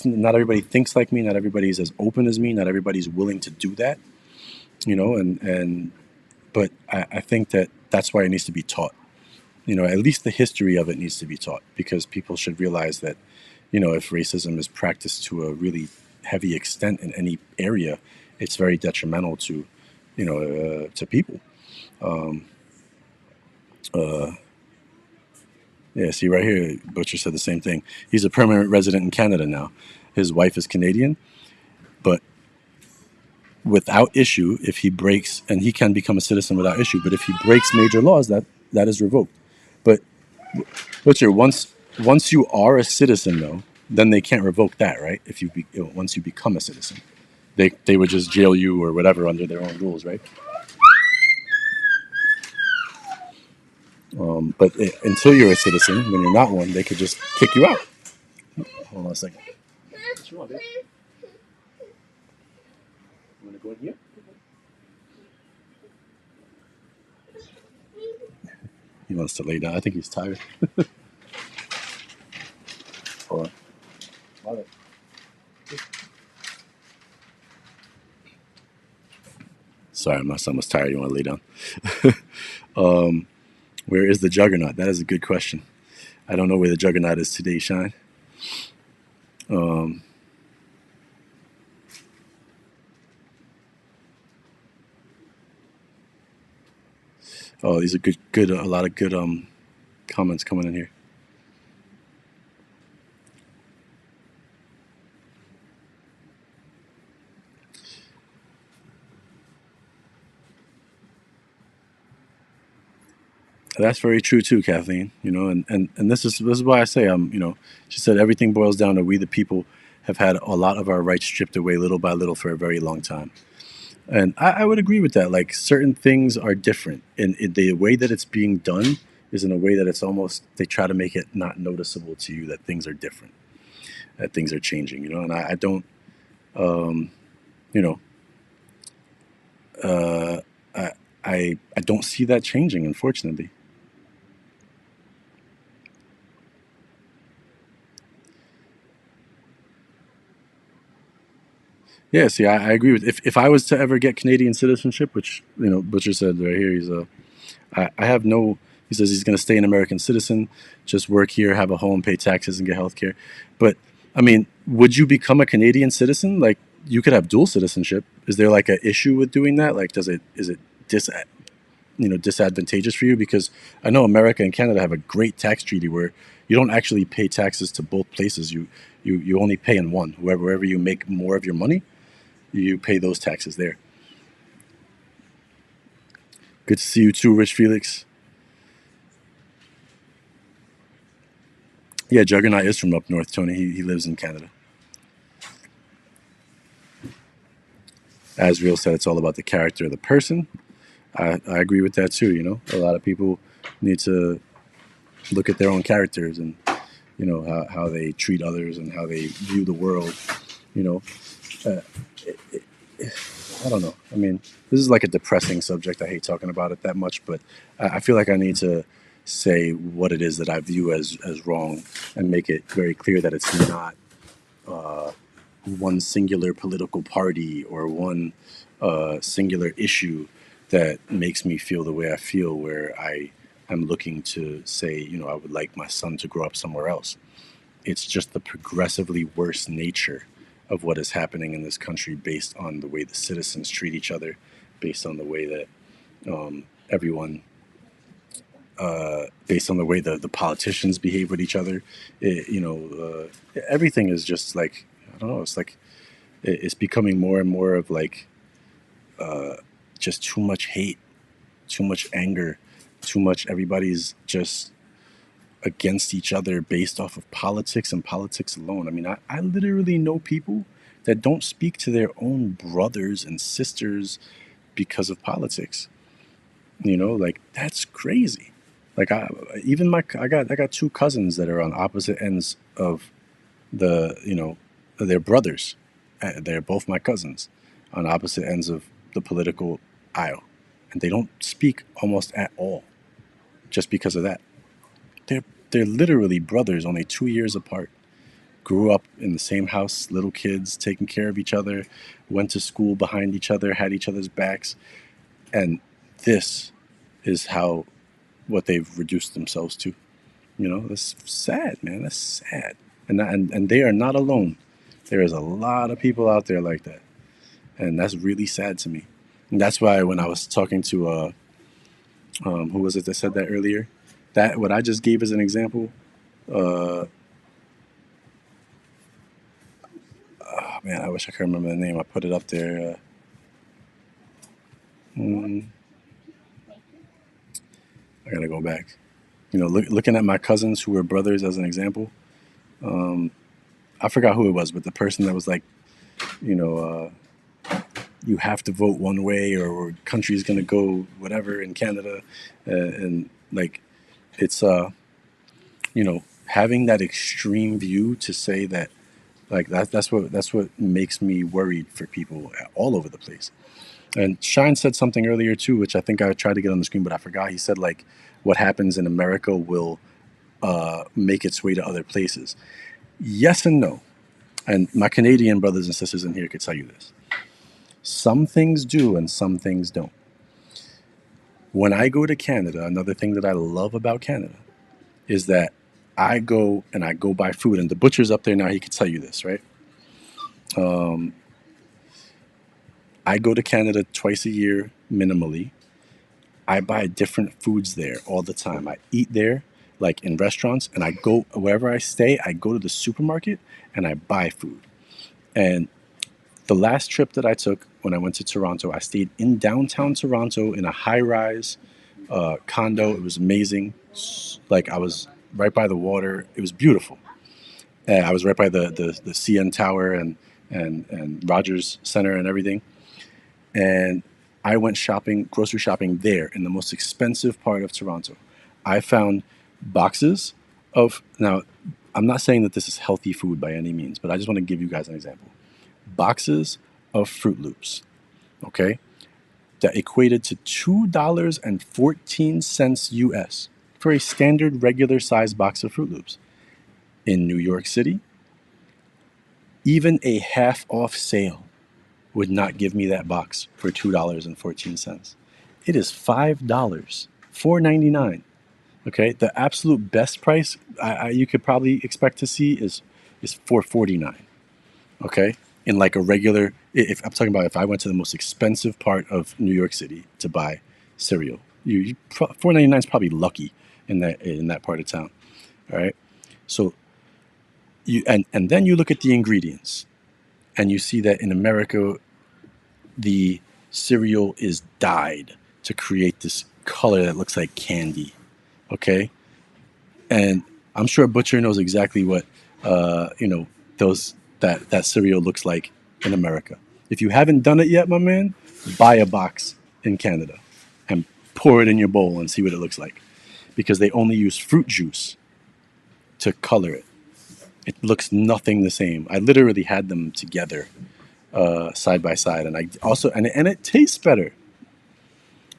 A: not everybody thinks like me. Not everybody's as open as me. Not everybody's willing to do that. And but I think that that's why it needs to be taught. At least the history of it needs to be taught because people should realize that, if racism is practiced to a really heavy extent in any area, it's very detrimental to people. Um, uh, yeah, see right here, Butcher said the same thing. He's a permanent resident in Canada now. His wife is Canadian, but without issue, if he breaks, and he can become a citizen without issue, but if he breaks major laws, that is revoked. But Butcher, once you are a citizen, though, then they can't revoke that, right? If once you become a citizen, they would just jail you or whatever under their own rules, right? But until you're a citizen, when you're not one, they could just kick you out. Hold on a second. What you want, babe? You want to go in here? He wants to lay down. I think he's tired. Hold on. All right. Sorry, my son was tired. You want to lay down? um, where is the juggernaut? That is a good question. I don't know where the juggernaut is today, Shine. Um, Oh, these are good. A lot of good comments coming in here. That's very true too, Kathleen. And this is why I say she said everything boils down to we the people have had a lot of our rights stripped away little by little for a very long time. And I would agree with that. Like certain things are different, and the way that it's being done is in a way that it's almost they try to make it not noticeable to you that things are different, that things are changing. And I don't, um, you know, uh, I, I don't see that changing, unfortunately. Yeah, see, I agree with if I was to ever get Canadian citizenship, which Butcher said right here, I have no. He says he's going to stay an American citizen, just work here, have a home, pay taxes, and get health care. But I mean, would you become a Canadian citizen? Like, you could have dual citizenship. Is there like an issue with doing that? Like, is it dis disadvantageous for you? Because I know America and Canada have a great tax treaty where you don't actually pay taxes to both places. You only pay in one. Wherever you make more of your money, you pay those taxes there. Good to see you too, Rich Felix. Yeah, Juggernaut is from up north, Tony. He lives in Canada. As Real said, it's all about the character of the person. I agree with that too. A lot of people need to look at their own characters and how they treat others and how they view the world. You know, uh, I don't know. I mean, this is like a depressing subject. I hate talking about it that much, but I feel like I need to say what it is that I view as wrong and make it very clear that it's not uh, one singular political party or one singular issue that makes me feel the way I feel, where I am looking to say, I would like my son to grow up somewhere else. It's just the progressively worse nature of what is happening in this country based on the way the citizens treat each other, based on the way that everyone, based on the way the politicians behave with each other. Everything is just like, I don't know, it's like it's becoming more and more of like uh, just too much hate, too much anger, too much. Everybody's just against each other based off of politics and politics alone. I mean, I literally know people that don't speak to their own brothers and sisters because of politics. Like that's crazy. Like I got two cousins that are on opposite ends of they're brothers. They're both my cousins on opposite ends of the political aisle, and they don't speak almost at all just because of that. They're literally brothers, only 2 years apart. Grew up in the same house, little kids, taking care of each other, went to school behind each other, had each other's backs, and this is how what they've reduced themselves to. That's sad, man. That's sad, and they are not alone. There is a lot of people out there like that, and that's really sad to me. And that's why when I was talking to who was it that said that earlier, that what I just gave as an example, uh, oh, man, I wish I could remember the name. I put it up there. Mm, I gotta go back. Looking at my cousins who were brothers as an example. Um, I forgot who it was, but the person that was like, you know, you have to vote one way or country's going to go whatever in Canada. And like, it's, having that extreme view to say that, like, that's what makes me worried for people all over the place. And Shine said something earlier too, which I think I tried to get on the screen, but I forgot. He said, like, what happens in America will make its way to other places. Yes and no. And my Canadian brothers and sisters in here could tell you this. Some things do and some things don't. When I go to Canada, another thing that I love about Canada is that I go and I go buy food, and the butcher's up there now. He could tell you this, right? Um, I go to Canada twice a year minimally. I buy different foods there all the time. I eat there, like in restaurants, and I go wherever I stay. I go to the supermarket and I buy food. And the last trip that I took when I went to Toronto, I stayed in downtown Toronto in a high-rise condo. It was amazing. Like I was right by the water. It was beautiful. I was right by the CN Tower and Rogers Center and everything. And I went shopping, grocery shopping there in the most expensive part of Toronto. I found boxes of, now, I'm not saying that this is healthy food by any means, but I just want to give you guys an example. Boxes of Fruit Loops, okay, that equated to $2.14 US for a standard regular size box of Fruit Loops. In New York City, even a half off sale would not give me that box for $2.14. It is $5, $4.99. Okay, the absolute best price you could probably expect to see is $4.49. Okay, in like a regular, if I'm talking about if I went to the most expensive part of New York City to buy cereal, $4.99 is probably lucky in that part of town. All right, so and then you look at the ingredients and you see that in America the cereal is dyed to create this color that looks like candy. Okay, and I'm sure Butcher knows exactly what those that cereal looks like in America. If you haven't done it yet, my man, buy a box in Canada and pour it in your bowl and see what it looks like, because they only use fruit juice to color it. It looks nothing the same. I literally had them together side by side, and I also and it tastes better,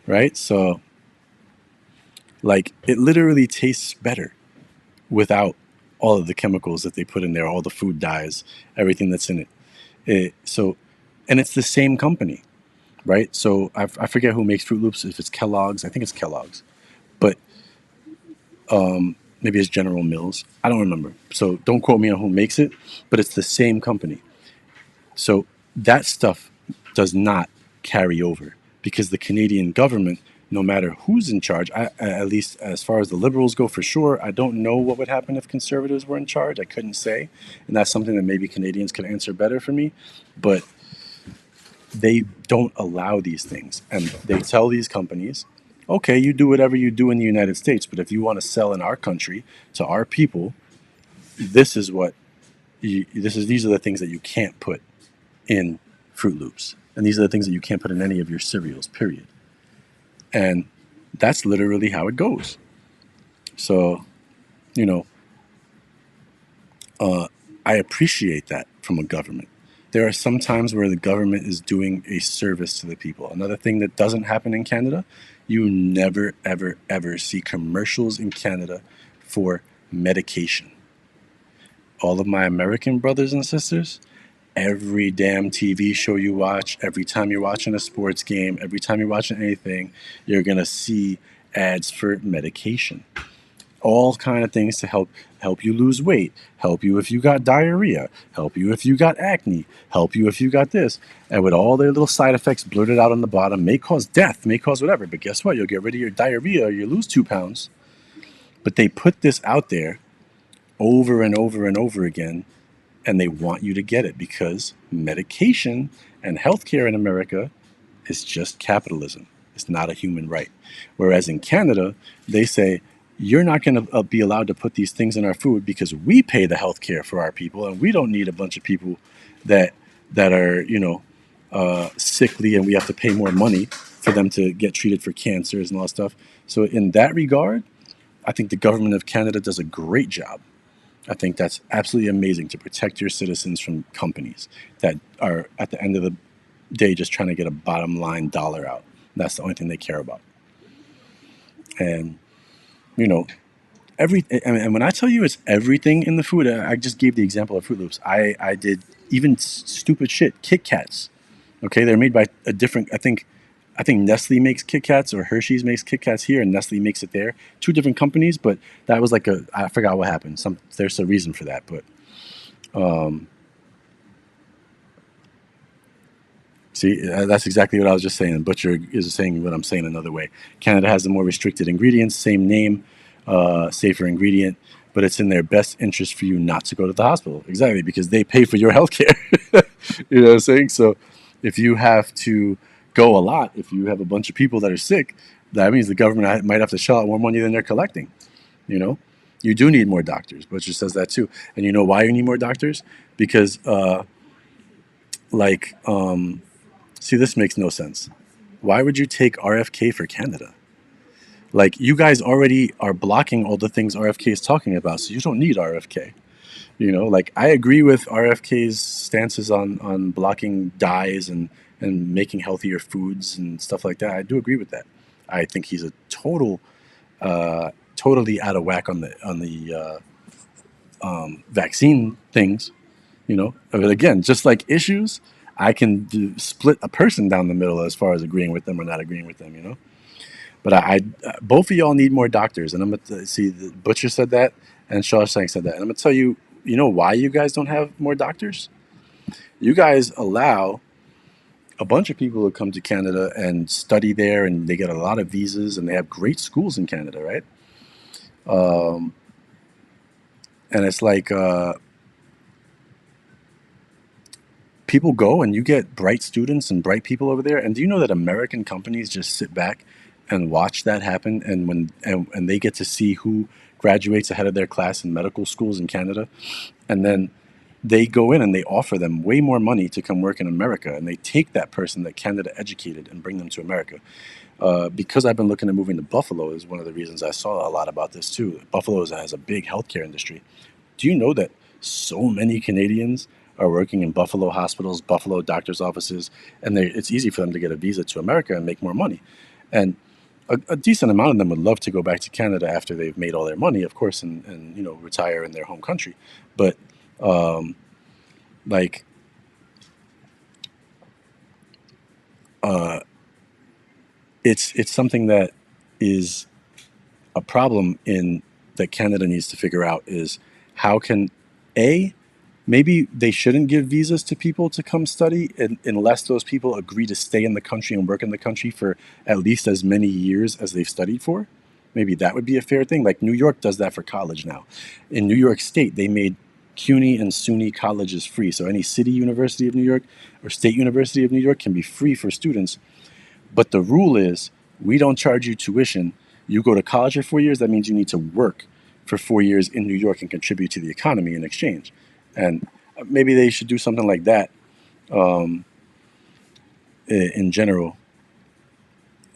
A: right? So like it literally tastes better without all of the chemicals that they put in there, all the food dyes, everything that's in it. And it's the same company, right? So I forget who makes Fruit Loops. If it's Kellogg's, I think it's Kellogg's, but maybe it's General Mills. I don't remember. So don't quote me on who makes it, but it's the same company. So that stuff does not carry over because the Canadian government, no matter who's in charge, at least as far as the Liberals go, for sure, I don't know what would happen if Conservatives were in charge. I couldn't say. And that's something that maybe Canadians could answer better for me. But they don't allow these things. And they tell these companies, okay, you do whatever you do in the United States, but if you want to sell in our country to our people, this is what these are the things that you can't put in Fruit Loops. And these are the things that you can't put in any of your cereals, period. And that's literally how it goes. So, you know, I appreciate that from a government. There are some times where the government is doing a service to the people. Another thing that doesn't happen in Canada, you never, ever, ever see commercials in Canada for medication. All of my American brothers and sisters, every damn TV show you watch, every time you're watching a sports game, every time you're watching anything, you're going to see ads for medication. All kind of things to help you lose weight, help you if you got diarrhea, help you if you got acne, help you if you got this. And with all their little side effects blurted out on the bottom, may cause death, may cause whatever. But guess what? You'll get rid of your diarrhea or you lose 2 pounds. But they put this out there over and over and over again, and they want you to get it because medication and healthcare in America is just capitalism. It's not a human right. Whereas in Canada, they say, you're not going to be allowed to put these things in our food because we pay the health care for our people, and we don't need a bunch of people that are sickly, and we have to pay more money for them to get treated for cancers and all that stuff. So in that regard, I think the government of Canada does a great job. I think that's absolutely amazing to protect your citizens from companies that are at the end of the day just trying to get a bottom line dollar out. That's the only thing they care about. And you know, and when I tell you it's everything in the food, I just gave the example of Fruit Loops. I did even stupid shit. Kit Kats. Okay, they're made by a different. I think Nestle makes Kit Kats or Hershey's makes Kit Kats here, and Nestle makes it there. Two different companies, but that was like I forgot what happened. There's a reason for that, but See, that's exactly what I was just saying. Butcher is saying what I'm saying another way. Canada has the more restricted ingredients, same name, safer ingredient, but it's in their best interest for you not to go to the hospital. Exactly, because they pay for your health care. You know what I'm saying? So if you have to go a lot, if you have a bunch of people that are sick, that means the government might have to shell out more money than they're collecting. You know, you do need more doctors. Butcher says that too. And you know why you need more doctors? Because, like, see, this makes no sense. Why would you take RFK for Canada? Like, you guys already are blocking all the things RFK is talking about, so you don't need RFK. You know, like, I agree with RFK's stances on blocking dyes and making healthier foods and stuff like that. I do agree with that. I think he's a totally out of whack on the vaccine things. You know, but again, just like issues, I can split a person down the middle as far as agreeing with them or not agreeing with them. You know, but both of y'all need more doctors, and I'm gonna see. The Butcher said that, and Shawshank said that, and I'm gonna tell you. You know why you guys don't have more doctors? You guys allow a bunch of people to come to Canada and study there, and they get a lot of visas, and they have great schools in Canada, right? Um, and it's like people go and you get bright students and bright people over there. And do you know that American companies just sit back and watch that happen? And and they get to see who graduates ahead of their class in medical schools in Canada, and then they go in and they offer them way more money to come work in America, and they take that person that Canada educated and bring them to America. Because I've been looking at moving to Buffalo is one of the reasons I saw a lot about this too. Buffalo has a big healthcare industry. Do you know that so many Canadians are working in Buffalo hospitals, Buffalo doctors' offices, and it's easy for them to get a visa to America and make more money. And a decent amount of them would love to go back to Canada after they've made all their money, of course, and retire in their home country. But um, like uh, it's something that is a problem in that Canada needs to figure out is how can a maybe they shouldn't give visas to people to come study unless those people agree to stay in the country and work in the country for at least as many years as they've studied for. Maybe that would be a fair thing. Like New York does that for college now. In New York State, they made CUNY and SUNY colleges free. So any city university of New York or state university of New York can be free for students, but the rule is we don't charge you tuition. You go to college for 4 years, that means you need to work for 4 years in New York and contribute to the economy in exchange. And maybe they should do something like that um, in general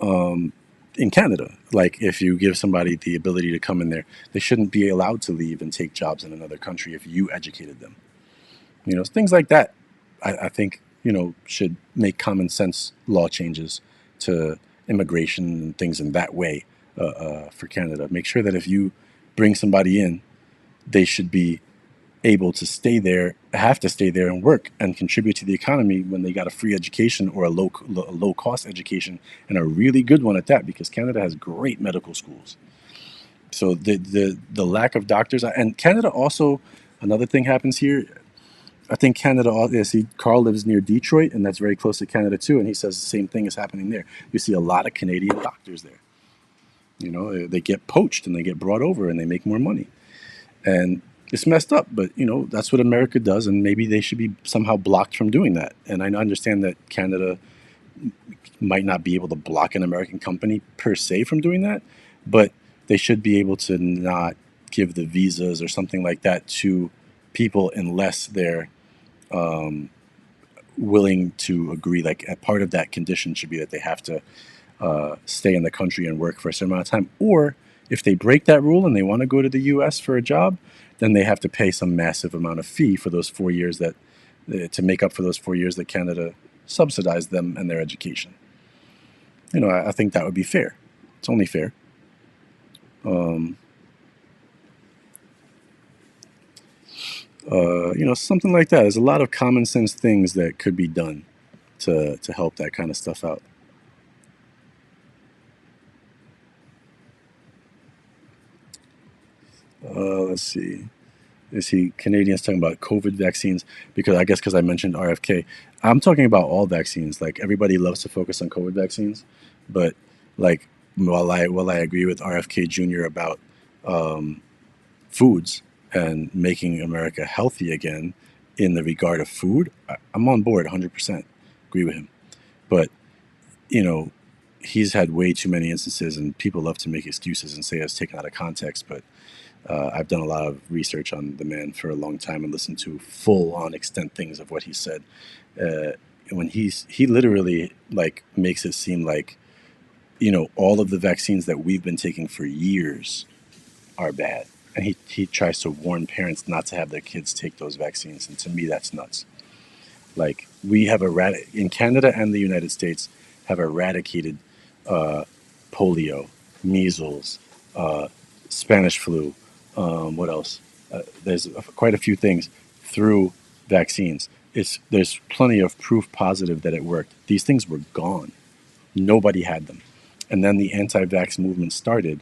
A: um, in Canada. Like if you give somebody the ability to come in there, they shouldn't be allowed to leave and take jobs in another country if you educated them. Things like that. I think should make common sense law changes to immigration and things in that way for Canada. Make sure that if you bring somebody in, they should be able to stay there, have to stay there and work and contribute to the economy when they got a free education or a low cost education, and a really good one at that, because Canada has great medical schools. So the lack of doctors, and Canada also, another thing happens here. I think Canada, see, Carl lives near Detroit, and that's very close to Canada too. And he says the same thing is happening there. You see a lot of Canadian doctors there. They get poached and they get brought over and they make more money. And it's messed up, but that's what America does, and maybe they should be somehow blocked from doing that. And I understand that Canada might not be able to block an American company per se from doing that, but they should be able to not give the visas or something like that to people unless they're um, willing to agree. Like a part of that condition should be that they have to stay in the country and work for a certain amount of time. Or if they break that rule and they want to go to the U.S. for a job, then they have to pay some massive amount of fee for those 4 years that to make up for those 4 years that Canada subsidized them and their education. I think that would be fair. It's only fair. Um, Something like that. There's a lot of common sense things that could be done to help that kind of stuff out. Let's see. is he Canadians talking about COVID vaccines? Because I guess because I mentioned RFK, I'm talking about all vaccines. Like everybody loves to focus on COVID vaccines, but like while I agree with RFK Jr. about um, foods and making America healthy again in the regard of food, I'm on board 100%. Agree with him, but you know, he's had way too many instances, and people love to make excuses and say it's taken out of context. But I've done a lot of research on the man for a long time and listened to full on extent things of what he said. Uh, when he literally like makes it seem like all of the vaccines that we've been taking for years are bad, and he tries to warn parents not to have their kids take those vaccines. And to me, that's nuts. Like we have in Canada and the United States have eradicated uh, polio, measles, uh, Spanish flu. What else? There's quite a few things through vaccines. There's plenty of proof positive that it worked. These things were gone. Nobody had them, and then the anti-vax movement started,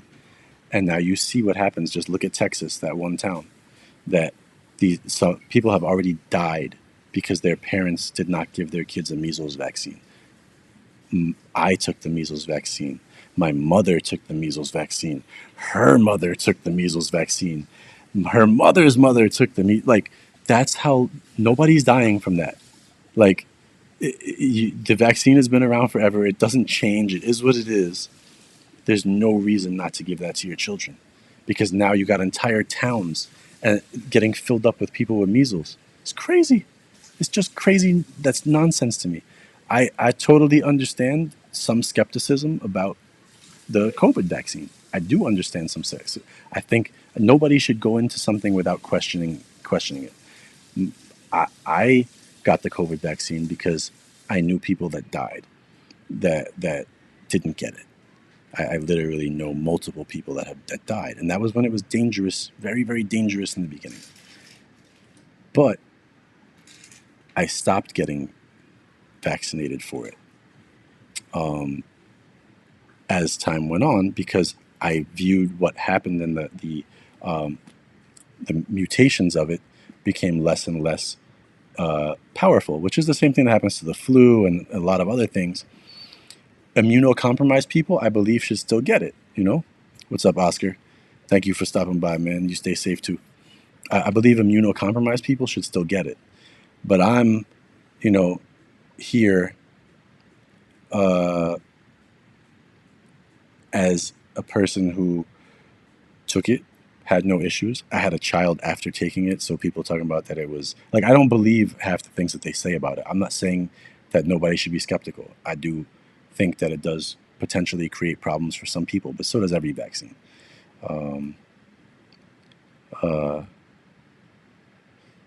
A: and now you see what happens. Just look at Texas, that one town that so people have already died because their parents did not give their kids a measles vaccine. I took the measles vaccine. My mother took the measles vaccine. Her mother took the measles vaccine. Her mother's mother took like that's how nobody's dying from that. Like the vaccine has been around forever. It doesn't change. It is what it is. There's no reason not to give that to your children because now you got entire towns getting filled up with people with measles. It's crazy. It's just crazy. That's nonsense to me. I totally understand some skepticism about the COVID vaccine. I do understand some sex. I think nobody should go into something without questioning it. I got the COVID vaccine because I knew people that died that didn't get it. I literally know multiple people that died, and that was when it was dangerous, very very dangerous in the beginning. But I stopped getting vaccinated for it as time went on because I viewed what happened and the mutations of it became less and less powerful, which is the same thing that happens to the flu and a lot of other things. Immunocompromised people, I believe, should still get it. What's up, Oscar? Thank you for stopping by, man. You stay safe too. I believe immunocompromised people should still get it, but I'm, you know, here uh, as a person who took it, had no issues. I had a child after taking it, so people talking about that it was like I don't believe half the things that they say about it. I'm not saying that nobody should be skeptical. I do think that it does potentially create problems for some people, but so does every vaccine. Um, uh,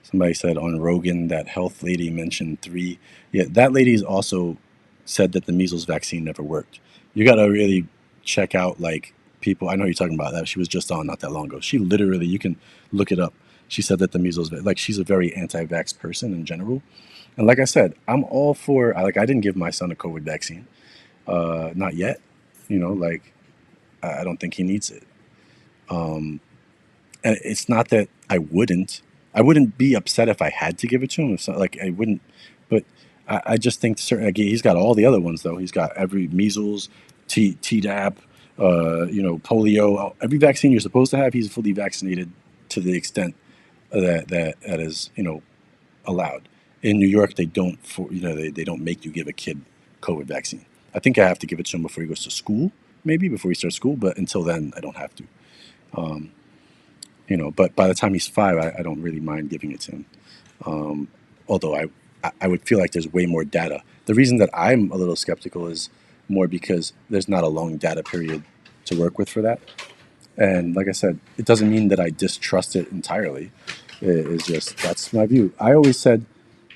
A: Somebody said on Rogan that health lady mentioned three. Yeah, that lady's also said that the measles vaccine never worked. You got to really check out like people. I know you're talking about that. She was just on not that long ago. She literally, you can look it up. She said that the measles, like she's a very anti-vax person in general. And like I said, I'm all for. I didn't give my son a COVID vaccine, not yet. Like I don't think he needs it. Um, and it's not that I wouldn't. I wouldn't be upset if I had to give it to him. If so, like I wouldn't, but I just think certain. Like, he's got all the other ones though. He's got every measles, Tdap, polio, every vaccine you're supposed to have. He's fully vaccinated to the extent that is allowed. In New York, they don't they don't make you give a kid COVID vaccine. I think I have to give it to him before he goes to school, maybe before he starts school. But until then, I don't have to. Um, but by the time he's 5, I don't really mind giving it to him. Um, Although I would feel like there's way more data. The reason that I'm a little skeptical is more because there's not a long data period to work with for that. And like I said, it doesn't mean that I distrust it entirely. It's just that's my view. I always said,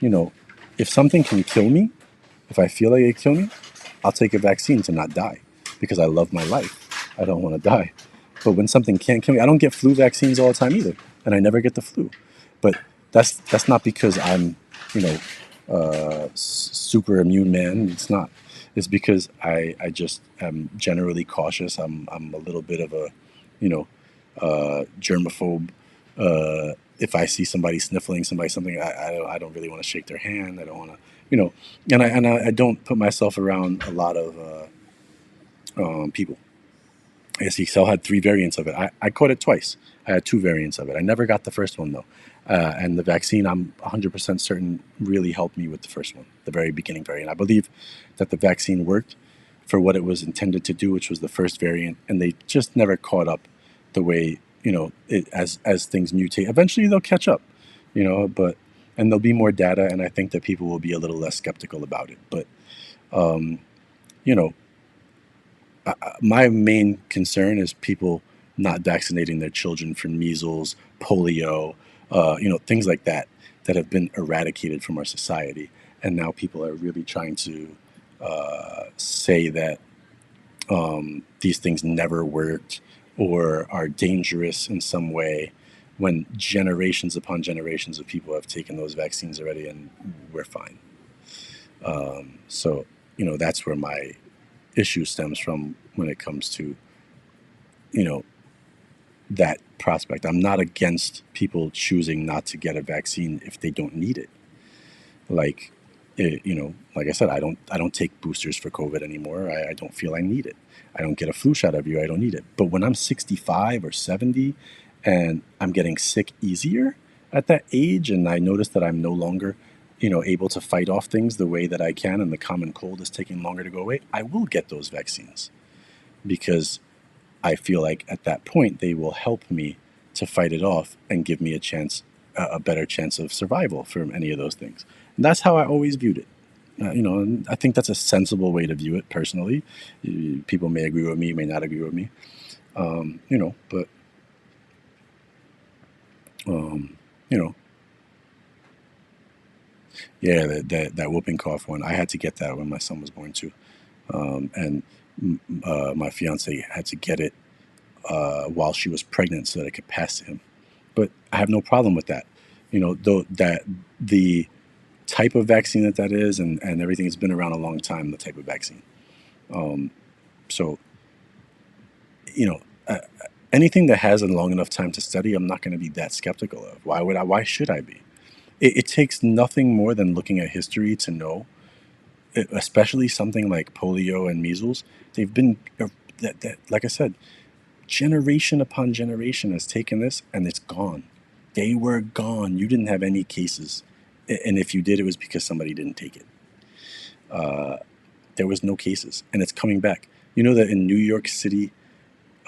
A: you know, if something can kill me, if I feel like it kill me, I'll take a vaccine to not die because I love my life. I don't want to die. But when something can't kill me, I don't get flu vaccines all the time either, and I never get the flu. But that's not because I'm, you know, super immune man. It's not. It's because I just am generally cautious. I'm a little bit of a, you know, germaphobe. if I see somebody sniffling somebody something, I don't really want to shake their hand. I don't want to, you know, and I don't put myself around a lot of people. I guess Excel had three variants of it. I caught it twice. I had two variants of it. I never got the first one though. And the vaccine, I'm 100% certain, really helped me with the first one, the very beginning variant. I believe that the vaccine worked for what it was intended to do, which was the first variant, and they just never caught up the way, as things mutate. Eventually, they'll catch up, but and there'll be more data, and I think that people will be a little less skeptical about it. But um, you know, my main concern is people not vaccinating their children for measles, polio, things like that that have been eradicated from our society, and now people are really trying to say that these things never worked or are dangerous in some way when generations upon generations of people have taken those vaccines already and we're fine. So, that's where my issue stems from when it comes to, you know, that prospect. I'm not against people choosing not to get a vaccine if they don't need it. Like, like I said, I don't take boosters for COVID anymore. I don't feel I need it. I don't get a flu shot every year. I don't need it. But when I'm 65 or 70 and I'm getting sick easier at that age, and I notice that I'm no longer, able to fight off things the way that I can, and the common cold is taking longer to go away, I will get those vaccines because I feel like at that point they will help me to fight it off and give me a better chance of survival from any of those things. And that's how I always viewed it. And I think that's a sensible way to view it personally. People may agree with me, may not agree with me, but um, you know, yeah, that whooping cough one. I had to get that when my son was born too, and my fiance had to get it while she was pregnant so that it could pass to him. But I have no problem with that. Though that the type of vaccine that is, and everything has been around a long time. The type of vaccine. Um, so you know, uh, anything that has a long enough time to study, I'm not going to be that skeptical of. Why would I? Why should I be? It takes nothing more than looking at history to know, especially something like polio and measles. They've been that like I said, generation upon generation has taken this and it's gone. They were gone. You didn't have any cases, and if you did, it was because somebody didn't take it. Uh, there was no cases, and it's coming back. You know that in New York City,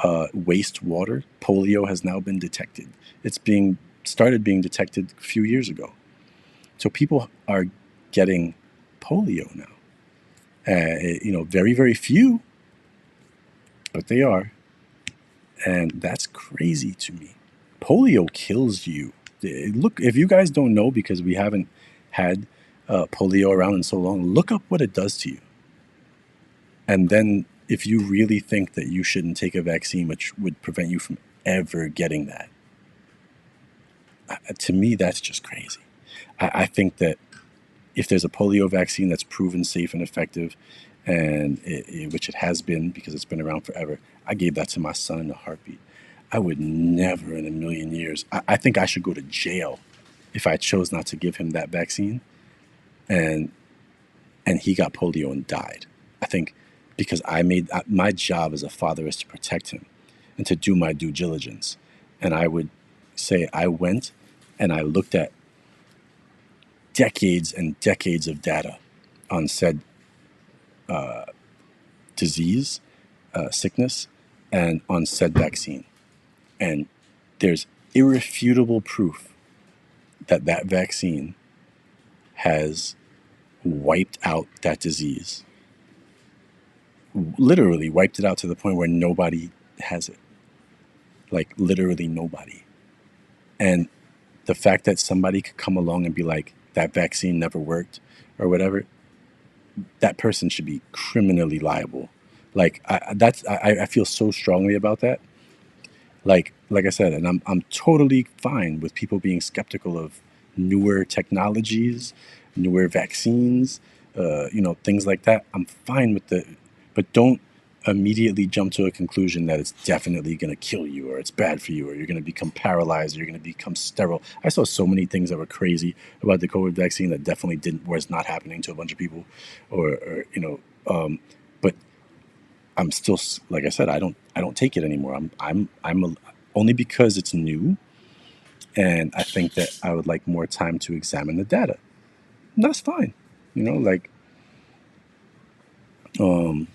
A: wastewater polio has now been detected. It's being started being detected a few years ago. So people are getting polio now. Very very few, but they are, and that's crazy to me. Polio kills you. Look, if you guys don't know, because we haven't had polio around in so long, look up what it does to you. And then if you really think that you shouldn't take a vaccine which would prevent you from ever getting that, to me, that's just crazy. I think that if there's a polio vaccine that's proven safe and effective, and which it has been because it's been around forever, I gave that to my son in a heartbeat. I would never in a million years. I think I should go to jail if I chose not to give him that vaccine, and he got polio and died. I think because my job as a father is to protect him and to do my due diligence. And I would say I went and I looked at decades and decades of data on said disease, sickness, and on said vaccine. And there's irrefutable proof that that vaccine has wiped out that disease. Literally wiped it out to the point where nobody has it. Like literally nobody. And the fact that somebody could come along and be like, that vaccine never worked or whatever, that person should be criminally liable. Like I feel so strongly about that. Like I said, and I'm totally fine with people being skeptical of newer technologies, newer vaccines, things like that. I'm fine with the, but don't immediately jump to a conclusion that it's definitely going to kill you or it's bad for you or you're going to become paralyzed or you're going to become sterile. I saw so many things that were crazy about the COVID vaccine that definitely didn't was not happening to a bunch of people, or but I'm still, like I said, I don't take it anymore. Only because it's new, and I think that I would like more time to examine the data. And that's fine, like um,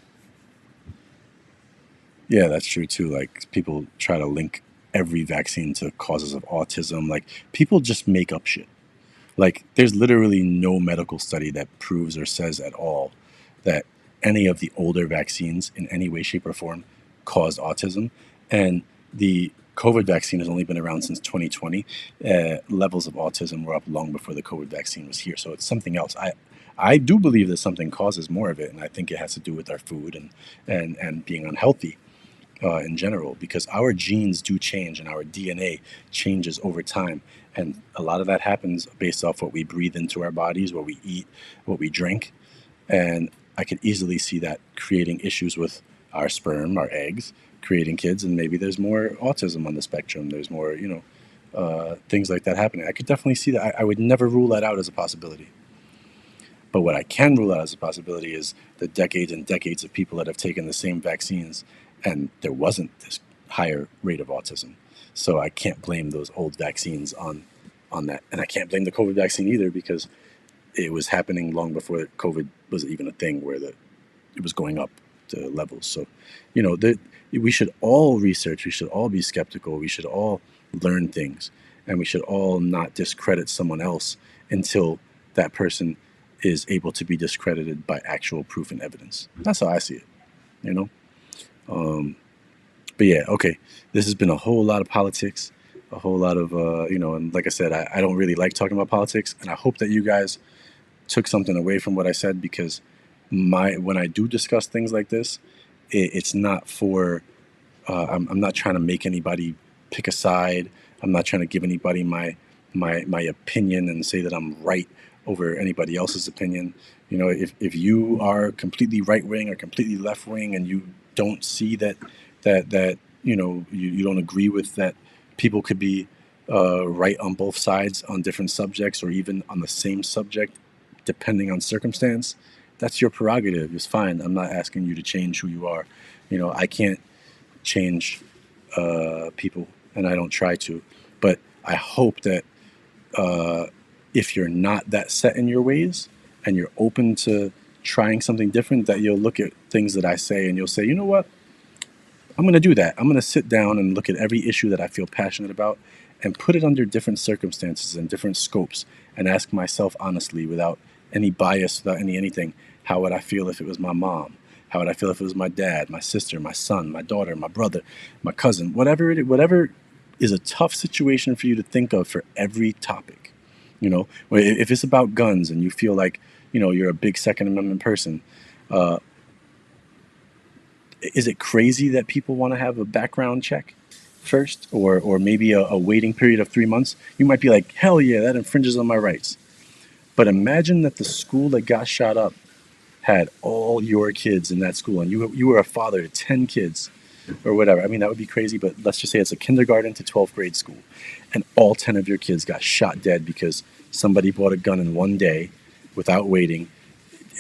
A: yeah, that's true too. Like people try to link every vaccine to causes of autism. Like people just make up shit. Like there's literally no medical study that proves or says at all that any of the older vaccines in any way, shape, or form caused autism. And the COVID vaccine has only been around since 2020. Levels of autism were up long before the COVID vaccine was here. So it's something else. I do believe that something causes more of it, and I think it has to do with our food and being unhealthy in general, because our genes do change and our DNA changes over time. And a lot of that happens based off what we breathe into our bodies, what we eat, what we drink. And I could easily see that creating issues with our sperm, our eggs, creating kids. And maybe there's more autism on the spectrum. There's more, things like that happening. I could definitely see that. I would never rule that out as a possibility. But what I can rule out as a possibility is the decades and decades of people that have taken the same vaccines and there wasn't this higher rate of autism. So I can't blame those old vaccines on that. And I can't blame the COVID vaccine either because it was happening long before COVID was even a thing where it was going up the levels. So, we should all research, we should all be skeptical, we should all learn things, and we should all not discredit someone else until that person is able to be discredited by actual proof and evidence. That's how I see it, you know? Um, but yeah, okay. This has been a whole lot of politics, a whole lot of, and like I said, I don't really like talking about politics, and I hope that you guys took something away from what I said because when I do discuss things like this, it's not for I'm not trying to make anybody pick a side. I'm not trying to give anybody my opinion and say that I'm right over anybody else's opinion. If you are completely right wing or completely left wing and you don't see that you don't agree with that people could be right on both sides on different subjects or even on the same subject depending on circumstance, that's your prerogative. It's fine. I'm not asking you to change who you are. I can't change people, and I don't try to. But I hope that if you're not that set in your ways and you're open to trying something different, that you'll look at things that I say and you'll say, you know what? I'm going to do that. I'm going to sit down and look at every issue that I feel passionate about and put it under different circumstances and different scopes and ask myself honestly, without any bias, without anything, how would I feel if it was my mom? How would I feel if it was my dad, my sister, my son, my daughter, my brother, my cousin, whatever is a tough situation for you to think of for every topic. If it's about guns and you feel like, you're a big Second Amendment person, uh, is it crazy that people want to have a background check first, or maybe a waiting period of 3 months? You might be like, hell yeah, that infringes on my rights. But imagine that the school that got shot up had all your kids in that school, and you were a father to 10 kids or whatever. I mean, that would be crazy, but let's just say it's a kindergarten to 12th grade school, and all 10 of your kids got shot dead because somebody bought a gun in one day without waiting.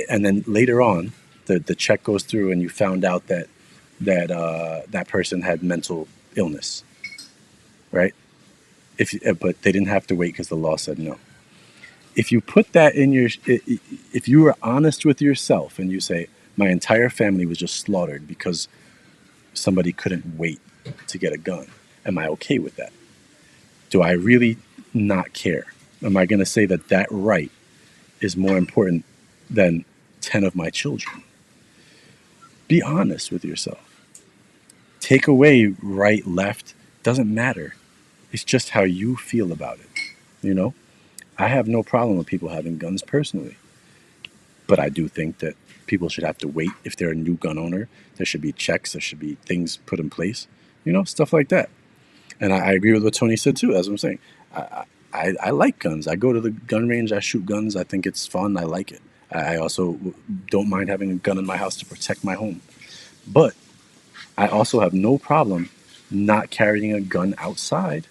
A: And then later on, the check goes through, and you found out that person had mental illness, right? But they didn't have to wait because the law said no. If you put that in if you are honest with yourself and you say, my entire family was just slaughtered because somebody couldn't wait to get a gun, am I okay with that? Do I really not care? Am I going to say that right is more important than 10 of my children? Be honest with yourself. Take away right, left, doesn't matter. It's just how you feel about it. You know, I have no problem with people having guns personally, but I do think that people should have to wait if they're a new gun owner. There should be checks, there should be things put in place, stuff like that. And I agree with what Tony said too. As I'm saying, I like guns. I go to the gun range. I shoot guns. I think it's fun. I like it. I also don't mind having a gun in my house to protect my home. But I also have no problem not carrying a gun outside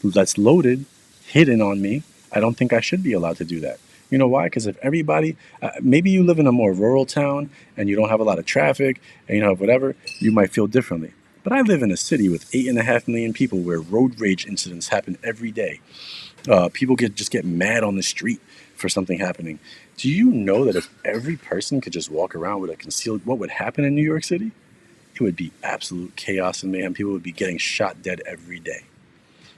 A: that's loaded, hidden on me. I don't think I should be allowed to do that. You know why? Because if everybody, maybe you live in a more rural town and you don't have a lot of traffic and you know whatever, you might feel differently. But I live in a city with 8.5 million people where road rage incidents happen every day. People get mad on the street for something happening. Do you know that if every person could just walk around with a concealed, what would happen in New York City? It would be absolute chaos and mayhem. People would be getting shot dead every day.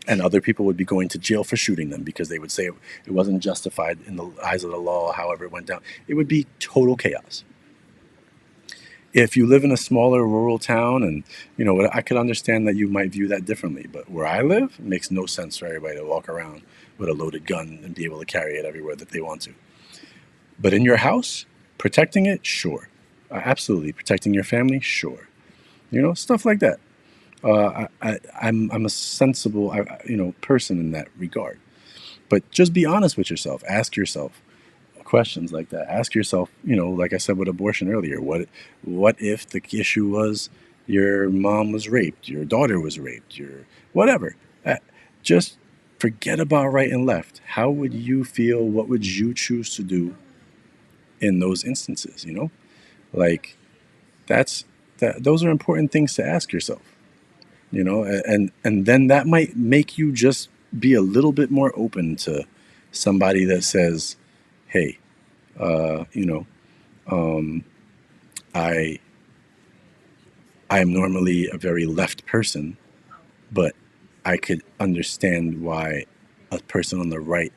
A: And other people would be going to jail for shooting them because they would say it wasn't justified in the eyes of the law, however it went down. It would be total chaos. If you live in a smaller rural town and, you know, I could understand that you might view that differently. But where I live, it makes no sense for everybody to walk around with a loaded gun and be able to carry it everywhere that they want to. But in your house, protecting it, sure. Absolutely. Protecting your family, sure. You know, stuff like that. I'm a sensible person in that regard. But just be honest with yourself. Ask yourself questions like that. Ask yourself, like I said with abortion earlier, what if the issue was your mom was raped, your daughter was raped, your whatever. Just forget about right and left. How would you feel? What would you choose to do in those instances? Like that's that. Those are important things to ask yourself. And then that might make you just be a little bit more open to somebody that says, hey, uh, you know um, i I am normally a very left person, but I could understand why a person on the right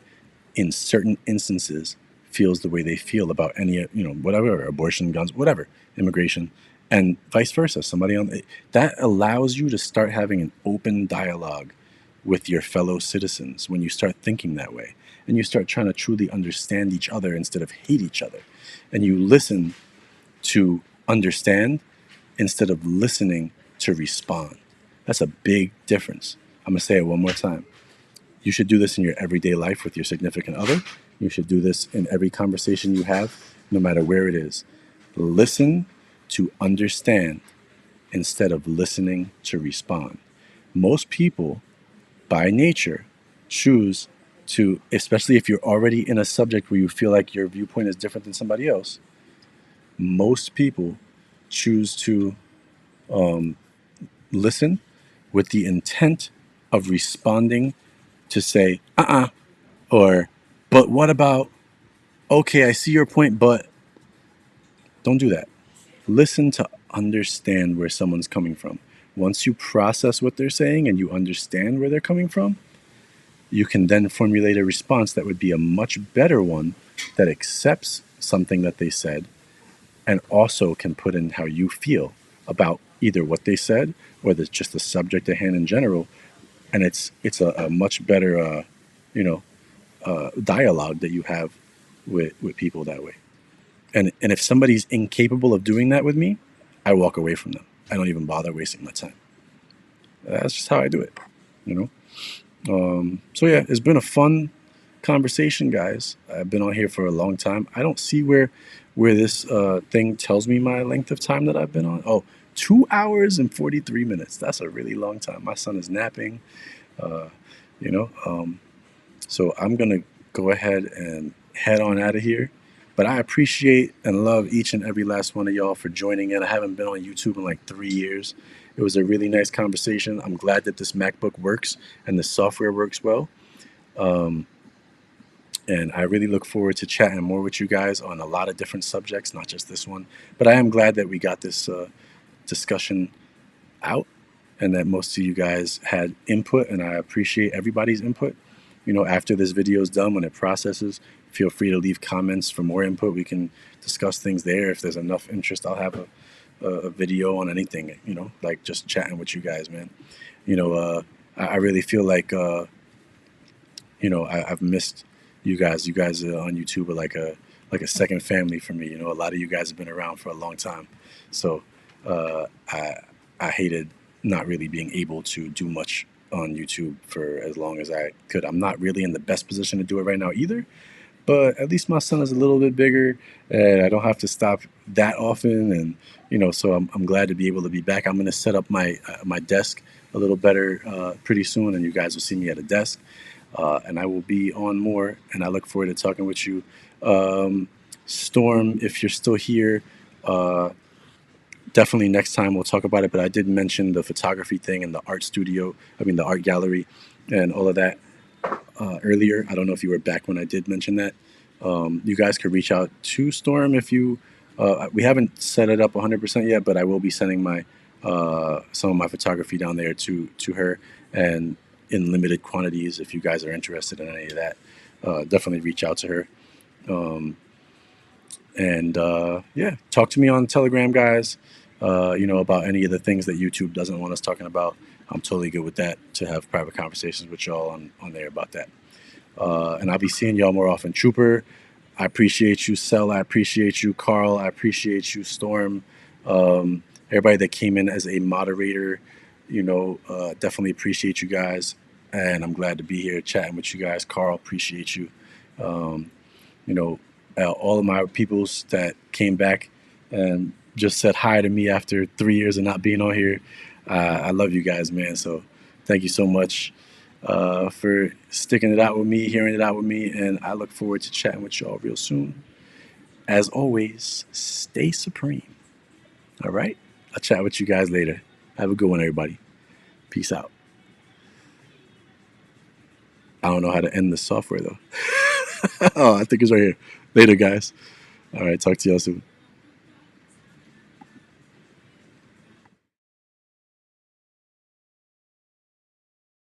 A: in certain instances feels the way they feel about any whatever, abortion, guns, whatever, immigration, and vice versa. Somebody on that allows you to start having an open dialogue with your fellow citizens when you start thinking that way, and you start trying to truly understand each other instead of hate each other, and you listen to understand instead of listening to respond. That's a big difference. I'm going to say it one more time. You should do this in your everyday life with your significant other. You should do this in every conversation you have, no matter where it is. Listen to understand instead of listening to respond. Most people, by nature, choose to, especially if you're already in a subject where you feel like your viewpoint is different than somebody else, most people choose to listen with the intent of responding to say, or, but what about, okay, I see your point, but don't do that. Listen to understand where someone's coming from. Once you process what they're saying and you understand where they're coming from, you can then formulate a response that would be a much better one that accepts something that they said and also can put in how you feel about either what they said or just the subject at hand in general. And it's a much better you know dialogue that you have with people that way. And if somebody's incapable of doing that with me, I walk away from them. I don't even bother wasting my time. That's just how I do it. You know. So yeah, it's been a fun conversation, guys. I've been on here for a long time. I don't see where this thing tells me my length of time that I've been on. Oh, 2 hours and 43 minutes. That's a really long time. My son is napping. Uh, you know. So I'm gonna go ahead and head on out of here. But I appreciate and love each and every last one of y'all for joining in. I haven't been on YouTube in like 3 years. It was a really nice conversation. I'm glad that this MacBook works and the software works well. Um, and I really look forward to chatting more with you guys on a lot of different subjects, not just this one. But I am glad that we got this discussion out and that most of you guys had input, and I appreciate everybody's input. After this video is done, when it processes, feel free to leave comments for more input. We can discuss things there. If there's enough interest, I'll have a video on anything, like just chatting with you guys, man. I really feel like, I've missed you guys. You guys on YouTube are like a second family for me. A lot of you guys have been around for a long time. So I hated not really being able to do much on YouTube for as long as I could. I'm not really in the best position to do it right now either, but at least my son is a little bit bigger and I don't have to stop that often, and so I'm glad to be able to be back. I'm going to set up my desk a little better pretty soon, and you guys will see me at a desk, and I will be on more. And I look forward to talking with you, Storm. If you're still here, uh, definitely next time we'll talk about it. But I did mention the photography thing and the art studio. I mean the art gallery, and all of that earlier. I don't know if you were back when I did mention that. You guys could reach out to Storm if you. We haven't set it up 100% yet, but I will be sending my some of my photography down there to her, and in limited quantities. If you guys are interested in any of that, definitely reach out to her. Um, and yeah, talk to me on Telegram, guys. About any of the things that YouTube doesn't want us talking about. I'm totally good with that, to have private conversations with y'all on there about that. And I'll be seeing y'all more often. Trooper, I appreciate you. Cell, I appreciate you. Carl, I appreciate you. Storm, everybody that came in as a moderator, definitely appreciate you guys. And I'm glad to be here chatting with you guys. Carl, appreciate you. Um, you know, all of my peoples that came back and just said hi to me after 3 years of not being on here. I love you guys, man. So thank you so much for sticking it out with me, hearing it out with me, and I look forward to chatting with y'all real soon. As always, stay supreme. All right? I'll chat with you guys later. Have a good one, everybody. Peace out. I don't know how to end the software, though. Oh, I think it's right here. Later, guys. All right, talk to y'all soon.